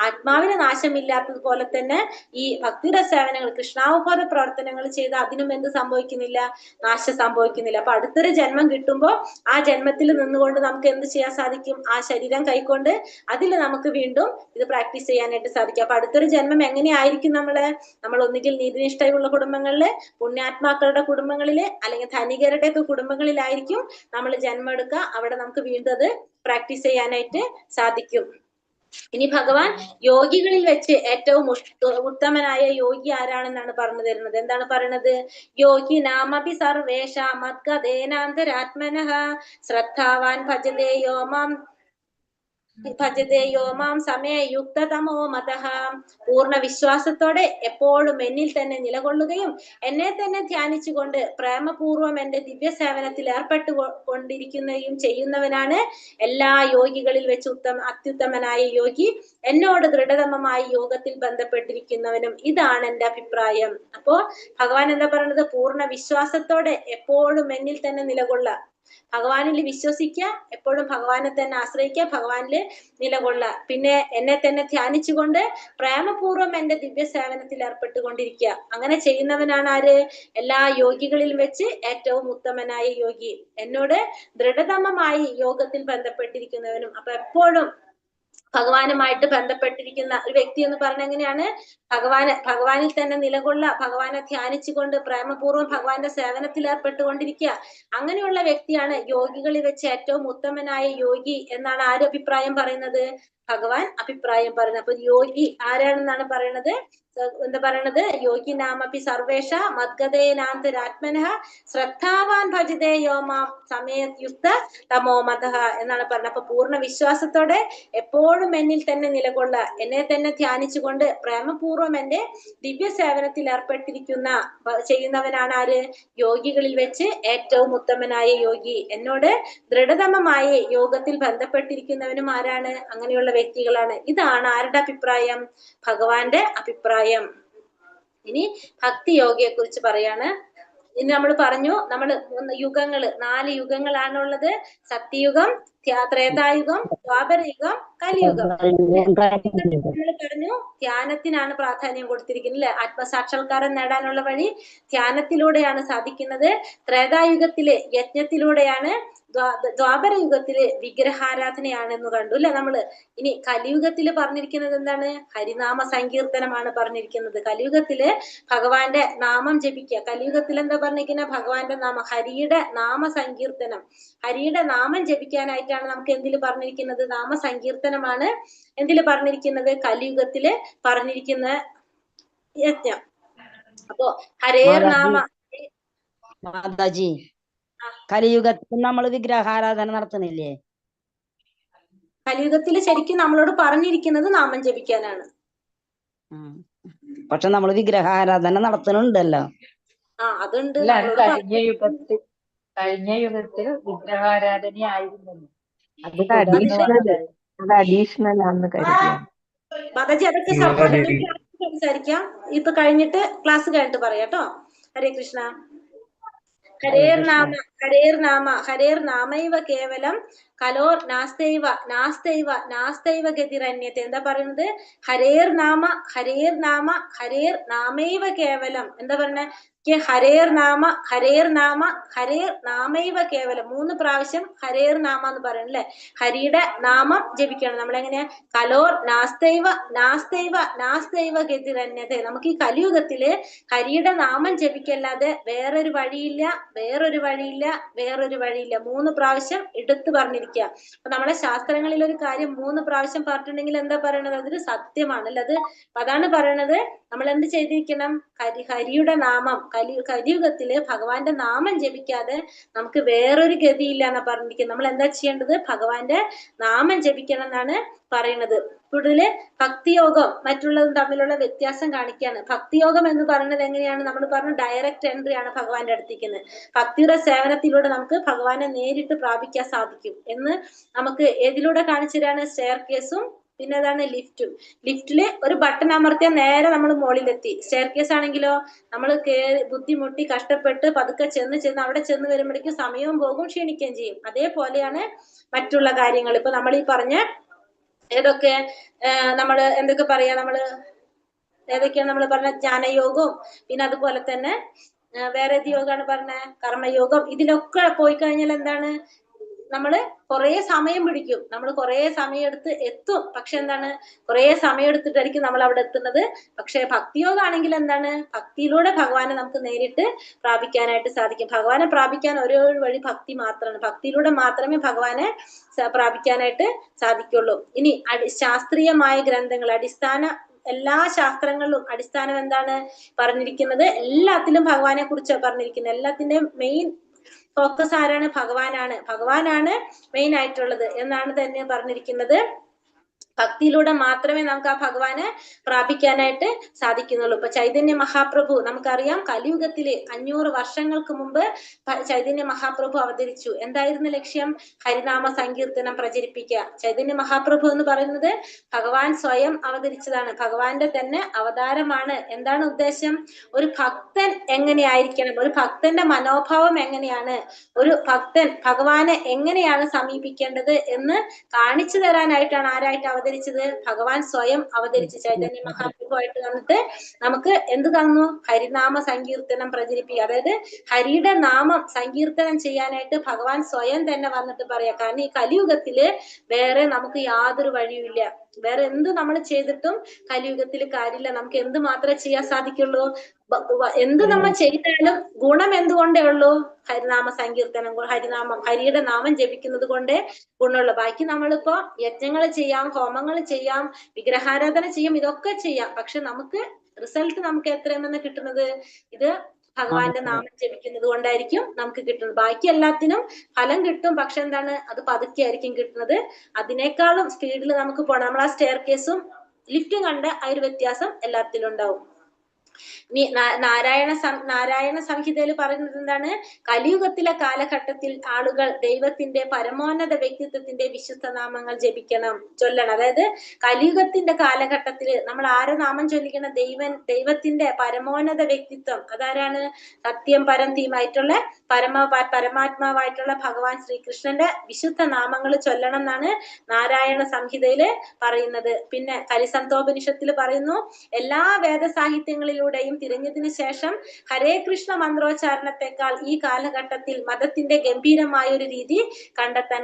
ആത്മാവിന് നാശമില്ലാത്തതുപോലെ തന്നെ ഈ ഭക്തിയുടെ സേവനങ്ങൾ, കൃഷ്ണാവബോധ പ്രവർത്തനങ്ങൾ ചെയ്ത് അതിനും എന്ത് സംഭവിക്കുന്നില്ല? നാശം സംഭവിക്കുന്നില്ല. അപ്പൊ അടുത്തൊരു ജന്മം കിട്ടുമ്പോൾ ആ ജന്മത്തിൽ നിന്നുകൊണ്ട് നമുക്ക് എന്ത് ചെയ്യാൻ സാധിക്കും? ആ ശരീരം കൈക്കൊണ്ട് അതിൽ നമുക്ക് വീണ്ടും ഇത് പ്രാക്ടീസ് ചെയ്യാനായിട്ട് സാധിക്കും. അപ്പൊ അടുത്തൊരു ജന്മം എങ്ങനെയായിരിക്കും? നമ്മൾ ഒന്നുകിൽ നീതിനിഷ്ഠയുള്ള കുടുംബങ്ങളില്, പുണ്യാത്മാക്കളുടെ കുടുംബങ്ങളില്, അല്ലെങ്കിൽ ധനികരുടെ ഒക്കെ കുടുംബങ്ങളിലായിരിക്കും നമ്മൾ ജന്മം എടുക്കുക. അവിടെ നമുക്ക് വീണ്ടും അത് പ്രാക്ടീസ് ചെയ്യാനായിട്ട് സാധിക്കും. ഇനി ഭഗവാൻ യോഗികളിൽ വെച്ച് ഏറ്റവും ഉത്തമനായ യോഗി ആരാണെന്നാണ് പറഞ്ഞു തരുന്നത്. എന്താണ് പറയുന്നത്? യോഗി നാമപി സർവേഷാ മദ്ഗതേനാന്തരാത്മനഃ ശ്രദ്ധാവാൻ ഭജതേ യോമാം സമയ യുക്തതമോ മതഃ. പൂർണ്ണ വിശ്വാസത്തോടെ എപ്പോഴും എന്നിൽ തന്നെ നിലകൊള്ളുകയും എന്നെ തന്നെ ധ്യാനിച്ചുകൊണ്ട് പ്രേമപൂർവം എന്റെ ദിവ്യ സേവനത്തിൽ ഏർപ്പെട്ടുകൊണ്ടിരിക്കുകയും ചെയ്യുന്നവനാണ് എല്ലാ യോഗികളിൽ വെച്ച് അത്യുത്തമനായ യോഗി. എന്നോട് ദൃഢതമമായി യോഗത്തിൽ ബന്ധപ്പെട്ടിരിക്കുന്നവനും. ഇതാണ് എന്റെ അഭിപ്രായം. അപ്പോ ഭഗവാൻ എന്താ പറയുന്നത്? പൂർണ്ണ വിശ്വാസത്തോടെ എപ്പോഴും എന്നിൽ തന്നെ നിലകൊള്ള, ഭഗവാനിൽ വിശ്വസിക്കുക, എപ്പോഴും ഭഗവാനെ തന്നെ ആശ്രയിക്കുക, ഭഗവാനിൽ നിലകൊള്ളുക. പിന്നെ എന്നെ തന്നെ ധ്യാനിച്ചുകൊണ്ട് പ്രേമപൂർവം എന്റെ ദിവ്യ സേവനത്തിൽ ഏർപ്പെട്ടുകൊണ്ടിരിക്കുക. അങ്ങനെ ചെയ്യുന്നവനാണ് ആര്? എല്ലാ യോഗികളിൽ വെച്ച് ഏറ്റവും ഉത്തമനായ യോഗി. എന്നോട് ദൃഢതമമായി യോഗത്തിൽ ബന്ധപ്പെട്ടിരിക്കുന്നവനും. അപ്പൊ എപ്പോഴും ഭഗവാനുമായിട്ട് ബന്ധപ്പെട്ടിരിക്കുന്ന ഒരു വ്യക്തി എന്ന് പറഞ്ഞ എങ്ങനെയാണ്? ഭഗവാനിൽ തന്നെ നിലകൊള്ള, ഭഗവാനെ ധ്യാനിച്ചുകൊണ്ട് പ്രേമപൂർവ്വം ഭഗവാന്റെ സേവനത്തിൽ ഏർപ്പെട്ടുകൊണ്ടിരിക്കുക. അങ്ങനെയുള്ള വ്യക്തിയാണ് യോഗികളിൽ വെച്ച് ഏറ്റവും ഉത്തമനായ യോഗി എന്നാണ് ആര് അഭിപ്രായം പറയുന്നത്? ഭഗവാൻ അഭിപ്രായം പറയുന്നത്. അപ്പൊ യോഗി ആരാണെന്നാണ് പറയുന്നത്? എന്താ പറയണത്, യോഗി നാമപി സർവേഷ മദ്ഗതേനാന്തരാത്മനഃ ശ്രദ്ധാവാൻ ഭജിതേ യോമാം സമയയുക്ത തമോമതഃ എന്നാണ് പറഞ്ഞത്. അപ്പൊ പൂർണ്ണ വിശ്വാസത്തോടെ എപ്പോഴും എന്നിൽ തന്നെ നിലകൊള്ള, എന്നെ തന്നെ ധ്യാനിച്ചുകൊണ്ട് പ്രേമപൂർവ്വം എന്റെ ദിവ്യ സേവനത്തിൽ ചെയ്യുന്നവനാണ് ആര്? യോഗികളിൽ വെച്ച് ഏറ്റവും ഉത്തമനായ യോഗി. എന്നോട് ദൃഢതമമായി യോഗത്തിൽ ബന്ധപ്പെട്ടിരിക്കുന്നവനും ആരാണ്? അങ്ങനെയുള്ള വ്യക്തികളാണ്. ഇതാണ് ആരുടെ അഭിപ്രായം? ഭഗവാന്റെ അഭിപ്രായം. ഇനി ഭക്തി യോഗയെ കുറിച്ച് പറയാണ്. ഇനി നമ്മൾ പറഞ്ഞു, നമ്മൾ 4 യുഗങ്ങളാണുള്ളത്. സത്യയുഗം, ത്രേതായുഗം, ദ്വാപരയുഗം, കലിയുഗം. നമ്മൾ പറഞ്ഞു ധ്യാനത്തിനാണ് പ്രാധാന്യം കൊടുത്തിരിക്കുന്നത് അല്ലെ. ആത്മസാക്ഷാത്കാരം നേടാനുള്ള വഴി ധ്യാനത്തിലൂടെയാണ് സാധിക്കുന്നത്. ത്രേതായുഗത്തിലെ യജ്ഞത്തിലൂടെയാണ്, ദ്വാപരയുഗത്തില് വിഗ്രഹാരാധനയാണെന്ന് കണ്ടു അല്ലെ നമ്മള്. ഇനി കലിയുഗത്തില് പറഞ്ഞിരിക്കുന്നത് എന്താണ്? ഹരിനാമ സങ്കീർത്തനമാണ് പറഞ്ഞിരിക്കുന്നത്. കലിയുഗത്തില് ഭഗവാന്റെ നാമം ജപിക്കുക. കലിയുഗത്തിൽ എന്താ പറഞ്ഞിരിക്കുന്നത്? ഭഗവാന്റെ നാമം, ഹരിയുടെ നാമ സങ്കീർത്തനം. ഹരിയുടെ നാമം ജപിക്കാനായിട്ടാണ് നമുക്ക് എന്തില് പറഞ്ഞിരിക്കുന്നത്? നാമസങ്കീർത്തനമാണ് എന്തില് പറഞ്ഞിരിക്കുന്നത്? കലിയുഗത്തില് പറഞ്ഞിരിക്കുന്ന യജ്ഞം. അപ്പോ ഹരേർ നാമ. മാതാജി, കലിയുഗത്തിൽ നമ്മൾ വിഗ്രഹാരാധന നടത്തണില്ലേ? കലിയുഗത്തില് ശരിക്കും നമ്മളോട് പറഞ്ഞിരിക്കുന്നത് നാമം ജപിക്കാനാണ്. പക്ഷെ നമ്മൾ വിഗ്രഹാരാധന നടത്തുന്നുണ്ടല്ലോ. അതുണ്ട്. കഴിഞ്ഞ യുഗത്തിൽ വിഗ്രഹാരാധനയായിരുന്നു. അത് അഡീഷണൽ ആണെന്ന് കരുതിയാണ്. മാതാജി അതൊക്കെ സംസാരിക്കാം. ഇപ്പൊ കഴിഞ്ഞിട്ട് ക്ലാസ് കഴിഞ്ഞിട്ട് പറയാട്ടോ. ഹരേ കൃഷ്ണ. ഹരേർ നാമ ഹരേർ നാമ ഹരേർ നാമൈവ കേവലം കലോർ നാസ്തൈവ നാസ്തൈവ നാസ്തൈവ ഗതിരന്യത്തെ. എന്താ പറയുന്നത്? ഹരേർ നാമ ഹരേർ നാമ ഹരേർ നാമൈവ കേവലം. എന്താ പറഞ്ഞ? ഹരേർ നാമ ഹരേർ നാമ ഹരേർ നാമൈവ കേവലം. 3 പ്രാവശ്യം ഹരേർ നാമ എന്ന് പറയണം അല്ലെ. ഹരിയുടെ നാമം ജപിക്കണം. നമ്മളെങ്ങനെയാ? കലോർ നാസ്തൈവ നാസ്തൈവ നാസ്തൈവ ഗതിരന്യത. നമുക്ക് ഈ കലിയുഗത്തില് ഹരിയുടെ നാമം ജപിക്കല്ലാതെ വേറൊരു വഴിയില്ല, വേറൊരു വഴിയില്ല, വേറൊരു വഴിയില്ല. 3 പ്രാവശ്യം എടുത്തു പറഞ്ഞിരിക്കുക. അപ്പൊ നമ്മളെ ശാസ്ത്രങ്ങളിൽ ഒരു കാര്യം 3 പ്രാവശ്യം പറഞ്ഞിട്ടുണ്ടെങ്കിൽ എന്താ പറയണത്? അതൊരു സത്യമാണ് അല്ലെ. അതാണ് പറയണത്. നമ്മൾ എന്ത് ചെയ്തിരിക്കണം? ഹരിയുടെ നാമം, കലിയുഗത്തില് ഭഗവാന്റെ നാമം ജപിക്കാതെ നമുക്ക് വേറൊരു ഗതിയില്ല എന്നാ പറഞ്ഞിരിക്കുന്നത്. നമ്മൾ എന്താ ചെയ്യേണ്ടത്? ഭഗവാന്റെ നാമം ജപിക്കണം എന്നാണ് പറയുന്നത്. കൂടുതല് ഭക്തിയോഗം മറ്റുള്ളതും തമ്മിലുള്ള വ്യത്യാസം കാണിക്കുകയാണ്. ഭക്തിയോഗം എന്ന് പറയുന്നത് എങ്ങനെയാണ്? നമ്മൾ പറഞ്ഞു ഡയറക്റ്റ് എൻട്രി ആണ് ഭഗവാന്റെ അടുത്തേക്കുന്നത്. ഭക്തിയുടെ സേവനത്തിലൂടെ നമുക്ക് ഭഗവാനെ നേരിട്ട് പ്രാപിക്കാൻ സാധിക്കും എന്ന് നമുക്ക് ഏതിലൂടെ കാണിച്ചു തരാണ്? സ്റ്റെയർ കേസും പിന്നെ അതാണ് ലിഫ്റ്റും. ലിഫ്റ്റില് ഒരു ബട്ടൺ അമർത്തിയാൽ നേരെ നമ്മൾ മുകളിലെത്തി. സ്റ്റെയർ കേസ് ആണെങ്കിലോ നമ്മൾ ബുദ്ധിമുട്ടി കഷ്ടപ്പെട്ട് പതുക്കെ ചെന്ന് അവിടെ ചെന്ന് വരുമ്പോഴേക്കും സമയവും പോകും, ക്ഷീണിക്കുകയും ചെയ്യും. അതേപോലെയാണ് മറ്റുള്ള കാര്യങ്ങൾ. ഇപ്പൊ നമ്മൾ ഈ പറഞ്ഞ ഏതൊക്കെ നമ്മള് എന്തൊക്കെ പറയാ, നമ്മള് ഏതൊക്കെയാണ് നമ്മൾ പറഞ്ഞ? ജ്ഞാനയോഗവും പിന്നെ അതുപോലെ തന്നെ വേറെ ഏത് യോഗമാണ് പറഞ്ഞ? കർമ്മയോഗം. ഇതിലൊക്കെ പോയി കഴിഞ്ഞാൽ എന്താണ്? നമ്മള് കുറെ സമയം പിടിക്കും, നമ്മൾ കുറെ സമയം എടുത്ത് എത്തും. പക്ഷെ എന്താണ്? കുറെ സമയം എടുത്തിട്ടായിരിക്കും നമ്മൾ അവിടെ എത്തുന്നത്. പക്ഷെ ഭക്തിയോഗം ആണെങ്കിൽ എന്താണ്? ഭക്തിയിലൂടെ ഭഗവാനെ നമുക്ക് നേരിട്ട് പ്രാപിക്കാനായിട്ട് സാധിക്കും. ഭഗവാനെ പ്രാപിക്കാൻ ഒരേ ഒരു വഴി ഭക്തി മാത്രമാണ്. ഭക്തിയിലൂടെ മാത്രമേ ഭഗവാനെ പ്രാപിക്കാനായിട്ട് സാധിക്കുള്ളൂ. ഇനി ശാസ്ത്രീയമായ ഗ്രന്ഥങ്ങൾ, എല്ലാ ശാസ്ത്രങ്ങളിലും അടിസ്ഥാനം എന്താണ് പറഞ്ഞിരിക്കുന്നത്? എല്ലാത്തിലും ഭഗവാനെ കുറിച്ചാണ് പറഞ്ഞിരിക്കുന്നത്. എല്ലാത്തിന്റെയും മെയിൻ ഫോക്കസ് ആരാണ്? ഭഗവാനാണ് മെയിൻ ആയിട്ടുള്ളത് എന്നാണ് തന്നെ പറഞ്ഞിരിക്കുന്നത്. ഭക്തിയിലൂടെ മാത്രമേ നമുക്ക് ആ ഭഗവാനെ പ്രാപിക്കാനായിട്ട് സാധിക്കുന്നുള്ളൂ. ഇപ്പൊ ചൈതന്യ മഹാപ്രഭു നമുക്കറിയാം, കലിയുഗത്തില് 500 വർഷങ്ങൾക്ക് മുമ്പ് ചൈതന്യ മഹാപ്രഭു അവതരിച്ചു. എന്തായിരുന്നു ലക്ഷ്യം? ഹരിനാമ സങ്കീർത്തനം പ്രചരിപ്പിക്കുക. ചൈതന്യ മഹാപ്രഭു എന്ന് പറയുന്നത് ഭഗവാൻ സ്വയം അവതരിച്ചതാണ്, ഭഗവാന്റെ തന്നെ അവതാരമാണ്. എന്താണ് ഉദ്ദേശം? ഒരു ഭക്തൻ എങ്ങനെയായിരിക്കണം, ഒരു ഭക്തന്റെ മനോഭാവം എങ്ങനെയാണ്, ഒരു ഭക്തൻ ഭഗവാനെ എങ്ങനെയാണ് സമീപിക്കേണ്ടത് എന്ന് കാണിച്ചു തരാനായിട്ടാണ് ആരായിട്ട് അവതരിച്ചത്? ഭഗവാൻ സ്വയം അവതരിച്ച് ചൈതന്യ മഹാപ്രഭുവായിട്ട് വന്നിട്ട് നമുക്ക് എന്ത് തന്നു? ഹരിനാമ സങ്കീർത്തനം പ്രചരിപ്പിക്കുക. അതായത് ഹരിയുടെ നാമം സങ്കീർത്തനം ചെയ്യാനായിട്ട് ഭഗവാൻ സ്വയം തന്നെ വന്നിട്ട് പറയാ. കാരണം ഈ കലിയുഗത്തില് വേറെ നമുക്ക് യാതൊരു വഴിയുമില്ല. വേറെ എന്ത് നമ്മൾ ചെയ്തിട്ടും കലിയുഗത്തിൽ കാര്യമില്ല. നമുക്ക് എന്ത് മാത്രമേ ചെയ്യാൻ സാധിക്കുള്ളൂ? എന്ത് നമ്മൾ ചെയ്താലും ഗുണം എന്തുകൊണ്ടേ ഉള്ളൂ? ഹരിനാമ സങ്കീർത്തനം, ഹരിയുടെ നാമം ജപിക്കുന്നത് കൊണ്ടേ ഗുണമുള്ളൂ. ബാക്കി നമ്മളിപ്പോ യജ്ഞങ്ങൾ ചെയ്യാം, ഹോമങ്ങൾ ചെയ്യാം, വിഗ്രഹാരാധന ചെയ്യാം, ഇതൊക്കെ ചെയ്യാം. പക്ഷെ നമുക്ക് റിസൾട്ട് നമുക്ക് എത്രയെന്ന് കിട്ടുന്നത്? ഇത് ഭഗവാന്റെ നാമം ജപിക്കുന്നത് കൊണ്ടായിരിക്കും നമുക്ക് കിട്ടുന്നത്. ബാക്കി എല്ലാത്തിനും ഫലം കിട്ടും, പക്ഷെ എന്താണ്, അത് പതുക്കെ ആയിരിക്കും കിട്ടുന്നത്. അതിനേക്കാളും സ്പീഡിൽ നമുക്ക് പോകണം. നമ്മൾ ആ സ്റ്റെയർ കേസും ലിഫ്റ്റും കണ്ട ആ ഒരു വ്യത്യാസം എല്ലാത്തിലും ഉണ്ടാവും. നാരായണ സംഹിതയിൽ പറയുന്നത് എന്താണ്? കലിയുഗത്തിലെ കാലഘട്ടത്തിൽ ആളുകൾ ദൈവത്തിന്റെ പരമോന്നത വ്യക്തിത്വത്തിന്റെ വിശുദ്ധ നാമങ്ങൾ ജപിക്കണം, ചൊല്ലണം. അതായത് കലിയുഗത്തിന്റെ കാലഘട്ടത്തിൽ നമ്മൾ ആരെ നാമം ചൊല്ലിക്കണം? ദൈവത്തിന്റെ പരമോന്നത വ്യക്തിത്വം. അതാരാണ്? സത്യം പരം തീമായിട്ടുള്ള പരമാത്മാവായിട്ടുള്ള ഭഗവാൻ ശ്രീകൃഷ്ണന്റെ വിശുദ്ധ നാമങ്ങൾ ചൊല്ലണം എന്നാണ് നാരായണ സംഹിതയില് പറയുന്നത്. പിന്നെ കരിസന്തോപനിഷത്തിൽ പറയുന്നു, എല്ലാ വേദസാഹിത്യങ്ങളിലൂടെയും തിരഞ്ഞതിനു ശേഷം ഹരേ കൃഷ്ണ മന്ത്രോച്ചാരണത്തെക്കാൾ ഈ കാലഘട്ടത്തിൽ മതത്തിന്റെ ഗംഭീരമായ ഒരു രീതി കണ്ടെത്താൻ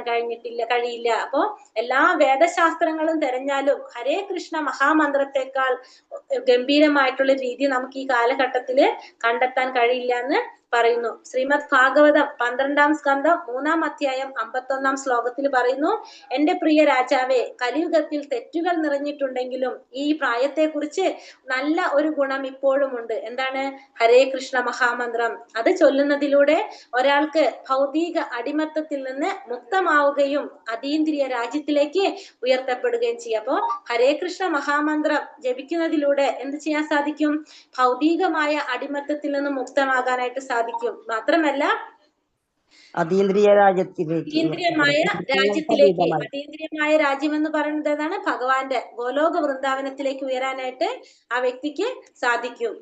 കഴിയില്ല. അപ്പോ എല്ലാ വേദശാസ്ത്രങ്ങളും തിരഞ്ഞാലും ഹരേ കൃഷ്ണ മഹാമന്ത്രത്തെക്കാൾ ഗംഭീരമായിട്ടുള്ള രീതി നമുക്ക് ഈ കാലഘട്ടത്തില് കണ്ടെത്താൻ കഴിയില്ല എന്ന് പറയുന്നു. ശ്രീമദ് ഭാഗവതം 12-ാം സ്കന്ധം 3-ാം അധ്യായം 51-ാം ശ്ലോകത്തിൽ പറയുന്നു, എന്റെ പ്രിയ രാജാവേ, കലിയുഗത്തിൽ തെറ്റുകൾ നിറഞ്ഞിട്ടുണ്ടെങ്കിലും ഈ പ്രായത്തെക്കുറിച്ച് നല്ല ഒരു ഗുണം ഇപ്പോഴും ഉണ്ട്. എന്താണ്? ഹരേ കൃഷ്ണ മഹാമന്ത്രം. അത് ചൊല്ലുന്നതിലൂടെ ഒരാൾക്ക് ഭൗതിക അടിമത്തത്തിൽ നിന്ന് മുക്തമാവുകയും അതീന്ദ്രിയ രാജ്യത്തിലേക്ക് ഉയർത്തപ്പെടുകയും ചെയ്യും. അപ്പോ ഹരേ കൃഷ്ണ മഹാമന്ത്രം ജപിക്കുന്നതിലൂടെ എന്ത് ചെയ്യാൻ സാധിക്കും? ഭൗതികമായ അടിമത്തത്തിൽ നിന്ന് മുക്തമാകാനായിട്ട് സാധിക്കും. മാത്രമല്ല അതീന്ദ്രിയ രാജ്യത്തിലേക്ക്, അതീന്ദ്രിയമായ രാജ്യം എന്ന് പറയുന്നത് ഏതാണ്? ഭഗവാന്റെ ഗോലോക വൃന്ദാവനത്തിലേക്ക് ഉയരാനായിട്ട് ആ വ്യക്തിക്ക് സാധിക്കും.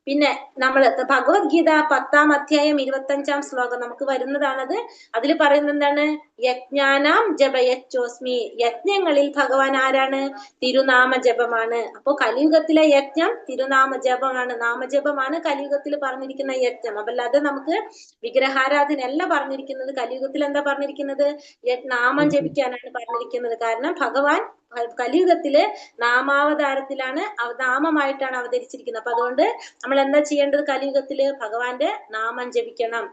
പിന്നെ നമ്മൾ ഭഗവത്ഗീത 10-ാം അധ്യായം 25-ാം ശ്ലോകം നമുക്ക് വരുന്നതാണത്. അതിൽ പറയുന്നത് എന്താണ്? യജ്ഞാനാം ജപയച്ചോസ്മി. യജ്ഞങ്ങളിൽ ഭഗവാൻ ആരാണ്? തിരുനാമ ജപമാണ്. അപ്പോ കലിയുഗത്തിലെ യജ്ഞം തിരുനാമ ജപമാണ്, നാമജപമാണ് കലിയുഗത്തിൽ പറഞ്ഞിരിക്കുന്ന യജ്ഞം. അല്ലാതെ നമുക്ക് വിഗ്രഹാരാധനയല്ല പറഞ്ഞിരിക്കുന്നത്. കലിയുഗത്തിൽ എന്താ പറഞ്ഞിരിക്കുന്നത്? നാമം ജപിക്കാനാണ് പറഞ്ഞിരിക്കുന്നത്. കാരണം ഭഗവാൻ കലിയുഗത്തില് നാമാവതാരത്തിലാണ്, നാമമായിട്ടാണ് അവതരിച്ചിരിക്കുന്നത്. അപ്പൊ അതുകൊണ്ട് നമ്മൾ എന്താ ചെയ്യേണ്ടത്? കലിയുഗത്തില് ഭഗവാന്റെ നാമം ജപിക്കണം.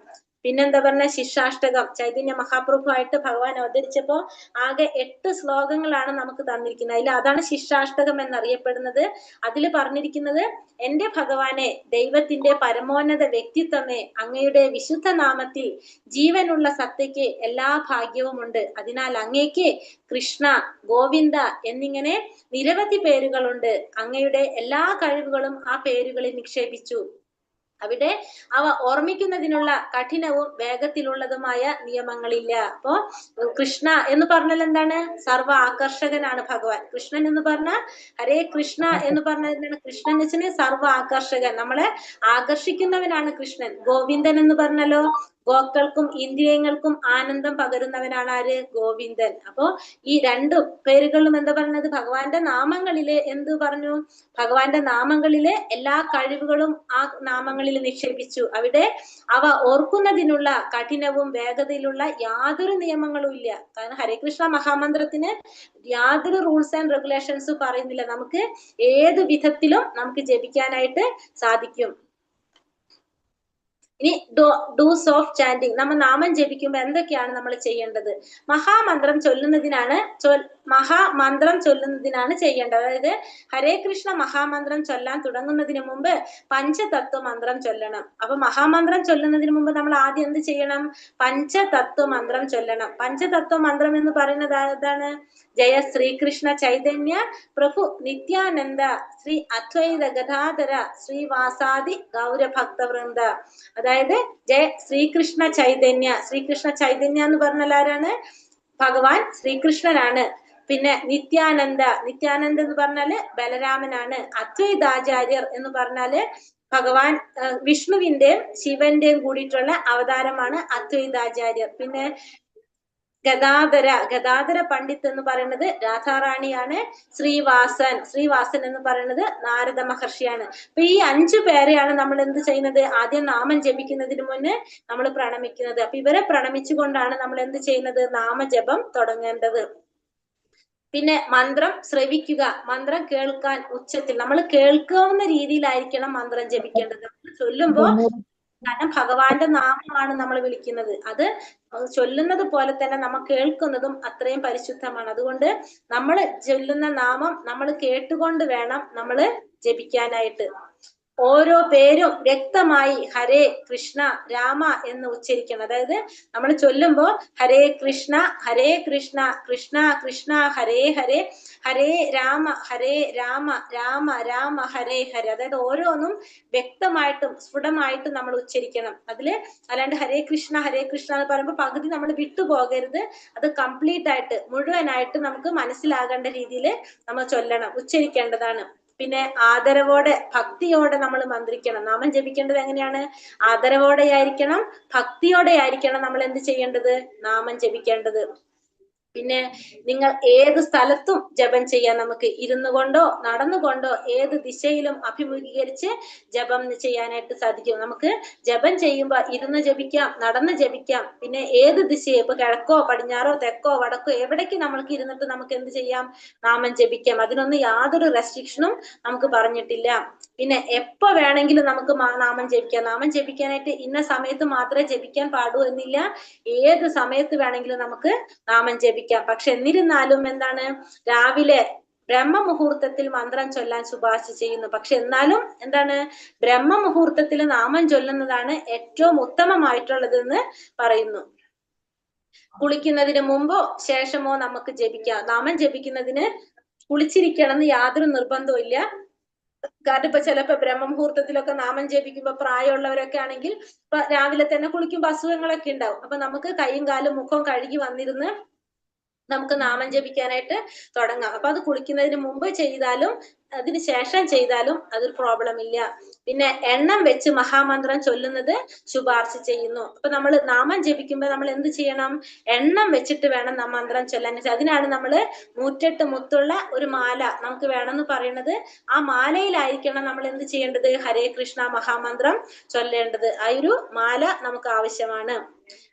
പിന്നെന്താ പറഞ്ഞ? ശിക്ഷാഷ്ടകം. ചൈതന്യ മഹാപ്രഭു ആയിട്ട് ഭഗവാൻ അവതരിച്ചപ്പോ ആകെ 8 ശ്ലോകങ്ങളാണ് നമുക്ക് തന്നിരിക്കുന്നത്. അതിൽ അതാണ് ശിക്ഷാഷ്ടകം എന്നറിയപ്പെടുന്നത്. അതിൽ പറഞ്ഞിരിക്കുന്നത്, എന്റെ ഭഗവാനെ, ദൈവത്തിന്റെ പരമോന്നത വ്യക്തിത്വമേ, അങ്ങയുടെ വിശുദ്ധ നാമത്തിൽ ജീവനുള്ള സത്തയ്ക്ക് എല്ലാ ഭാഗ്യവും ഉണ്ട്. അതിനാൽ അങ്ങേക്ക് കൃഷ്ണ, ഗോവിന്ദ എന്നിങ്ങനെ നിരവധി പേരുകളുണ്ട്. അങ്ങയുടെ എല്ലാ കഴിവുകളും ആ പേരുകളിൽ നിക്ഷേപിച്ചു. അവിടെ അവ ഓർമ്മിക്കുന്നതിനുള്ള കഠിനവും വേഗത്തിലുള്ളതുമായ നിയമങ്ങളില്ല. അപ്പോ കൃഷ്ണ എന്ന് പറഞ്ഞാൽ എന്താണ്? സർവ ആകർഷകനാണ് ഭഗവാൻ. കൃഷ്ണൻ എന്ന് പറഞ്ഞാൽ, ഹരേ കൃഷ്ണ എന്ന് പറഞ്ഞാൽ എന്താണ്? കൃഷ്ണൻ എന്ന് വെച്ചാൽ സർവ ആകർഷകൻ, നമ്മളെ ആകർഷിക്കുന്നവനാണ് കൃഷ്ണൻ. ഗോവിന്ദൻ എന്ന് പറഞ്ഞാലോ, ഗോക്കൾക്കും ഇന്ദ്രിയങ്ങൾക്കും ആനന്ദം പകരുന്നവനാണ് ആര്? ഗോവിന്ദൻ. അപ്പോ ഈ 2 പേരുകളിലും എന്താ പറഞ്ഞത്? ഭഗവാന്റെ നാമങ്ങളില് എന്ത് പറഞ്ഞു? ഭഗവാന്റെ നാമങ്ങളിലെ എല്ലാ കഴിവുകളും ആ നാമങ്ങളിൽ നിക്ഷേപിച്ചു. അവിടെ അവ ഓർക്കുന്നതിനുള്ള കഠിനവും വേഗതയിലുള്ള യാതൊരു നിയമങ്ങളും ഇല്ല. കാരണം ഹരേകൃഷ്ണ മഹാമന്ത്രത്തിന് യാതൊരു റൂൾസ് ആൻഡ് റെഗുലേഷൻസ് പറയുന്നില്ല. നമുക്ക് ഏത് വിധത്തിലും നമുക്ക് ജപിക്കാനായിട്ട് സാധിക്കും. ഇനി ഡൂസ് ഓഫ് ചാൻഡിങ്. നമ്മൾ നാമം ജപിക്കുമ്പോൾ എന്തൊക്കെയാണ് നമ്മൾ ചെയ്യേണ്ടത്? മഹാമന്ത്രം ചൊല്ലുന്നതിനാണ് ചെയ്യേണ്ടത്. അതായത് ഹരേ കൃഷ്ണ മഹാമന്ത്രം ചൊല്ലാൻ തുടങ്ങുന്നതിന് മുമ്പ് പഞ്ചതത്വ മന്ത്രം ചൊല്ലണം. അപ്പൊ മഹാമന്ത്രം ചൊല്ലുന്നതിന് മുമ്പ് നമ്മൾ ആദ്യം എന്ത് ചെയ്യണം? പഞ്ചതത്വ മന്ത്രം ചൊല്ലണം. പഞ്ചതത്വ മന്ത്രം എന്ന് പറയുന്നത് ഏതാണ്? ജയ ശ്രീകൃഷ്ണ ചൈതന്യ പ്രഭു നിത്യാനന്ദ ശ്രീ അദ്വൈത ഗദാധര ശ്രീവാസാദി ഗൗരഭക്തവൃന്ദ. അതായത് ജയ ശ്രീകൃഷ്ണ ചൈതന്യ. ശ്രീകൃഷ്ണ ചൈതന്യ എന്ന് പറഞ്ഞാൽ ആരാണ്? ഭഗവാൻ ശ്രീകൃഷ്ണനാണ്. പിന്നെ നിത്യാനന്ദ എന്ന് പറഞ്ഞാല് ബലരാമനാണ്. അദ്വൈതാചാര്യർ എന്ന് പറഞ്ഞാല് ഭഗവാൻ വിഷ്ണുവിന്റെയും ശിവന്റെയും കൂടിയിട്ടുള്ള അവതാരമാണ് അദ്വൈതാചാര്യർ. പിന്നെ ഗദാധര പണ്ഡിറ്റ് എന്ന് പറയുന്നത് രാധാറാണിയാണ്. ശ്രീവാസൻ എന്ന് പറയുന്നത് നാരദ മഹർഷിയാണ്. അപ്പൊ ഈ 5 പേരെയാണ് നമ്മൾ എന്ത് ചെയ്യുന്നത്? ആദ്യം നാമം ജപിക്കുന്നതിന് മുന്നേ നമ്മൾ പ്രണമിക്കുന്നത്. അപ്പൊ ഇവരെ പ്രണമിച്ചുകൊണ്ടാണ് നമ്മൾ എന്ത് ചെയ്യുന്നത്? നാമജപം തുടങ്ങേണ്ടത്. പിന്നെ മന്ത്രം ശ്രവിക്കുക, മന്ത്രം കേൾക്കാൻ ഉച്ചത്തിൽ, നമ്മൾ കേൾക്കാവുന്ന രീതിയിലായിരിക്കണം മന്ത്രം ജപിക്കേണ്ടത്. ചൊല്ലുമ്പോ, കാരണം ഭഗവാന്റെ നാമമാണ് നമ്മൾ വിളിക്കുന്നത്, അത് ചൊല്ലുന്നത് പോലെ തന്നെ നമ്മൾ കേൾക്കുന്നതും അത്രയും പരിശുദ്ധമാണ്. അതുകൊണ്ട് നമ്മൾ ചൊല്ലുന്ന നാമം നമ്മൾ കേട്ടുകൊണ്ട് വേണം നമ്മൾ ജപിക്കാനായിട്ട്. ഓരോ പേരും വ്യക്തമായി ഹരേ കൃഷ്ണ രാമ എന്ന് ഉച്ചരിക്കണം. അതായത് നമ്മൾ ചൊല്ലുമ്പോൾ ഹരേ കൃഷ്ണ കൃഷ്ണ കൃഷ്ണ ഹരേ ഹരേ, ഹരേ രാമ രാമ രാമ ഹരേ ഹരേ. അതായത് ഓരോന്നും വ്യക്തമായിട്ടും സ്ഫുടമായിട്ടും നമ്മൾ ഉച്ചരിക്കണം. അല്ലാണ്ട് ഹരേ കൃഷ്ണ എന്ന് പറയുമ്പോൾ പകുതി നമ്മൾ വിട്ടുപോകരുത്. അത് കംപ്ലീറ്റ് ആയിട്ട് മുഴുവനായിട്ട് നമുക്ക് മനസ്സിലാകേണ്ട രീതിയിൽ നമ്മൾ ചൊല്ലണം, ഉച്ചരിക്കേണ്ടതാണ്. പിന്നെ ആദരവോടെ ഭക്തിയോടെ നമ്മൾ മന്ത്രിക്കണം. നാമം ജപിക്കേണ്ടത് എങ്ങനെയാണ്? ആദരവോടെ ആയിരിക്കണം, ഭക്തിയോടെ ആയിരിക്കണം നമ്മൾ എന്ത് ചെയ്യേണ്ടത്? നാമം ജപിക്കേണ്ടത്. പിന്നെ നിങ്ങൾ ഏത് സ്ഥലത്തും ജപം ചെയ്യാൻ നമുക്ക് ഇരുന്നു കൊണ്ടോ നടന്നുകൊണ്ടോ ഏത് ദിശയിലും അഭിമുഖീകരിച്ച് ജപം ചെയ്യാനായിട്ട് സാധിക്കും. നമുക്ക് ജപം ചെയ്യുമ്പോൾ ഇരുന്ന് ജപിക്കാം, നടന്ന് ജപിക്കാം. പിന്നെ ഏത് ദിശയെ, ഇപ്പൊ കിഴക്കോ പടിഞ്ഞാറോ തെക്കോ വടക്കോ എവിടേക്ക് നമ്മൾക്ക് ഇരുന്നിട്ട് നമുക്ക് എന്ത് ചെയ്യാം? നാമം ജപിക്കാം. അതിനൊന്നും യാതൊരു റെസ്ട്രിക്ഷനും നമുക്ക് പറഞ്ഞിട്ടില്ല. പിന്നെ എപ്പോ വേണമെങ്കിലും നമുക്ക് നാമം ജപിക്കാം. നാമം ജപിക്കാനായിട്ട് ഇന്ന സമയത്ത് മാത്രമേ ജപിക്കാൻ പാടൂ എന്നില്ല. ഏത് സമയത്ത് വേണമെങ്കിലും നമുക്ക് നാമം ജപിക്കാം. പക്ഷെ എന്നിരുന്നാലും എന്താണ്, രാവിലെ ബ്രഹ്മമുഹൂർത്തത്തിൽ മന്ത്രം ചൊല്ലാൻ ശുപാർശ ചെയ്യുന്നു. പക്ഷെ എന്നാലും എന്താണ്, ബ്രഹ്മമുഹൂർത്തത്തിൽ നാമം ചൊല്ലുന്നതാണ് ഏറ്റവും ഉത്തമമായിട്ടുള്ളതെന്ന് പറയുന്നു. കുളിക്കുന്നതിന് മുമ്പോ ശേഷമോ നമുക്ക് ജപിക്കാം. നാമം ജപിക്കുന്നതിന് കുളിച്ചിരിക്കണം എന്ന് യാതൊരു നിർബന്ധവും ഇല്ല. കാരണം ഇപ്പൊ ചിലപ്പോ ബ്രഹ്മമുഹൂർത്തത്തിലൊക്കെ നാമം ജപിക്കുമ്പോ പ്രായമുള്ളവരൊക്കെ ആണെങ്കിൽ ഇപ്പൊ രാവിലെ തന്നെ കുളിക്കുമ്പോ അസുഖങ്ങളൊക്കെ ഉണ്ടാവും. അപ്പൊ നമുക്ക് കൈയും കാലും മുഖവും കഴുകി വന്നിരുന്ന് നമുക്ക് നാമം ജപിക്കാനായിട്ട് തുടങ്ങാം. അപ്പൊ അത് കുളിക്കുന്നതിന് മുമ്പ് ചെയ്താലും അതിന് ശേഷം ചെയ്താലും അതൊരു പ്രോബ്ലം ഇല്ല. പിന്നെ എണ്ണം വെച്ച് മഹാമന്ത്രം ചൊല്ലുന്നത് ശുപാർശ ചെയ്യുന്നു. അപ്പൊ നമ്മൾ നാമം ജപിക്കുമ്പോൾ നമ്മൾ എന്ത് ചെയ്യണം? എണ്ണം വെച്ചിട്ട് വേണം മന്ത്രം ചൊല്ലാൻ. അതിനാണ് നമ്മൾ 108 മുത്തുള്ള ഒരു മാല നമുക്ക് വേണമെന്ന് പറയുന്നത്. ആ മാലയിലായിരിക്കണം നമ്മൾ എന്ത് ചെയ്യേണ്ടത്? ഹരേ കൃഷ്ണ മഹാമന്ത്രം ചൊല്ലേണ്ടത്. ആ ഒരു മാല നമുക്ക് ആവശ്യമാണ്.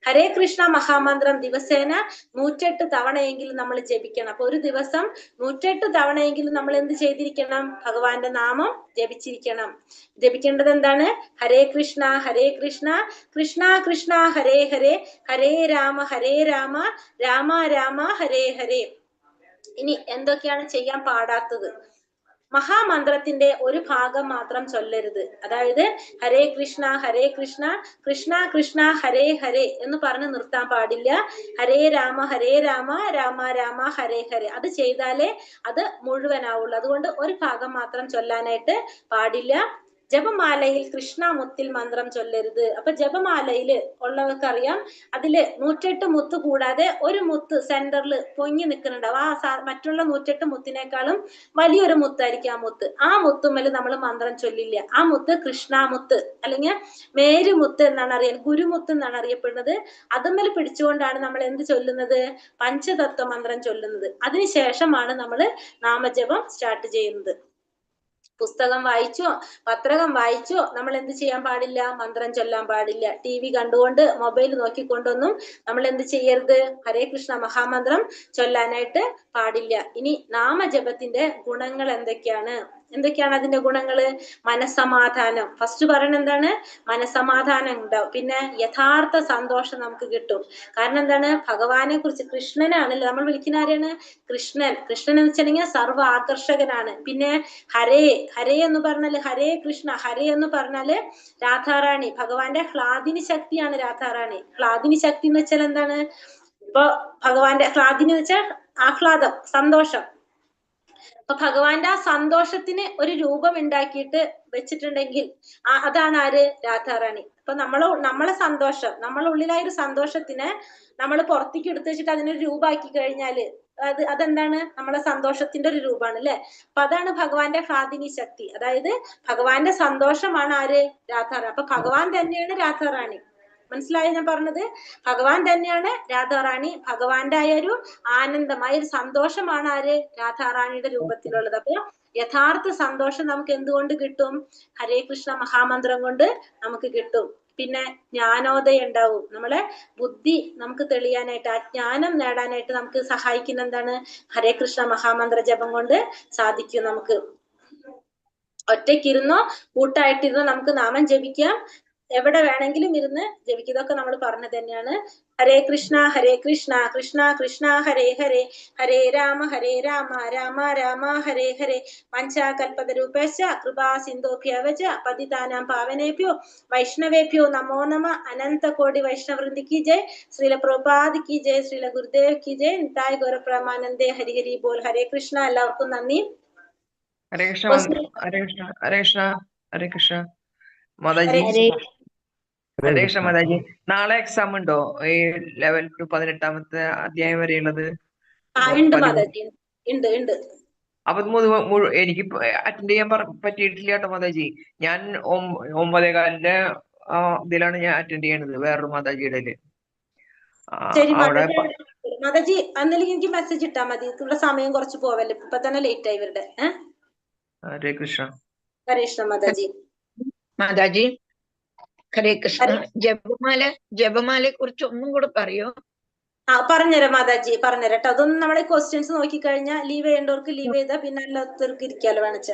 ഹരേ കൃഷ്ണ മഹാമന്ത്രം ദിവസേന 108 തവണയെങ്കിലും നമ്മൾ ജപിക്കണം. അപ്പൊ ഒരു ദിവസം 108 തവണയെങ്കിലും നമ്മൾ എന്ത് ചെയ്തിരിക്കണം? ഭഗവാന്റെ നാമം ജപിച്ചിരിക്കണം. ജപിക്കേണ്ടത് എന്താണ്? ഹരേ കൃഷ്ണ കൃഷ്ണ കൃഷ്ണ ഹരേ ഹരേ, ഹരേ രാമ രാമ രാമ ഹരേ ഹരേ. ഇനി എന്തൊക്കെയാണ് ചെയ്യാൻ പാടാത്തത്? മഹാമന്ത്രത്തിന്റെ ഒരു ഭാഗം മാത്രം ചൊല്ലരുത്. അതായത് ഹരേ കൃഷ്ണ കൃഷ്ണ കൃഷ്ണ ഹരേ ഹരേ എന്ന് പറഞ്ഞ് നിർത്താൻ പാടില്ല. ഹരേ രാമ രാമ രാമ ഹരേ ഹരേ അത് ചെയ്താലേ അത് മുഴുവനാവുള്ളൂ. അതുകൊണ്ട് ഒരു ഭാഗം മാത്രം ചൊല്ലാനായിട്ട് പാടില്ല. ജപമാലയിൽ കൃഷ്ണമുത്തിൽ മന്ത്രം ചൊല്ലരുത്. അപ്പൊ ജപമാലയില് ഉള്ളവർക്കറിയാം, അതില് 108 മുത്ത് കൂടാതെ ഒരു മുത്ത് സെന്ററിൽ പൊങ്ങി നിൽക്കുന്നുണ്ടാവും. മറ്റുള്ള 108 മുത്തിനേക്കാളും വലിയൊരു മുത്തായിരിക്കും ആ മുത്ത്. ആ മുത്തുമ്മല് നമ്മൾ മന്ത്രം ചൊല്ലില്ല. ആ മുത്ത് കൃഷ്ണമുത്ത് അല്ലെങ്കിൽ മേരുമുത്ത് എന്നാണ് അറിയുന്നത്, ഗുരുമുത്ത് എന്നാണ് അറിയപ്പെടുന്നത്. അതുമ്മൽ പിടിച്ചുകൊണ്ടാണ് നമ്മൾ എന്ത് ചൊല്ലുന്നത്? പഞ്ചതത്വ മന്ത്രം ചൊല്ലുന്നത്. അതിനുശേഷമാണ് നമ്മൾ നാമജപം സ്റ്റാർട്ട് ചെയ്യുന്നത്. പുസ്തകം വായിച്ചോ പത്രകം വായിച്ചോ നമ്മൾ എന്ത് ചെയ്യാൻ പാടില്ല? മന്ത്രം ചൊല്ലാൻ പാടില്ല. TV കണ്ടുകൊണ്ട് മൊബൈൽ നോക്കിക്കൊണ്ടൊന്നും നമ്മൾ എന്ത് ചെയ്യരുത്? ഹരേ കൃഷ്ണ മഹാമന്ത്രം ചൊല്ലാനായിട്ട് പാടില്ല. ഇനി നാമജപത്തിന്റെ ഗുണങ്ങൾ എന്തൊക്കെയാണ് അതിന്റെ ഗുണങ്ങള്? മനസ്സമാധാനം. ഫസ്റ്റ് പറയുന്നത് എന്താണ്? മനസ്സമാധാനം ഉണ്ടാവും. പിന്നെ യഥാർത്ഥ സന്തോഷം നമുക്ക് കിട്ടും. കാരണം എന്താണ്? ഭഗവാനെ കുറിച്ച്, കൃഷ്ണനാണല്ലോ നമ്മൾ വിളിക്കുന്ന ആരെയാണ്? കൃഷ്ണൻ എന്ന് വെച്ചിട്ടുണ്ടെങ്കിൽ സർവ്വ ആകർഷകനാണ്. പിന്നെ ഹരേ എന്ന് പറഞ്ഞാല് ഹരേ കൃഷ്ണ, ഹരേ എന്ന് പറഞ്ഞാല് രാധാറാണി, ഭഗവാന്റെ ഹ്ലാദിനി ശക്തിയാണ് രാധാറാണി. ഹ്ലാദിനി ശക്തി എന്ന് വെച്ചാൽ എന്താണ്? ഇപ്പൊ ഭഗവാന്റെ ഹ്ലാദിനി എന്ന് വെച്ചാൽ ആഹ്ലാദം, സന്തോഷം. അപ്പൊ ഭഗവാന്റെ ആ സന്തോഷത്തിന് ഒരു രൂപം ഉണ്ടാക്കിയിട്ട് വെച്ചിട്ടുണ്ടെങ്കിൽ അതാണ് ആര്? രാധാറാണി. അപ്പൊ നമ്മളെ സന്തോഷം, നമ്മളെ ഉള്ളിലായ ഒരു സന്തോഷത്തിന് നമ്മൾ പുറത്തേക്ക് എടുത്തു വെച്ചിട്ട് അതിനൊരു രൂപമാക്കി കഴിഞ്ഞാല് അതെന്താണ്? നമ്മളെ സന്തോഷത്തിന്റെ ഒരു രൂപമാണ് അല്ലെ? അപ്പൊ അതാണ് ഭഗവാന്റെ ഹ്ലാദിനി ശക്തി. അതായത് ഭഗവാന്റെ സന്തോഷമാണ് ആര്? രാധാറാണി. അപ്പൊ ഭഗവാൻ തന്നെയാണ് രാധാറാണി. മനസ്സിലായോ ഞാൻ പറഞ്ഞത്? ഭഗവാൻ തന്നെയാണ് രാധാറാണി. ഭഗവാന്റെ ആയ ഒരു ആനന്ദമായ ഒരു സന്തോഷമാണ് ആര്? രാധാറാണിയുടെ രൂപത്തിലുള്ളത്. അപ്പൊ യഥാർത്ഥ സന്തോഷം നമുക്ക് എന്തുകൊണ്ട് കിട്ടും? ഹരേ കൃഷ്ണ മഹാമന്ത്രം കൊണ്ട് നമുക്ക് കിട്ടും. പിന്നെ ജ്ഞാനോദയം ഉണ്ടാവും. നമ്മളെ ബുദ്ധി നമുക്ക് തെളിയാനായിട്ട്, ആ ജ്ഞാനം നേടാനായിട്ട് നമുക്ക് സഹായിക്കുന്ന എന്താണ്? ഹരേ കൃഷ്ണ മഹാമന്ത്ര ജപം കൊണ്ട് സാധിക്കും. നമുക്ക് ഒറ്റയ്ക്കിരുന്നോ കൂട്ടായിട്ടിരുന്നോ നമുക്ക് നാമം ജപിക്കാം. എവിടെ വേണമെങ്കിലും ഇരുന്ന് ജപിക്കും. ഇതൊക്കെ നമ്മൾ പറഞ്ഞത് തന്നെയാണ്. ഹരേ കൃഷ്ണ കൃഷ്ണ കൃഷ്ണ ഹരേ ഹരേ, ഹരേ രാമ രാമ രാമ ഹരേ ഹരേ. പഞ്ചാകൽപതരൂപശ്ച കൃപാ സിന്ധോഭ്യവച പതിതാനാം പാവനേഭ്യോ വൈഷ്ണവേഭ്യോ നമോ നമ. അനന്ത കോടി വൈഷ്ണവൃന്ദി കി ജയ്. ശ്രീല പ്രഭുപാദ് കി ജയ്. ശ്രീല ഗുരുദേവ് കി ജയ്. നിതായ് ഗൗരപ്രമാനന്ദേ. ഹരി ഹരി ബോൾ. ഹരേ കൃഷ്ണ. എല്ലാവർക്കും നന്ദി. ഹരേ കൃഷ്ണ ഹരേ കൃഷ്ണ ഹരേ കൃഷ്ണ ഹരേ കൃഷ്ണ മാതാജി. ഹരേ കൃഷ്ണ മാതാജി. നാളെ എക്സാം ഉണ്ടോ ഈ 11 to 18 അധ്യായം വരെയുള്ളത്? ഉണ്ട് മാതാജി, ഉണ്ട് ഉണ്ട്. അപ്പൊ എനിക്ക് അറ്റൻഡ് ചെയ്യാൻ പറ്റിയിട്ടില്ല കേട്ടോ മാതാജി. ഞാൻ 9:15 ഇതിലാണ് ഞാൻ അറ്റൻഡ് ചെയ്യണത് വേറൊരു മാതാജിയുടെ. ശരി മാതാജി, അന്നല്ലെങ്കിൽ എനിക്ക് മെസ്സേജ് ഇട്ടാ മതി. ഇവിടെ സമയം കുറച്ച് പോവല്ലേ, ഇപ്പൊ തന്നെ ലേറ്റ് ആയി ഇവരുടെ. ഹരേ കൃഷ്ണ. ഹരേ കൃഷ്ണ മാതാജി. മാതാജി ഹരേ കൃഷ്ണ. ജപമാലയെ കുറിച്ച് ഒന്നും കൂടെ പറയോ? പറഞ്ഞുതരാം മാതാജി, പറഞ്ഞുതരാം കേട്ടോ. അതൊന്നും നമ്മളെ ക്വസ്റ്റ്യൻസ് നോക്കിക്കഴിഞ്ഞാൽ ലീവ് ചെയ്യേണ്ടവർക്ക് ലീവ് ചെയ്താൽ പിന്നെ എല്ലാത്തവർക്ക് ഇരിക്കാലോ വേണിച്ച.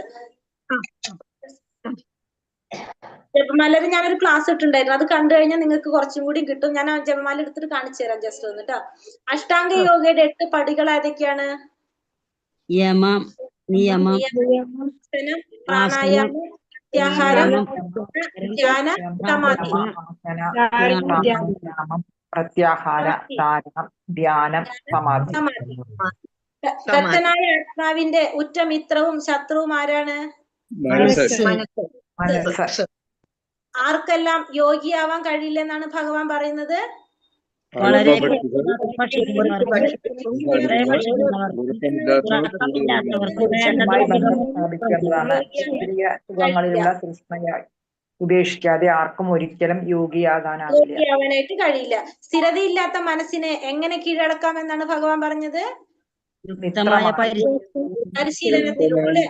ജപമാല ഞാനൊരു ക്ലാസ് ഇട്ടുണ്ടായിരുന്നു, അത് കണ്ടു കഴിഞ്ഞാൽ നിങ്ങൾക്ക് കുറച്ചും കൂടി കിട്ടും. ഞാൻ ആ ജപമാല എടുത്തിട്ട് കാണിച്ചു തരാം ജസ്റ്റ് ഒന്ന് കേട്ടോ. അഷ്ടാംഗ യോഗയുടെ 8 പടികൾ ഏതൊക്കെയാണ്? യമം, നിയമം, പ്രാണായാമം, പ്രത്യാഹാരം, ധ്യാന, സമാധി. പ്രത്യാഹാര, ധാരണം, ധ്യാനം, സമാധി. ദത്തനായ ആത്മാവിന്റെ ഉറ്റമിത്രവും ശത്രുവും ആരാണ്? മനസ്സ്. ആർക്കെല്ലാം യോഗിയാവാൻ കഴിയില്ലെന്നാണ് ഭഗവാൻ പറയുന്നത്? വളരെ സുഖങ്ങളിലുള്ള കൃഷ്ണയായി ഉപേക്ഷിക്കാതെ ആർക്കും ഒരിക്കലും യോഗിയാവാനായിട്ട് കഴിയില്ല. സ്ഥിരതയില്ലാത്ത മനസ്സിനെ എങ്ങനെ കീഴടക്കാമെന്നാണ് ഭഗവാൻ പറഞ്ഞത്? പരിശീലനത്തിലൂടെ,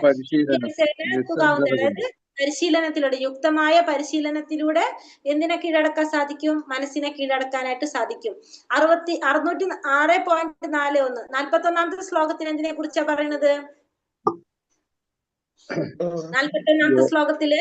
അതായത് പരിശീലനത്തിലൂടെ, യുക്തമായ പരിശീലനത്തിലൂടെ എന്തിനെ കീഴടക്കാൻ സാധിക്കും? മനസ്സിനെ കീഴടക്കാനായിട്ട് സാധിക്കും. 606.41 41 ശ്ലോകത്തിന് എന്തിനെ കുറിച്ചാ പറയുന്നത്? 41 ശ്ലോകത്തില്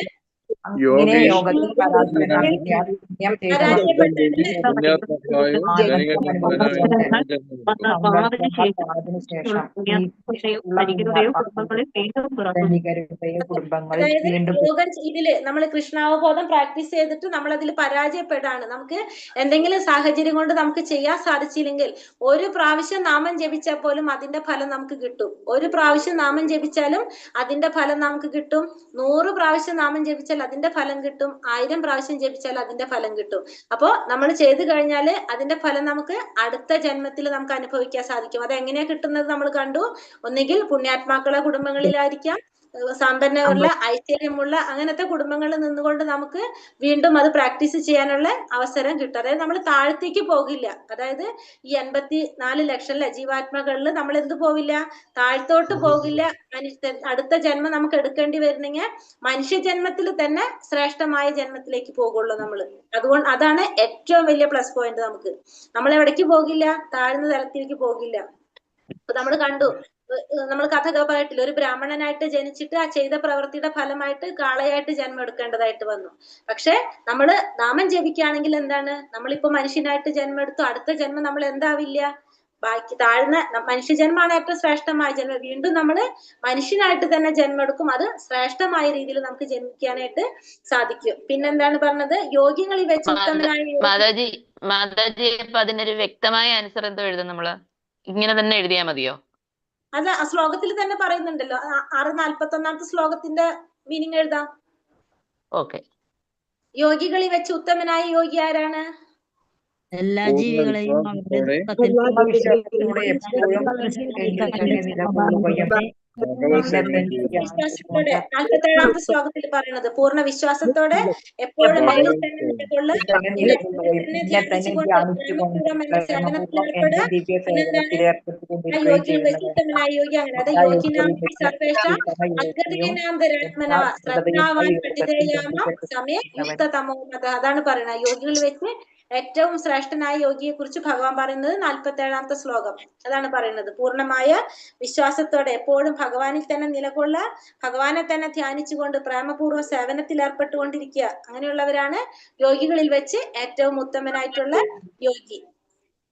ഇതില് നമ്മൾ കൃഷ്ണാവബോധം പ്രാക്ടീസ് ചെയ്തിട്ട് നമ്മൾ അതിൽ പരാജയപ്പെടാണ്. നമുക്ക് എന്തെങ്കിലും സാഹചര്യം കൊണ്ട് നമുക്ക് ചെയ്യാൻ സാധിച്ചില്ലെങ്കിൽ 1 പ്രാവശ്യം നാമം ജപിച്ചാൽ പോലും അതിന്റെ ഫലം നമുക്ക് കിട്ടും. 1 പ്രാവശ്യം നാമം ജപിച്ചാലും അതിന്റെ ഫലം നമുക്ക് കിട്ടും. 100 പ്രാവശ്യം നാമം ജപിച്ചാൽ അതിന്റെ ഫലം കിട്ടും. 1000 പ്രാവശ്യം ജപിച്ചാൽ അതിന്റെ ഫലം കിട്ടും. അപ്പോ നമ്മൾ ചെയ്തു കഴിഞ്ഞാല് അതിന്റെ ഫലം നമുക്ക് അടുത്ത ജന്മത്തിൽ നമുക്ക് അനുഭവിക്കാൻ സാധിക്കും. അത് എങ്ങനെയാ കിട്ടുന്നത് നമ്മൾ കണ്ടു. ഒന്നുകിൽ പുണ്യാത്മാക്കളെ കുടുംബങ്ങളിലായിരിക്കാം, സമ്പന്നമുള്ള ഐശ്വര്യമുള്ള അങ്ങനത്തെ കുടുംബങ്ങളിൽ നിന്നുകൊണ്ട് നമുക്ക് വീണ്ടും അത് പ്രാക്ടീസ് ചെയ്യാനുള്ള അവസരം കിട്ടും. അതായത് നമ്മൾ താഴത്തേക്ക് പോകില്ല. അതായത് ഈ 84 ലക്ഷം ജീവാത്മകളിൽ നമ്മൾ എന്ത് പോവില്ല? താഴത്തോട്ട് പോകില്ല. അടുത്ത ജന്മം നമുക്ക് എടുക്കേണ്ടി വരുന്നെങ്കിൽ മനുഷ്യജന്മത്തിൽ തന്നെ ശ്രേഷ്ഠമായ ജന്മത്തിലേക്ക് പോകുള്ളൂ നമ്മൾ. അതുകൊണ്ട് അതാണ് ഏറ്റവും വലിയ പ്ലസ് പോയിന്റ്. നമ്മൾ എവിടേക്ക് പോകില്ല? താഴ്ന്ന തലത്തിലേക്ക് പോകില്ല. അപ്പൊ നമ്മൾ കണ്ടു, നമ്മൾ കഥ പറയട്ടില്ല, ഒരു ബ്രാഹ്മണനായിട്ട് ജനിച്ചിട്ട് ആ ചെയ്ത പ്രവൃത്തിയുടെ ഫലമായിട്ട് കാളയായിട്ട് ജന്മം എടുക്കേണ്ടതായിട്ട് വന്നു. പക്ഷെ നമ്മള് നാമം ജപിക്കുകയാണെങ്കിൽ എന്താണ്? നമ്മളിപ്പോ മനുഷ്യനായിട്ട് ജന്മം എടുത്തു. അടുത്ത ജന്മം നമ്മൾ എന്താവില്ല? ബാക്കി താഴ്ന്ന മനുഷ്യജന്മമാണ് ഏറ്റവും ശ്രേഷ്ഠമായ ജന്മം. വീണ്ടും നമ്മള് മനുഷ്യനായിട്ട് തന്നെ ജന്മം എടുക്കും. അത് ശ്രേഷ്ഠമായ രീതിയിൽ നമുക്ക് ജനിക്കാനായിട്ട് സാധിക്കും. പിന്നെന്താണ് പറഞ്ഞത്? യോഗികളിൽ വെച്ച് ഉത്തമനായ മാതാജി അപ്പൊ അതിനൊരു വ്യക്തമായ ആൻസർ എന്തോ എഴുതും നമ്മള്? ഇങ്ങനെ തന്നെ എഴുതിയാ മതിയോ? അത് ആ ശ്ലോകത്തിൽ തന്നെ പറയുന്നുണ്ടല്ലോ. 641 ശ്ലോകത്തിന്റെ മീനിങ് എഴുതാം. ഓക്കെ. യോഗികളിൽ വെച്ച് ഉത്തമനായ യോഗി ആരാണ്? എല്ലാ ജീവികളെയും വിശ്വാസത്തോടെ 47 ശ്ലോകത്തിൽ പറയുന്നത് പൂർണ്ണ വിശ്വാസത്തോടെ എപ്പോഴും അതാണ് പറയുന്നത്. യോഗികളിൽ വെച്ച് ഏറ്റവും ശ്രേഷ്ഠനായ യോഗിയെ കുറിച്ച് ഭഗവാൻ പറയുന്നത് 47 ശ്ലോകം. അതാണ് പറയുന്നത്. പൂർണ്ണമായ വിശ്വാസത്തോടെ എപ്പോഴും ഭഗവാനിൽ തന്നെ നിലകൊള്ള, ഭഗവാനെ തന്നെ ധ്യാനിച്ചുകൊണ്ട് പ്രേമപൂർവ്വം സേവനത്തിൽ ഏർപ്പെട്ടുകൊണ്ടിരിക്കുക. അങ്ങനെയുള്ളവരാണ് യോഗികളിൽ വെച്ച് ഏറ്റവും ഉത്തമനായിട്ടുള്ള യോഗി.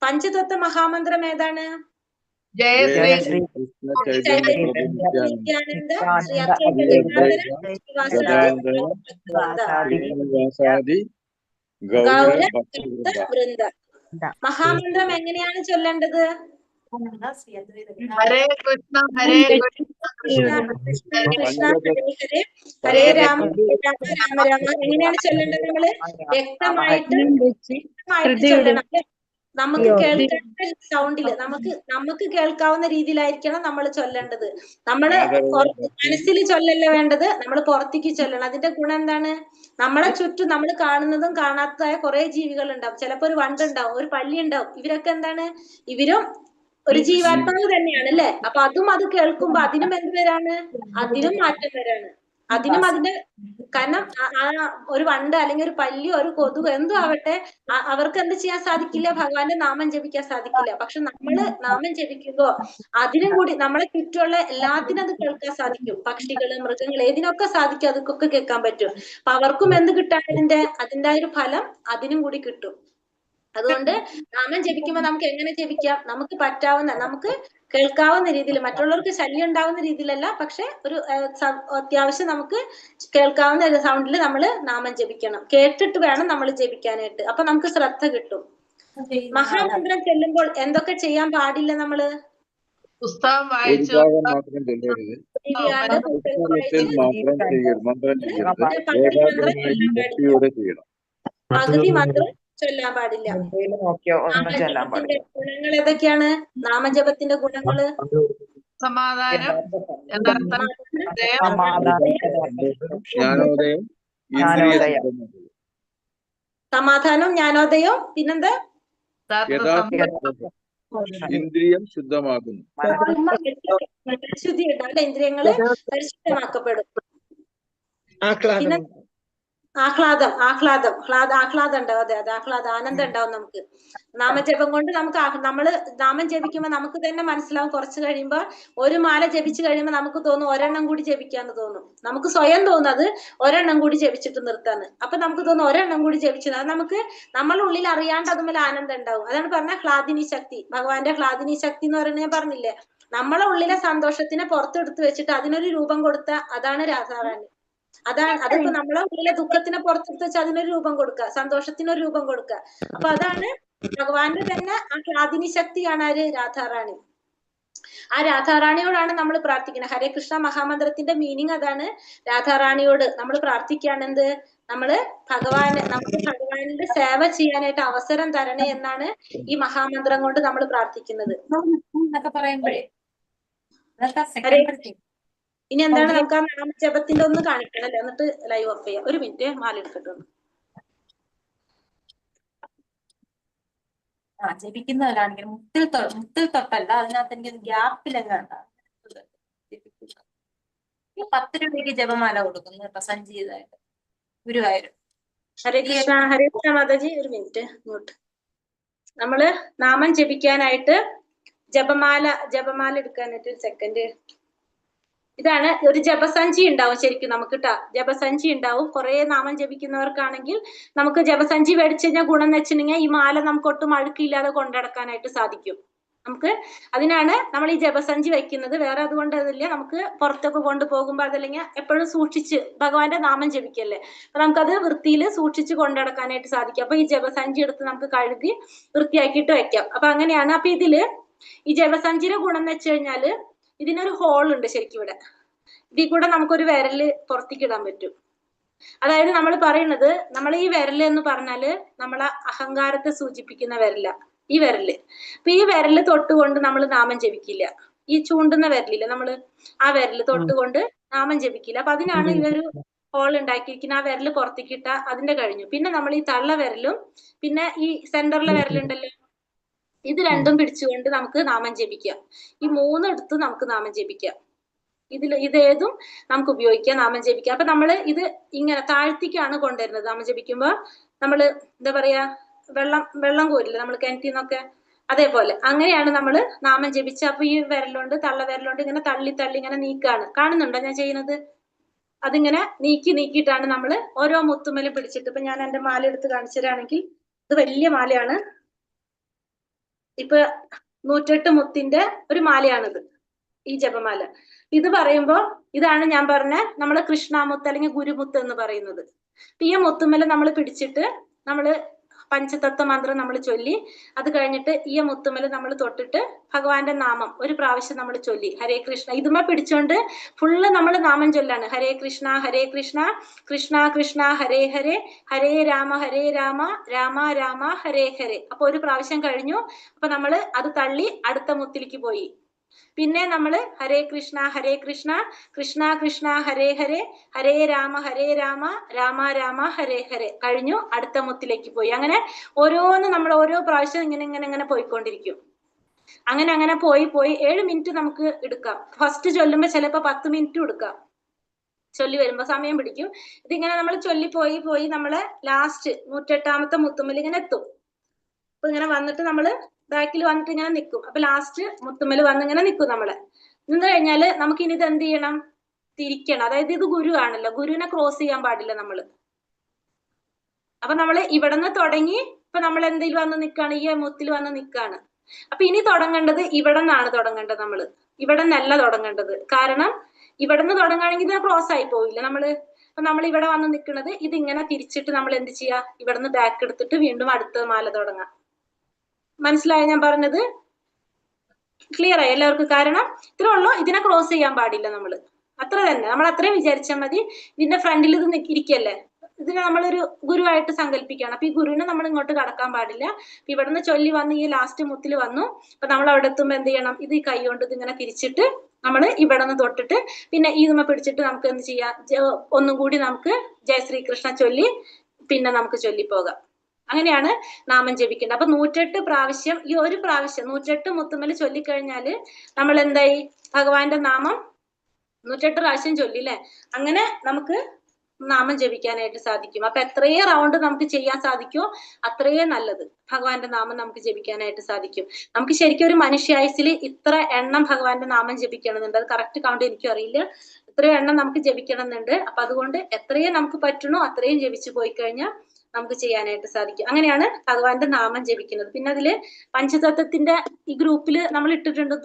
പഞ്ചതത്വ മഹാമന്ത്രം ഏതാണ്? ജയ ജയ ശ്രീ ശ്രീ കൃഷ്ണ ചൈതന്യ പ്രഭു നിത്യാനന്ദ ശ്രീ നിത്യാനന്ദ അദ്വൈത ഗദാധര ശ്രീനിവാസാദി ഗൗര ഗൗര ഭക്തവൃന്ദ. വൃന്ദ. മഹാമന്ത്രം എങ്ങനെയാണ് ചൊല്ലേണ്ടത്? ഹരേ കൃഷ്ണ ഹരേ കൃഷ്ണ കൃഷ്ണ കൃഷ്ണ ഹരേ ഹരേ ഹരേ രാമ രാമ രാമ രാമ. എങ്ങനെയാണ് ചൊല്ലേണ്ടത്? നമ്മള് വ്യക്തമായിട്ട് ചൊല്ലണം. നമുക്ക് കേൾക്കേണ്ട സൗണ്ടില് നമുക്ക് കേൾക്കാവുന്ന രീതിയിലായിരിക്കണം നമ്മൾ ചൊല്ലേണ്ടത്. നമ്മള് മനസ്സിൽ ചൊല്ലല്ല വേണ്ടത്, നമ്മൾ പുറത്തേക്ക് ചൊല്ലണം. അതിന്റെ ഗുണം എന്താണ്? നമ്മളെ ചുറ്റും നമ്മൾ കാണുന്നതും കാണാത്തതായ കുറെ ജീവികൾ ഉണ്ടാവും. ചിലപ്പോ ഒരു വണ്ട് ഉണ്ടാവും, ഒരു പല്ലി ഉണ്ടാവും. ഇവരൊക്കെ എന്താണ്? ഇവരും ഒരു ജീവാത്മാവ് തന്നെയാണ് അല്ലെ? അപ്പൊ അതും അത് കേൾക്കുമ്പോ അതിനും എന്ത് വരാണ്? അതിനും മാറ്റം വരാണ്. അതിനും അതിന്റെ കാരണം ഒരു വണ്ട് അല്ലെങ്കിൽ ഒരു പല്ലിയോ ഒരു കൊതുകോ എന്തോ ആവട്ടെ, അവർക്ക് എന്ത് ചെയ്യാൻ സാധിക്കില്ല? ഭഗവാന്റെ നാമം ജപിക്കാൻ സാധിക്കില്ല. പക്ഷെ നമ്മള് നാമം ജപിക്കുമ്പോ അതിനും കൂടി നമ്മളെ ചുറ്റുമുള്ള എല്ലാത്തിനും അത് കേൾക്കാൻ സാധിക്കും. പക്ഷികള്, മൃഗങ്ങൾ, ഏതിനൊക്കെ സാധിക്കും, അതൊക്കെ കേൾക്കാൻ പറ്റും. അപ്പൊ അവർക്കും എന്ത് കിട്ടാൻ അതിന്റെ ഒരു ഫലം അതിനും കൂടി കിട്ടും. അതുകൊണ്ട് നാമം ജപിക്കുമ്പോ നമുക്ക് എങ്ങനെ ജപിക്കാം? നമുക്ക് പറ്റാവുന്ന, നമുക്ക് കേൾക്കാവുന്ന രീതിയിൽ, മറ്റുള്ളവർക്ക് ശല്യം ഉണ്ടാവുന്ന രീതിയിലല്ല, പക്ഷെ ഒരു അത്യാവശ്യം നമുക്ക് കേൾക്കാവുന്ന സൗണ്ടിൽ നമ്മൾ നാമം ജപിക്കണം. കേട്ടിട്ട് വേണം നമ്മൾ ജപിക്കാനായിട്ട്. അപ്പൊ നമുക്ക് ശ്രദ്ധ കിട്ടും. മഹാമന്ത്രം ചെല്ലുമ്പോൾ എന്തൊക്കെ ചെയ്യാൻ പാടില്ല? നമ്മള് പുസ്തകം ഒരു ഭാഗം മാത്രം ചൊല്ലരുത്, പുസ്തകത്തിൽ മാത്രം ചെയ്യരുത്, മന്ത്രം ചെയ്യരുത്, ഏകാഗ്രമായി ഭക്തിയോടെ ചെയ്യണം. പകുതി മാത്രം ചൊല്ലാൻ പാടില്ല. നോക്കിയോ ഒന്നും ചൊല്ലാൻ പാടില്ല. ഗുണങ്ങൾ ഏതൊക്കെയാണ്? നാമജപത്തിന്റെ ഗുണങ്ങള് സമാധാനം, ജ്ഞാനോദയം, ഇന്ദ്രിയ ശുദ്ധമാകുന്നു. സമാധാനം, ജ്ഞാനോദയം, പിന്നെന്താ? ഇന്ദ്രിയം ശുദ്ധമാകുന്നു. പരിശുദ്ധി ഉണ്ടാവില്ല, ഇന്ദ്രിയങ്ങള് പരിശുദ്ധമാക്കപ്പെടും. പിന്നെ ആഹ്ലാദം ഉണ്ടാവും. അതെ, ആഹ്ലാദം, ആനന്ദം ഉണ്ടാവും നമുക്ക്. നാമജപം കൊണ്ട് നമ്മള് നാമം ജപിക്കുമ്പോ നമുക്ക് തന്നെ മനസ്സിലാവും. കുറച്ച് കഴിയുമ്പോ ഒരു മാല ജപിച്ചു കഴിയുമ്പോ നമുക്ക് തോന്നും ഒരെണ്ണം കൂടി ജപിക്കാന്ന് തോന്നും. നമുക്ക് സ്വയം തോന്നുന്നത് ഒരെണ്ണം കൂടി ജപിച്ചിട്ട് നിർത്താന്ന്. അപ്പൊ നമുക്ക് തോന്നും ഒരെണ്ണം കൂടി ജപിച്ചു. അത് നമുക്ക് നമ്മളുള്ളിൽ അറിയാണ്ട് അതുപോലെ ആനന്ദം ഉണ്ടാവും. അതാണ് പറഞ്ഞ ഹ്ലാദിനി ശക്തി. ഭഗവാന്റെ ഹ്ലാദിനി ശക്തി എന്ന് പറയുന്നത് ഞാൻ പറഞ്ഞില്ലേ, നമ്മളെ ഉള്ളിലെ സന്തോഷത്തിനെ പുറത്തെടുത്ത് വെച്ചിട്ട് അതിനൊരു രൂപം കൊടുത്ത അതാണ് രാധാറാണി. അതിപ്പോ നമ്മളെ ഉള്ളിലെ ദുഃഖത്തിനെ പുറത്തെടുത്ത് വെച്ച് അതിനൊരു രൂപം കൊടുക്കുക, സന്തോഷത്തിനൊരു രൂപം കൊടുക്കുക. അപ്പൊ അതാണ് ഭഗവാന്റെ തന്നെ ആ ഹ്ലാദിനി ശക്തിയാണ് ആര്? രാധാറാണി. ആ രാധാറാണിയോടാണ് നമ്മൾ പ്രാർത്ഥിക്കുന്നത്. ഹരേ കൃഷ്ണ മഹാമന്ത്രത്തിന്റെ മീനിങ് അതാണ്. രാധാറാണിയോട് നമ്മൾ പ്രാർത്ഥിക്കുകയാണെന്ത്? നമുക്ക് ഭഗവാന്റെ സേവ ചെയ്യാനായിട്ട് അവസരം തരണേ എന്നാണ് ഈ മഹാമന്ത്രം കൊണ്ട് നമ്മൾ പ്രാർത്ഥിക്കുന്നത്. ഇനി എന്താണ്? നമുക്ക് ആ നാമജപത്തിന്റെ ഒന്ന് കാണിക്കണല്ലോ, എന്നിട്ട് ലൈവ് ഓഫ് ചെയ്യാം. ഒരു മിനിറ്റ്, മാല എടുക്കട്ടെ. ജപിക്കുന്നവരാണെങ്കിൽ മുത്തിൽ തൊട്ടല്ല, അതിനകത്ത് എനിക്കൊരു ഗ്യാപ്പിലെങ്ങാണ്ട 10 രൂപയ്ക്ക് ജപമാല കൊടുക്കുന്നു കേട്ടോ, സഞ്ജീതായിട്ട്, ഗുരുവായൂർ. ഹരേ കൃഷ്ണ, ഹരേ കൃഷ്ണ മാതാജി. ഒരു മിനിറ്റ് ഇങ്ങോട്ട്. നമ്മള് നാമം ജപിക്കാനായിട്ട് ജപമാല എടുക്കാനായിട്ട് ഒരു സെക്കൻഡ്. ഇതാണ് ഒരു ജപസഞ്ചി ഉണ്ടാവും ശരിക്കും നമുക്ക് ജപസഞ്ചി ഉണ്ടാവും. കുറെ നാമം ജപിക്കുന്നവർക്കാണെങ്കിൽ നമുക്ക് ജപസഞ്ചി മേടിച്ചു കഴിഞ്ഞാൽ ഗുണം എന്ന് വെച്ചിട്ടുണ്ടെങ്കിൽ ഈ മാല നമുക്ക് ഒട്ടും അഴുക്കില്ലാതെ കൊണ്ടടക്കാനായിട്ട് സാധിക്കും. നമുക്ക് അതിനാണ് നമ്മൾ ഈ ജപസഞ്ചി വെക്കുന്നത്. വേറെ അതുകൊണ്ട് അതില്ല. നമുക്ക് പുറത്തൊക്കെ കൊണ്ടുപോകുമ്പോൾ അതല്ലെങ്കിൽ എപ്പോഴും സൂക്ഷിച്ച് ഭഗവാന്റെ നാമം ജപിക്കല്ലേ, അപ്പൊ നമുക്കത് വൃത്തിയിൽ സൂക്ഷിച്ച് കൊണ്ടടക്കാനായിട്ട് സാധിക്കും. അപ്പൊ ഈ ജപസഞ്ചി എടുത്ത് നമുക്ക് കഴുകി വൃത്തിയാക്കിയിട്ട് വെക്കാം. അപ്പൊ അങ്ങനെയാണ്. അപ്പൊ ഈ ജപസഞ്ചിയുടെ ഗുണം എന്ന് വെച്ച് കഴിഞ്ഞാല് ഇതിനൊരു ഹോൾ ഉണ്ട് ശരിക്കും ഇവിടെ. ഇതിൽ കൂടെ നമുക്കൊരു വിരല് പുറത്തേക്ക് ഇടാൻ പറ്റും. അതായത് നമ്മൾ പറയുന്നത്, നമ്മൾ ഈ വിരല് എന്ന് പറഞ്ഞാല് നമ്മളെ അഹങ്കാരത്തെ സൂചിപ്പിക്കുന്ന വിരല ഈ വിരല്. അപ്പൊ ഈ വിരല് തൊട്ടുകൊണ്ട് നമ്മൾ നാമം ജപിക്കില്ല. ഈ ചൂണ്ടുന്ന വിരലില്ല, നമ്മള് ആ വിരല് തൊട്ടുകൊണ്ട് നാമം ജപിക്കില്ല. അപ്പൊ അതിനാണ് ഇവര് ഹോൾ ഉണ്ടാക്കിയിരിക്കുന്ന. ആ വിരല് പുറത്തേക്ക് ഇട്ട അതിന്റെ കഴിഞ്ഞു. പിന്നെ നമ്മൾ ഈ തള്ള വിരലും പിന്നെ ഈ സെന്ററിലെ വിരലുണ്ടല്ലോ, ഇത് രണ്ടും പിടിച്ചുകൊണ്ട് നമുക്ക് നാമം ജപിക്കാം. ഈ 3 എടുത്ത് നമുക്ക് നാമം ജപിക്കാം. ഇതേതും നമുക്ക് ഉപയോഗിക്കാം, നാമം ജപിക്കാം. അപ്പൊ നമ്മള് ഇത് ഇങ്ങനെ താഴ്ത്തിക്കാണ് കൊണ്ടുവരുന്നത്. നാമം ജപിക്കുമ്പോ നമ്മള് എന്താ പറയാ, വെള്ളം കോരില്ല നമ്മൾ കിണറ്റിൽ നിന്നൊക്കെ, അതേപോലെ അങ്ങനെയാണ് നമ്മള് നാമം ജപിച്ച. അപ്പൊ ഈ വിരലുകൊണ്ട് തള്ള വിരലുകൊണ്ട് ഇങ്ങനെ തള്ളി ഇങ്ങനെ കാണുന്നുണ്ടോ ഞാൻ ചെയ്യുന്നത്? അതിങ്ങനെ നീക്കിയിട്ടാണ് നമ്മള് ഓരോ മുത്തുമലും പിടിച്ചിട്ട്. ഇപ്പൊ ഞാൻ എന്റെ മാല എടുത്ത് കാണിച്ചു തരാണെങ്കിൽ ഇത് വലിയ മാലയാണ്. ഇപ്പൊ 108 മുത്തിന്റെ ഒരു മാലയാണിത്, ഈ ജപമാല. ഇത് പറയുമ്പോ ഇതാണ് ഞാൻ പറഞ്ഞ നമ്മള് കൃഷ്ണാമുത്ത് അല്ലെങ്കിൽ ഗുരുമുത്ത് എന്ന് പറയുന്നത്. ഈ മുത്തുമ്മല് നമ്മൾ പിടിച്ചിട്ട് നമ്മള് പഞ്ചതത്വ മന്ത്രം നമ്മൾ ചൊല്ലി, അത് കഴിഞ്ഞിട്ട് ഈ മുത്തുമ്മല് നമ്മൾ തൊട്ടിട്ട് ഭഗവാന്റെ നാമം ഒരു പ്രാവശ്യം നമ്മൾ ചൊല്ലി, ഹരേ കൃഷ്ണ. ഇതുമ്മ പിടിച്ചോണ്ട് ഫുള്ള് നമ്മൾ നാമം ചൊല്ലാണ്. ഹരേ കൃഷ്ണ കൃഷ്ണ കൃഷ്ണ ഹരേ ഹരേ, ഹരേ രാമ രാമ രാമ ഹരേ ഹരേ. അപ്പൊ ഒരു പ്രാവശ്യം കഴിഞ്ഞു. അപ്പൊ നമ്മള് അത് തള്ളി അടുത്ത മുത്തിലേക്ക് പോയി. പിന്നെ നമ്മള് ഹരേ കൃഷ്ണ കൃഷ്ണ കൃഷ്ണ ഹരേ ഹരേ, ഹരേ രാമ രാമ രാമ ഹരേ ഹരേ കഴിഞ്ഞു. അടുത്ത മുത്തിലേക്ക് പോയി. അങ്ങനെ ഓരോന്ന് നമ്മൾ ഓരോ പ്രാവശ്യം ഇങ്ങനെ പോയിക്കൊണ്ടിരിക്കും. അങ്ങനെ പോയി 7 മിനിറ്റ് നമുക്ക് എടുക്കാം. ഫസ്റ്റ് ചൊല്ലുമ്പോ ചിലപ്പോ 10 മിനിറ്റും എടുക്കാം. ചൊല്ലി വരുമ്പോ സമയം പിടിക്കും. ഇതിങ്ങനെ നമ്മൾ ചൊല്ലി പോയി നമ്മള് ലാസ്റ്റ് 108ാമത്തെ മുത്തുമ്മൽ ഇങ്ങനെ എത്തും. അപ്പൊ ഇങ്ങനെ വന്നിട്ട് നമ്മള് ബാക്കിൽ വന്നിട്ട് ഇങ്ങനെ നിൽക്കും. അപ്പൊ ലാസ്റ്റ് മുത്തുമ്മൽ വന്ന് ഇങ്ങനെ നിൽക്കും. നമ്മള് നിന്ന് കഴിഞ്ഞാല് നമുക്ക് ഇനി ഇത് എന്ത് ചെയ്യണം? തിരിക്കണം. അതായത് ഇത് ഗുരു ആണല്ലോ, ഗുരുവിനെ ക്രോസ് ചെയ്യാൻ പാടില്ല നമ്മള്. അപ്പൊ നമ്മള് ഇവിടുന്ന് തുടങ്ങി ഇപ്പൊ നമ്മൾ എന്തെങ്കിലും വന്ന് നിൽക്കാണ്, ഈ മുത്തിൽ വന്ന് നിൽക്കാണ്. അപ്പൊ ഇനി തുടങ്ങേണ്ടത് ഇവിടെ നിന്നാണ് തുടങ്ങേണ്ടത്. നമ്മള് ഇവിടെ നിന്നല്ല തുടങ്ങേണ്ടത്. കാരണം ഇവിടെ നിന്ന് തുടങ്ങുകയാണെങ്കിൽ ഇത് ക്രോസ് ആയി പോവില്ല നമ്മള്. അപ്പൊ നമ്മൾ ഇവിടെ വന്ന് നിൽക്കുന്നത് ഇതിങ്ങനെ തിരിച്ചിട്ട് നമ്മൾ എന്ത് ചെയ്യാ? ഇവിടുന്ന് ബാക്ക് എടുത്തിട്ട് വീണ്ടും അടുത്ത മാല തുടങ്ങാം. മനസ്സിലായോ ഞാൻ പറഞ്ഞത്? ക്ലിയർ ആയി എല്ലാവർക്കും? കാരണം ഇത്രേ ഉള്ളൂ, ഇതിനെ ക്രോസ് ചെയ്യാൻ പാടില്ല നമ്മള്. അത്ര തന്നെ, നമ്മൾ അത്രയും വിചാരിച്ചാൽ മതി. ഇതിന്റെ ഫ്രണ്ടിൽ ഇത് ഇരിക്കല്ലേ, ഇതിനെ നമ്മളൊരു ഗുരുവായിട്ട് സങ്കല്പിക്കുകയാണ്. അപ്പൊ ഈ ഗുരുവിനെ നമ്മൾ ഇങ്ങോട്ട് കടക്കാൻ പാടില്ല. ഇവിടുന്ന് ചൊല്ലി വന്ന് ഈ ലാസ്റ്റ് മുത്തിൽ വന്നു. അപ്പൊ നമ്മൾ അവിടെ എത്തുമ്പോ എന്ത് ചെയ്യണം? ഇത് ഈ കൈ കൊണ്ട് ഇതിങ്ങനെ തിരിച്ചിട്ട് നമ്മൾ ഇവിടെ നിന്ന് തൊട്ടിട്ട് പിന്നെ ഈ നമ്മ പിടിച്ചിട്ട് നമുക്ക് എന്ത് ചെയ്യാം? ഒന്നും കൂടി നമുക്ക് ജയ ശ്രീകൃഷ്ണ ചൊല്ലി പിന്നെ നമുക്ക് ചൊല്ലിപ്പോകാം. അങ്ങനെയാണ് നാമം ജപിക്കേണ്ടത്. അപ്പൊ 108 പ്രാവശ്യം, ഈ ഒരു പ്രാവശ്യം 108 മുത്തുമ്മൽ ചൊല്ലിക്കഴിഞ്ഞാല് നമ്മൾ എന്തായി? ഭഗവാന്റെ നാമം 108 പ്രാവശ്യം ചൊല്ലില്ലേ? അങ്ങനെ നമുക്ക് നാമം ജപിക്കാനായിട്ട് സാധിക്കും. അപ്പൊ എത്രയേ റൗണ്ട് നമുക്ക് ചെയ്യാൻ സാധിക്കുമോ അത്രയും നല്ലത്. ഭഗവാന്റെ നാമം നമുക്ക് ജപിക്കാനായിട്ട് സാധിക്കും. നമുക്ക് ശരിക്കും ഒരു മനുഷ്യായുസിൽ ഇത്ര എണ്ണം ഭഗവാന്റെ നാമം ജപിക്കണമെന്നുണ്ട്. അത് കറക്റ്റ് കൗണ്ട് എനിക്കും അറിയില്ല. ഇത്രയും എണ്ണം നമുക്ക് ജപിക്കണമെന്നുണ്ട്. അപ്പൊ അതുകൊണ്ട് എത്രയും നമുക്ക് പറ്റണോ അത്രയും ജപിച്ചു പോയി കഴിഞ്ഞാൽ നമുക്ക് ചെയ്യാനായിട്ട് സാധിക്കും. അങ്ങനെയാണ് ഭഗവാന്റെ നാമം ജപിക്കുന്നത്. പിന്നെ അതില് പഞ്ചതത്വത്തിന്റെ ഈ ഗ്രൂപ്പിൽ നമ്മൾ ഇട്ടിട്ടുണ്ട്